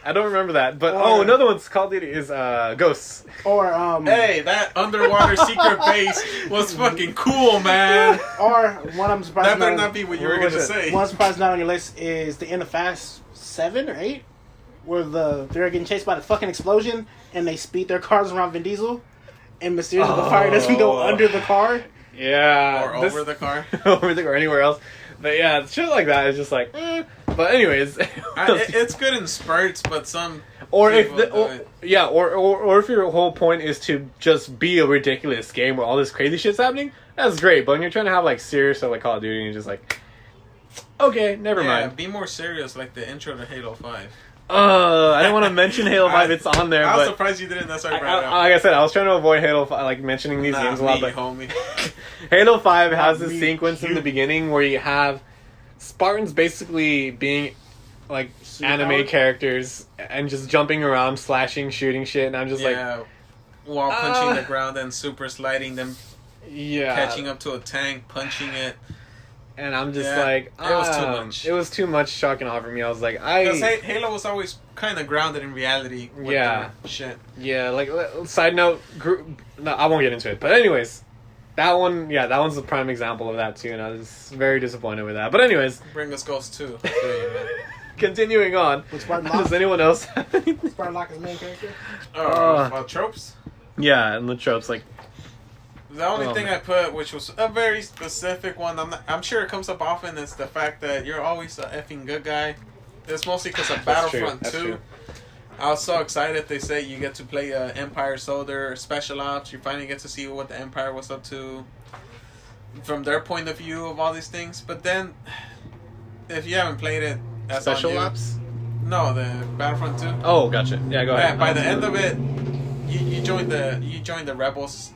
I don't remember that. But Or- another one's Call of Duty is Ghosts. Or Hey, that underwater secret base was fucking cool, man. or one I'm surprised That better not, not be what you were What was gonna it? say. one I'm surprised not on your list is the end of Fast 7 or 8, where they're getting chased by the fucking explosion and they speed their cars around Vin Diesel, and mysteriously the fire doesn't go under the car. Yeah. Or over the car. over the or anywhere else. But yeah, shit like that is just like. But anyways. It's good in spurts, but some Or if people the, do or, it. yeah, or if your whole point is to just be a ridiculous game where all this crazy shit's happening, that's great. But when you're trying to have like serious stuff like Call of Duty, and you're just like, okay, never Yeah, mind. be more serious, like the intro to Halo 5. I didn't want to mention Halo 5. It's on there, I was but surprised you didn't. That's why I like brought it up. I said, I was trying to avoid Halo 5, like mentioning these games a lot. me, But homie. Halo 5 has Not this me, sequence in you. the beginning where you have Spartans basically being like anime Superpowered? characters and just jumping around, slashing, shooting shit, and I'm just Yeah, while punching the ground and super sliding them, like, yeah, catching up to a tank, punching it. and I'm just Yeah, like, it was too much. It was too much shock and awe for me. I was like, Because Halo was always kind of grounded in reality. With Yeah. their shit. yeah, like side note, no, I won't get into it. But anyways, that one, yeah, that one's a prime example of that too, and I was very disappointed with that. But anyways, Bring us Ghost 2. I feel you, man. continuing on. With Spartan Locke. Does anyone else have anything? Spartan Locke is the main character. Tropes? Yeah, and the tropes like. The only Oh, thing man. I put, which was a very specific one, I'm sure it comes up often, is the fact that you're always a effing good guy. It's mostly because of That's true, Battlefront that's 2. true. I was so excited they say you get to play Empire Soldier, Special Ops. You finally get to see what the Empire was up to from their point of view of all these things. But then, if you haven't played it, that's on Special you. ops? No, the Battlefront 2. Oh, gotcha. Yeah, go ahead. By the end of it, you joined the Rebels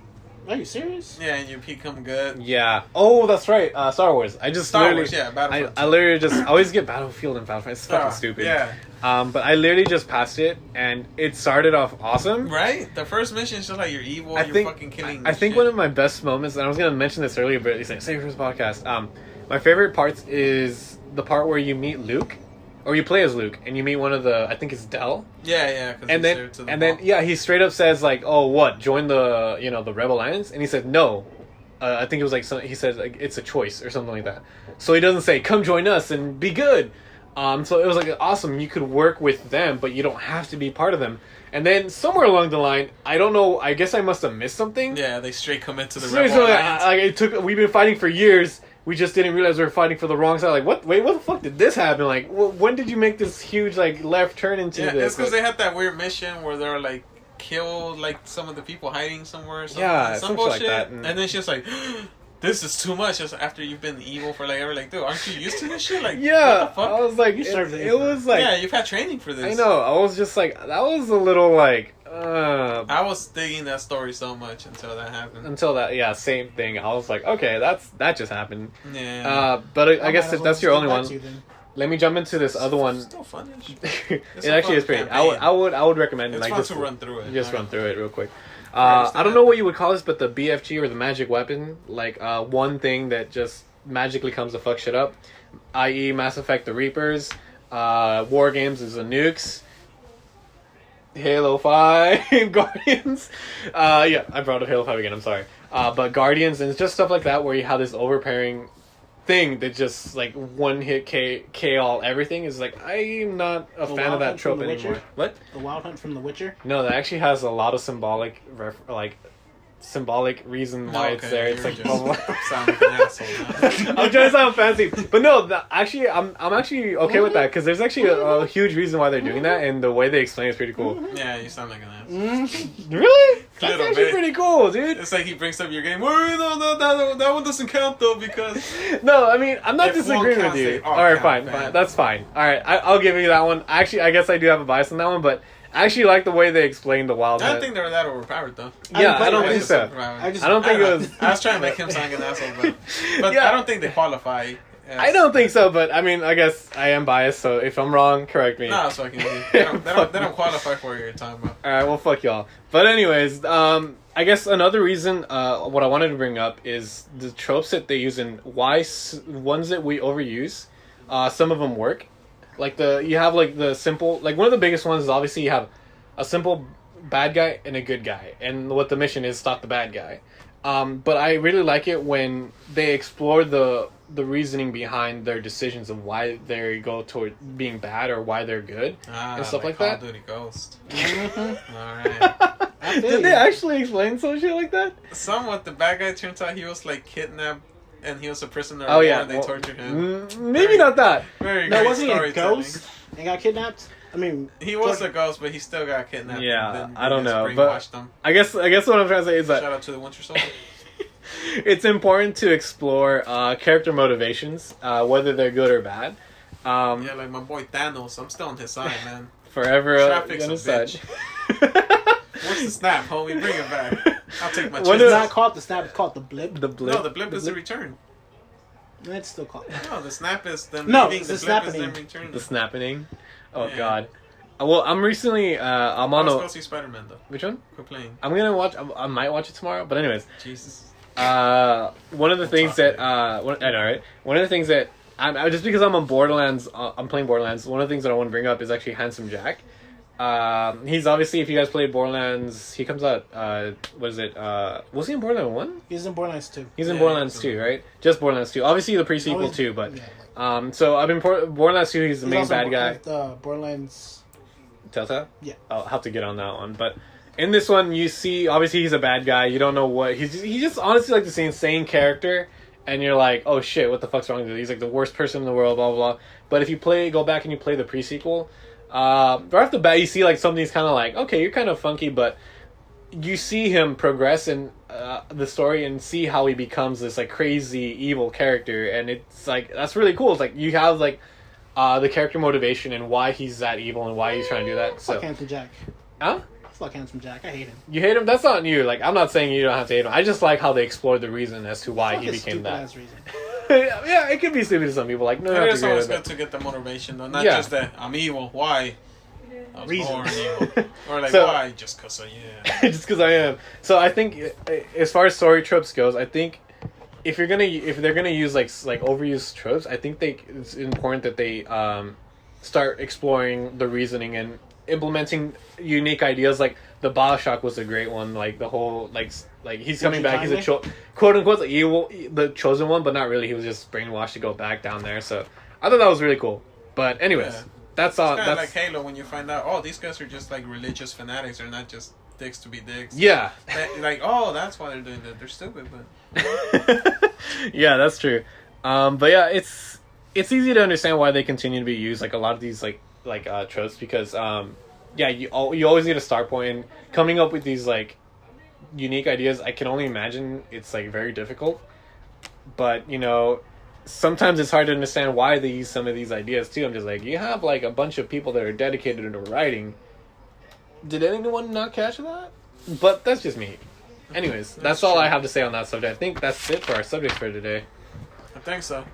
Are you serious? Yeah, and you become good. Yeah. Oh, that's right. Star Wars. I just Star literally, Wars, yeah, Battlefront. I literally just I always get Battlefield and Battlefront. It's fucking stupid. Yeah. But I literally just passed it, and it started off awesome. Right? The first mission is just like you're evil, I you're think fucking killing I think shit. one of my best moments, and I was gonna mention this earlier, but it's like save for this podcast. My favorite parts is the part where you meet Luke, or you play as Luke, and you meet one of the I think it's Del. Yeah, 'cause And he's then there to the and then ball. yeah, he straight up says like, "Oh, what? Join the the Rebel Alliance?" And he said no. I think it was like he said like it's a choice or something like that. So he doesn't say come join us and be good. So it was like awesome. You could work with them, but you don't have to be part of them. And then somewhere along the line, I don't know. I guess I must have missed something. Yeah, they straight commit to the Seriously, Rebel Alliance. like it took. We've been fighting for years. We just didn't realize we were fighting for the wrong side. Like what? Wait, what the fuck did this happen? Like when did you make this huge like left turn into Yeah, this? it's because Like, they had that weird mission where they're like killed like some of the people hiding somewhere. Or something, Yeah, some some shit bullshit. like that, And and- then she's like, "This is too much." Just after you've been evil for like ever, like, dude, aren't you used to this shit? Like, yeah, what the fuck? I was like, You served the it was like, yeah, you've had training for this. I know. I was just like, that was a little like, I was digging that story so much until that happened. until that, yeah, same thing. I was like, okay, that just happened. Yeah. But I guess might as if well that's just your get only back one, to you then. let me jump into this other one. Still fun. It a actually fun is pretty. campaign. I would recommend It's like fun just to run through it. Just Okay. run through it real quick. Alright, I don't know what you would call this, but the BFG or the magic weapon, like one thing that just magically comes to fuck shit up, i.e. Mass Effect the Reapers, War Games is the nukes, Halo 5, Guardians. Yeah, I brought up Halo 5 again, I'm sorry. But Guardians and it's just stuff like that where you have this overpairing thing that just like one hit K all everything is like I'm not a The fan of Wild that Hunt trope from The anymore. Witcher? What? The Wild Hunt from The Witcher. No, that actually has a lot of symbolic reason why it's there. It's like sound like an asshole. Now. I'm trying to sound fancy, but no. Actually, I'm actually okay with that because there's actually a huge reason why they're doing that, and the way they explain it's pretty cool. Yeah, you sound like an asshole. Really? That's Little actually bit. pretty cool, dude. It's like he brings up your game. No, that one doesn't count though because No, I mean I'm not If one disagreeing with counts, you. they all All right, count, fine, man. fine, that's fine. All right, I'll give you that one. Actually, I guess I do have a bias on that one, but I actually like the way they explained the Wild I Hunt. don't think they were that overpowered though. Yeah, I don't I think just- so. I just- I don't think it was. I was trying to make him sound like an asshole, but Yeah. I don't think they qualify. As, I don't think so, but I mean, I guess I am biased, so if I'm wrong, correct me. No, that's fucking easy. They don't qualify for what you're talking about. Alright, well, fuck y'all. But anyways, I guess another reason, what I wanted to bring up is the tropes that they use and why ones that we overuse, some of them work. Like you have like the simple, like one of the biggest ones is obviously you have a simple bad guy and a good guy. And what the mission is, stop the bad guy. But I really like it when they explore the reasoning behind their decisions of why they go toward being bad or why they're good and stuff like Call that. of Duty Ghost. Mhm. All right. I feel Did they you. actually explain some shit like that? Somewhat, the bad guy turns out he was like kidnapped and he was a prisoner. Oh of yeah, war and they tortured him. Maybe not that. Very No, great wasn't he a storytelling. ghost and got kidnapped? I mean, He was a ghost, but he still got kidnapped. Yeah, and then I don't just know, brainwashed but- him. I guess what I'm trying to say is Shout that out to the Winter Soldier. it's important to explore character motivations, whether they're good or bad. Yeah, like my boy Thanos. I'm still on his side, man. Forever Traffic's on a his side. What's the snap, homie? Bring it back. I'll take my What it's is- chances. not called the snap. It's called the blip. The blip. No, the blip is the return. It's still called. No, the snap is them No, leaving. it's The the blip is snapping. them returning. The snapping. Oh Yeah. god. Well, I'm recently. I'm on Let's a. go see Spider-Man though. Which one? Quit playing. I'm gonna watch. I might watch it tomorrow. But anyways, Jesus. one of the things that I know, right? One of the things that just because I'm on Borderlands, I'm playing Borderlands. One of the things that I want to bring up is actually Handsome Jack. He's obviously, if you guys played Borderlands, he comes out. What is it? Was he in Borderlands 1? He's in Borderlands 2. He's in Yeah, Borderlands he's 2, right? Just Borderlands 2. Obviously the pre-sequel Always- too, but yeah. so I've been Borderlands 2. He's the He's main also bad guy. Borderlands. Telltale? Yeah. I'll have to get on that one. But in this one, you see, obviously he's a bad guy. You don't know what he's just honestly like this insane character, and you're like, oh shit, what the fuck's wrong with him? He's like the worst person in the world, blah blah blah. But if you go back and you play the pre-sequel, right off the bat, you see like something's kind of like, okay, you're kind of funky, but you see him progress in the story and see how he becomes this like crazy evil character, and it's like that's really cool. It's like you have like the character motivation and why he's that evil and why he's trying to do that. So, Fuck Anthony Jack. huh? Fuck Handsome Jack. I hate him. You hate him? That's not you. Like, I'm not saying you don't have to hate him. I just like how they explored the reason as to why Fuck he his became that. stupid-ass reason. Yeah, it could be stupid to some people. Like, no, It not is to always agree good with to get the motivation, though. Not Yeah. just that I'm evil. Why? I was Reasons. born evil. Or like, So- why? Just because I am. it. Just because I am. So I think, as far as story tropes goes, I think if they're gonna use like overused tropes, I think it's important that they start exploring the reasoning and implementing unique ideas. Like the Bioshock was a great one. Like the whole like he's coming back. He's a quote unquote like evil, the chosen one, but not really. He was just brainwashed to go back down there. So I thought that was really cool. But anyways, Yeah. that's all. It's kind of That's like Halo when you find out, oh, these guys are just like religious fanatics. They're not just dicks to be dicks. yeah. Like, oh, that's why they're doing that. They're stupid, but Yeah, that's true. But yeah, it's easy to understand why they continue to be used. Like a lot of these tropes because yeah, you always need a start point. And coming up with these like unique ideas, I can only imagine it's like very difficult. But you know, sometimes it's hard to understand why they use some of these ideas too. I'm just like, you have like a bunch of people that are dedicated to writing. Did anyone not catch that? But that's just me. Anyways, that's all true. I have to say on that subject. I think that's it for our subject for today. I think so.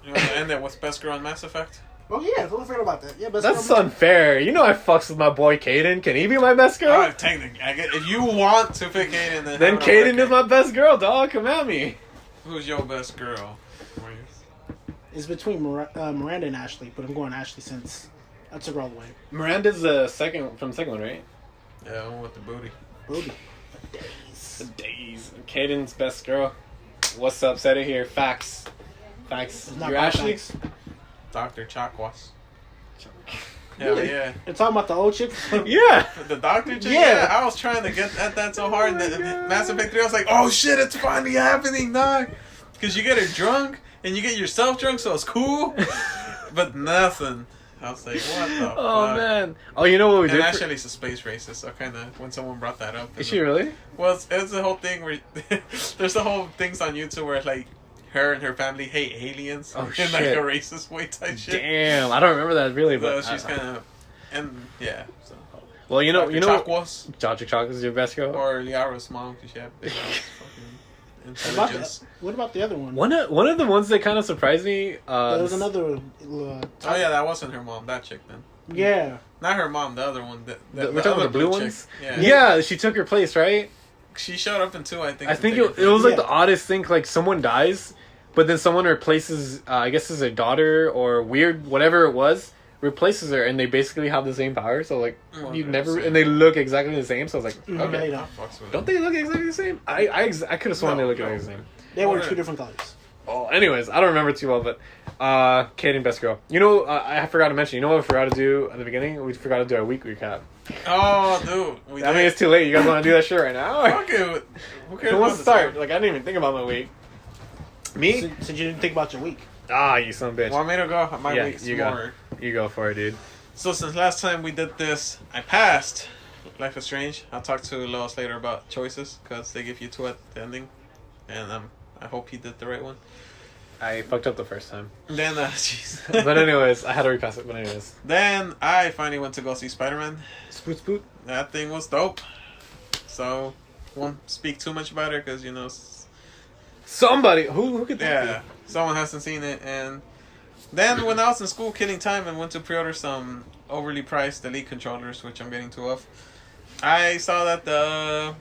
You want to end it with Best Girl on Mass Effect? Oh yeah, I totally forgot about that. Yeah, but That's unfair. You know I fucks with my boy Caden. Can he be my best girl? Oh, technically, if you want to pick Aiden, Then have it on Caden record. is my best girl, dog. Come at me. Who's your best girl? It's between Miranda and Ashley, but I'm going Ashley since I took her all the way. Miranda's the second one, right? Yeah, I went with the booty. Booty. The days. Caden's best girl. What's up? Said it here. Facts. It's not You're my Ashley? facts. Dr. Chakwas. Really? Yeah. You're talking about the old chick? Yeah. The doctor chick? Yeah. I was trying to get at that so hard. And Mass Effect 3, I was like, oh shit, it's finally happening, dog. Because you get her drunk, and you get yourself drunk, so it's cool. But nothing. I was like, what the Oh fuck? man. Oh, you know what we And did? Ashley's a space racist, so kind of, when someone brought that up. Is she really? Well, it's the whole thing where there's the whole things on YouTube where like her and her family hate aliens Oh, in shit. like a racist way type shit. Damn, I don't remember that really, So but she's kind of, and yeah. So. well, you know, Dr. you know, Chakwas Dr. Chalk is your best girl. or Liara's mom because she had big ass fucking intelligence. What about the other one? One of the ones that kind of surprised me. There was another. Oh yeah, that wasn't her mom. That chick then. Yeah. Not her mom. The other one. We're talking other about the blue chick. ones. Yeah. Yeah, she took her place, right? She showed up in 2, I think. I to think take her it was like Yeah. the oddest thing. Like someone dies, but then someone replaces. I guess it's a daughter or weird whatever it was replaces her, and they basically have the same power. So like Well, you they're never, the same. and they look exactly the same. So I was like, Mhm. okay, They place. don't. Fucks with don't it. they look exactly the same? I could have sworn No, they look no. exactly the same. They were Well, two different colors. Oh, anyways, I don't remember too well, but Katie and best girl. You know, I forgot to mention. You know what we forgot to do at the beginning? We forgot to do our week recap. Oh, dude. We I mean, did. it's too late. You guys want to do that shit right now? Fuck it. Who cares Who wants about to the start? time? Like I didn't even think about my week. Me? So you didn't think about your week. Ah, you son of a bitch. Want me to go? My Yeah, week's you go. more. You go for it, dude. So since last time we did this, I passed Life is Strange. I'll talk to Lois later about choices because they give you 2 at the ending, and I hope he did the right one. I fucked up the first time. Then, jeez. But anyways, I had to repass it. But anyways. Then I finally went to go see Spider-Man. Spoot spoot. That thing was dope. So won't speak too much about it because Somebody who could that yeah, someone hasn't seen it. And then when I was in school, killing time, and went to pre-order some overly priced Elite controllers, which I'm getting 2 of. I saw that the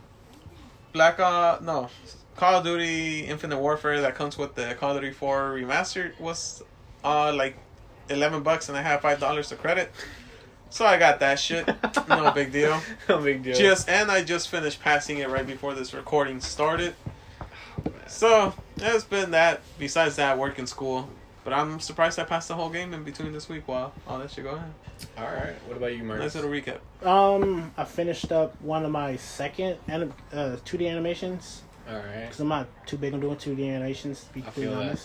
Call of Duty Infinite Warfare that comes with the Call of Duty 4 Remastered was like $11 and I have $5 to credit. So I got that shit. No big deal. be? No big deal. I just finished passing it right before this recording started. So it's been that. Besides that, work and school. But I'm surprised I passed the whole game in between this week while all that shit go ahead. All right. What about you, Nice Marcus? little recap. I finished up one of my second 2D animations All right. because I'm not too big on doing 2D animations. To be I completely feel that.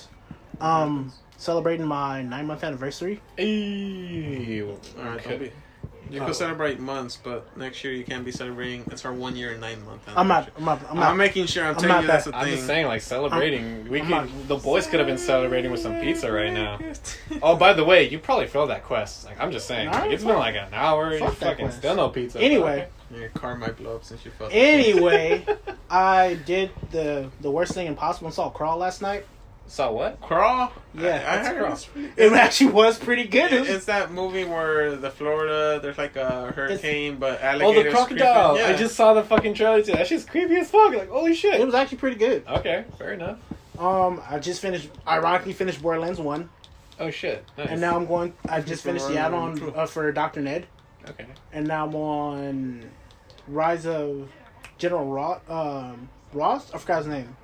honest. Celebrating my 9-month anniversary. Hey. Alright, Okay. You could celebrate months, but next year you can't be celebrating. It's our 1 year and 9 month. I'm not. I'm making sure. I'm telling not you that's the that- I'm thing. just saying, like, celebrating. not- The boys could have been celebrating with some pizza right now. Oh, by the way, you probably failed that quest. Like, I'm just saying, Alright, like, it's been like an hour. You fuck that fucking quest. still no pizza. Anyway, Your car might blow up since you felt. anyway, I did the worst thing impossible and saw Crawl last night. Saw what? Crawl. Yeah, I it's heard Crawl. it's pretty- It actually was pretty good. It was- It's that movie where the Florida, there's like a hurricane, but Oh, alligators. the crocodile! creeping. Yeah. I just saw the fucking trailer too. That shit's creepy as fuck. Like, holy shit. It was actually pretty good. Okay, fair enough. I ironically finished Borderlands 1, Oh shit. Nice. and now I just finished the add-on for Dr. Ned, Okay. and now I'm on Rise of General Ross. I forgot his name.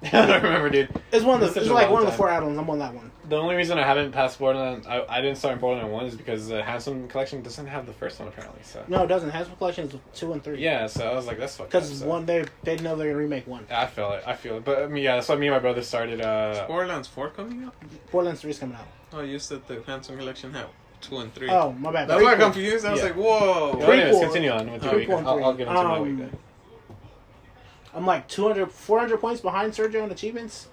I don't remember, dude. It's one of It's the. such It's a like long one of the time. 4 add-ons. I'm on that one. The only reason I haven't passed Borderlands, I didn't start in Borderlands 1 is because the Handsome Collection doesn't have the first one apparently. So No, it doesn't. Hasbro Collection is 2 and 3. yeah, so I was like, that's fucked up. Because So. one they know they're gonna remake 1. I feel it. I feel it. But I mean, yeah, that's why me and my brother started. Borderlands 4 coming out? Borderlands 3 is coming out. Oh, you said the Handsome Collection had 2 and 3. Oh, my bad. That's why I'm Prequel. confused. I was Yeah. like, whoa. Well, anyways, Prequel. continue on with your Prequel week. and I'll three. get into my week then. I'm like 400 points behind Sergio in achievements.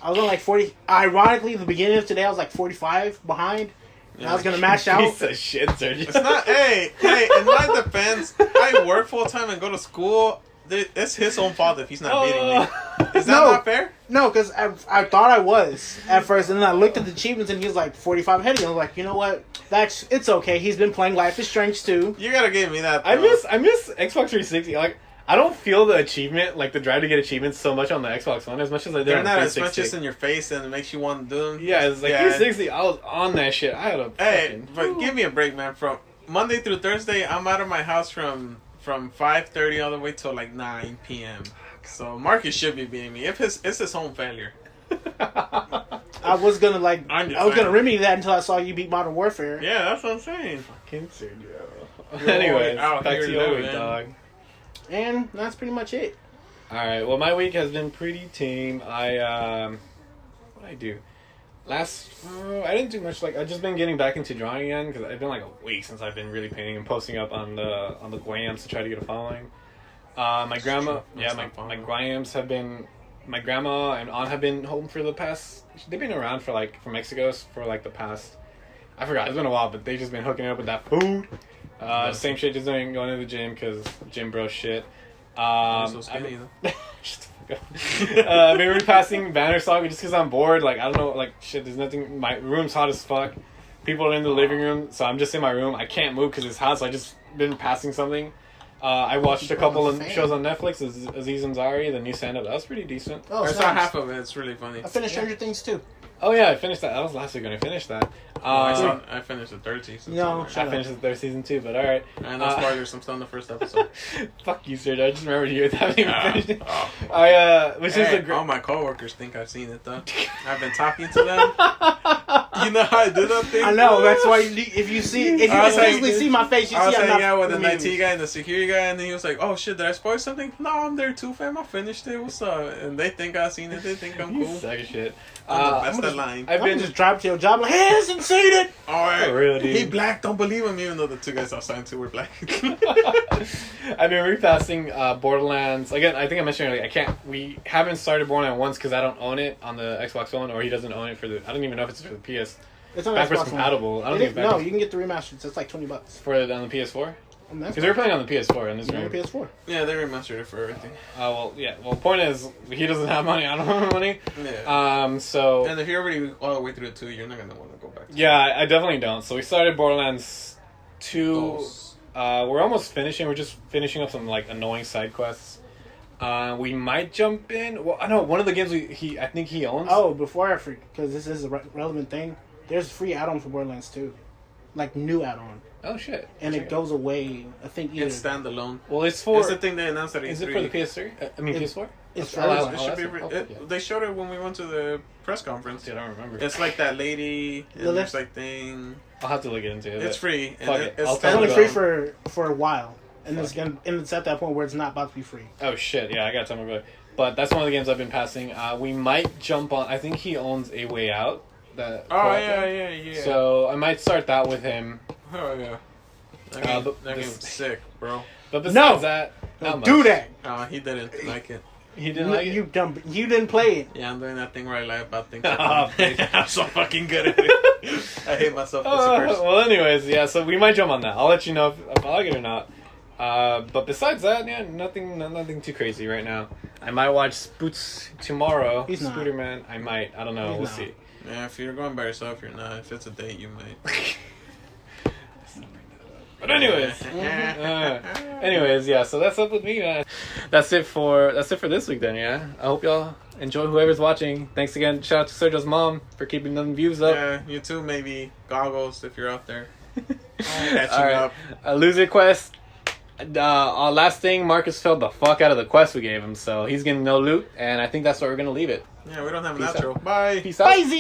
I was on like 40. Ironically, the beginning of today, I was like 45 behind. And I was gonna match out. Piece of shit, Sergio. It's not. Hey, in my defense, I work full time and go to school. It's his own fault if he's not beating me. Is that No. not fair? No, because I thought I was at first, and then I looked at the achievements, and he was like 45 ahead of me. I was like, you know what? It's okay. He's been playing Life is Strange too. You gotta give me that. I though. miss Xbox 360. Like, I don't feel the achievement, like the drive to get achievements, so much on the Xbox One as much as I did They're on not the as much 360. as in your face and it makes you want to do them. Yeah, it's like 360. I was on that shit. I had a Hey, fucking. but give me a break, man. From Monday through Thursday, I'm out of my house from 5:30 all the way till like 9 p.m. So Marcus should be beating me. It's his home failure. I was gonna I'm just I was gonna saying. remedy that until I saw you beat Modern Warfare. Yeah, that's what I'm saying. Fucking Sergio. You're Anyways, out back here to your living. week, dog. And that's pretty much it. All right. Well, my week has been pretty tame. What did I do? I didn't do much. Like, I've just been getting back into drawing again because it's been like a week since I've been really painting and posting up on the Guayams to try to get a following. My grandma, true. yeah, That's not my following. Guayams have been. My grandma and aunt have been home for the past. They've been around for like from Mexico for like the past. I forgot. It's been a while, but they've just been hooking up with that food. Same shit, just doing going to the gym because gym bro shit. So skinny, Shut the fuck up. Maybe we're passing Banner Saga just because I'm bored. Like, I don't know. Like, shit, there's nothing. My room's hot as fuck. People are in the living room, so I'm just in my room. I can't move because it's hot, so I just been passing something. I watched a couple of shows on Netflix. Aziz Ansari, the new stand-up. That was pretty decent. Oh, I nice. saw half of it. It's really funny. I finished Stranger Things too. Oh, yeah, I finished that. That was last week when I finished that. I finished the third season. No, somewhere. shut I finished the third season too, but alright. And no spoilers. I'm still in the first episode. Fuck you, Sergio. I just remembered you haven't even finished it. Oh. Which is Hey, a great. all my coworkers think I've seen it though. I've been talking to them. You know how I do that thing? I know. That's why if you I was physically like- see my face, you I was see I'm hanging not out with the amused. IT guy and the security guy, and he was like, "Oh shit, did I spoil something?" No, I'm there too, fam. I finished it. What's up? And they think I've seen it. They think I'm You cool. suck of shit. I'm the best I'm at just- lying. I've I'm been just drive to your job like, hey, I hasn't seen it. All right, For real, dude. he black. Don't believe him, even though the two guys I was signed to were black. I've been repassing Borderlands again. I think I mentioned earlier. We haven't started Borderlands once because I don't own it on the Xbox One, or he doesn't own it for the. I don't even know if it's for the PS. It's on Backwards Xbox One. compatible. I don't think it's No, backwards you can get the remastered. It's like $20. for it on the PS4 On the because we were playing on the PS4 in this on the room. PS4. Yeah, they remastered it for everything. Well, yeah. Well, point is he doesn't have money. I don't have money. Yeah. So And if you're already all the way through the 2, you're not gonna want to go back. yeah, I definitely don't. So we started Borderlands 2. Those. We're almost finishing. We're just finishing up some like annoying side quests. We might jump in. Well, I know one of the games I think he owns. Oh, before I forget, because this is a relevant thing, there's a free add-on for Borderlands 2. Like, new add-on. Oh shit! And Check it goes away, I think, either. It's standalone. Well, it's for. It's the thing they announced at E3. Is it for the PS3? I mean It's- PS4. it's I'll ask- for It I'll should ask be. them. Oh, yeah. They showed it when we went to the press conference. Dude, I don't remember. It's like that lady, and Lilith? there's like thing. I'll have to look into it. It's but- free. And Fuck it. it's I'll It's tell only them free about for a while. And Fuck. it's at that point where it's not about to be free. Oh shit! Yeah, I got to tell my brother. But that's one of the games I've been passing. We might jump on. I think he owns A Way Out. Oh yeah. So I might start that with him. Oh yeah. That game's sick, bro. But besides No. that, not Don't much. do that. Oh, he didn't like it. He didn't like it. You dumb. You didn't play it. Yeah, I'm doing that thing where I lie about things. Oh, I'm so fucking good at it. I hate myself as a person. Well, anyways, yeah. So we might jump on that. I'll let you know if I like it or not. But besides that, yeah, nothing too crazy right now. I might watch Spoots tomorrow. He's not. Spooderman. I might. I don't know. He's We'll not. see. Yeah, if you're going by yourself, you're not. If it's a date, you might. But anyways, anyways, yeah. So that's up with me, man. That's it for this week, then. Yeah. I hope y'all enjoy. Whoever's watching. Thanks again. Shout out to Sergio's mom for keeping them views up. Yeah, you too. Maybe goggles if you're out there. Catching All right. up. Loser quest. Last thing, Marcus failed the fuck out of the quest we gave him, so he's getting no loot, and I think that's where we're gonna leave it. Yeah, we don't have an Peace outro. Bye. Peace out. Bye, Z's.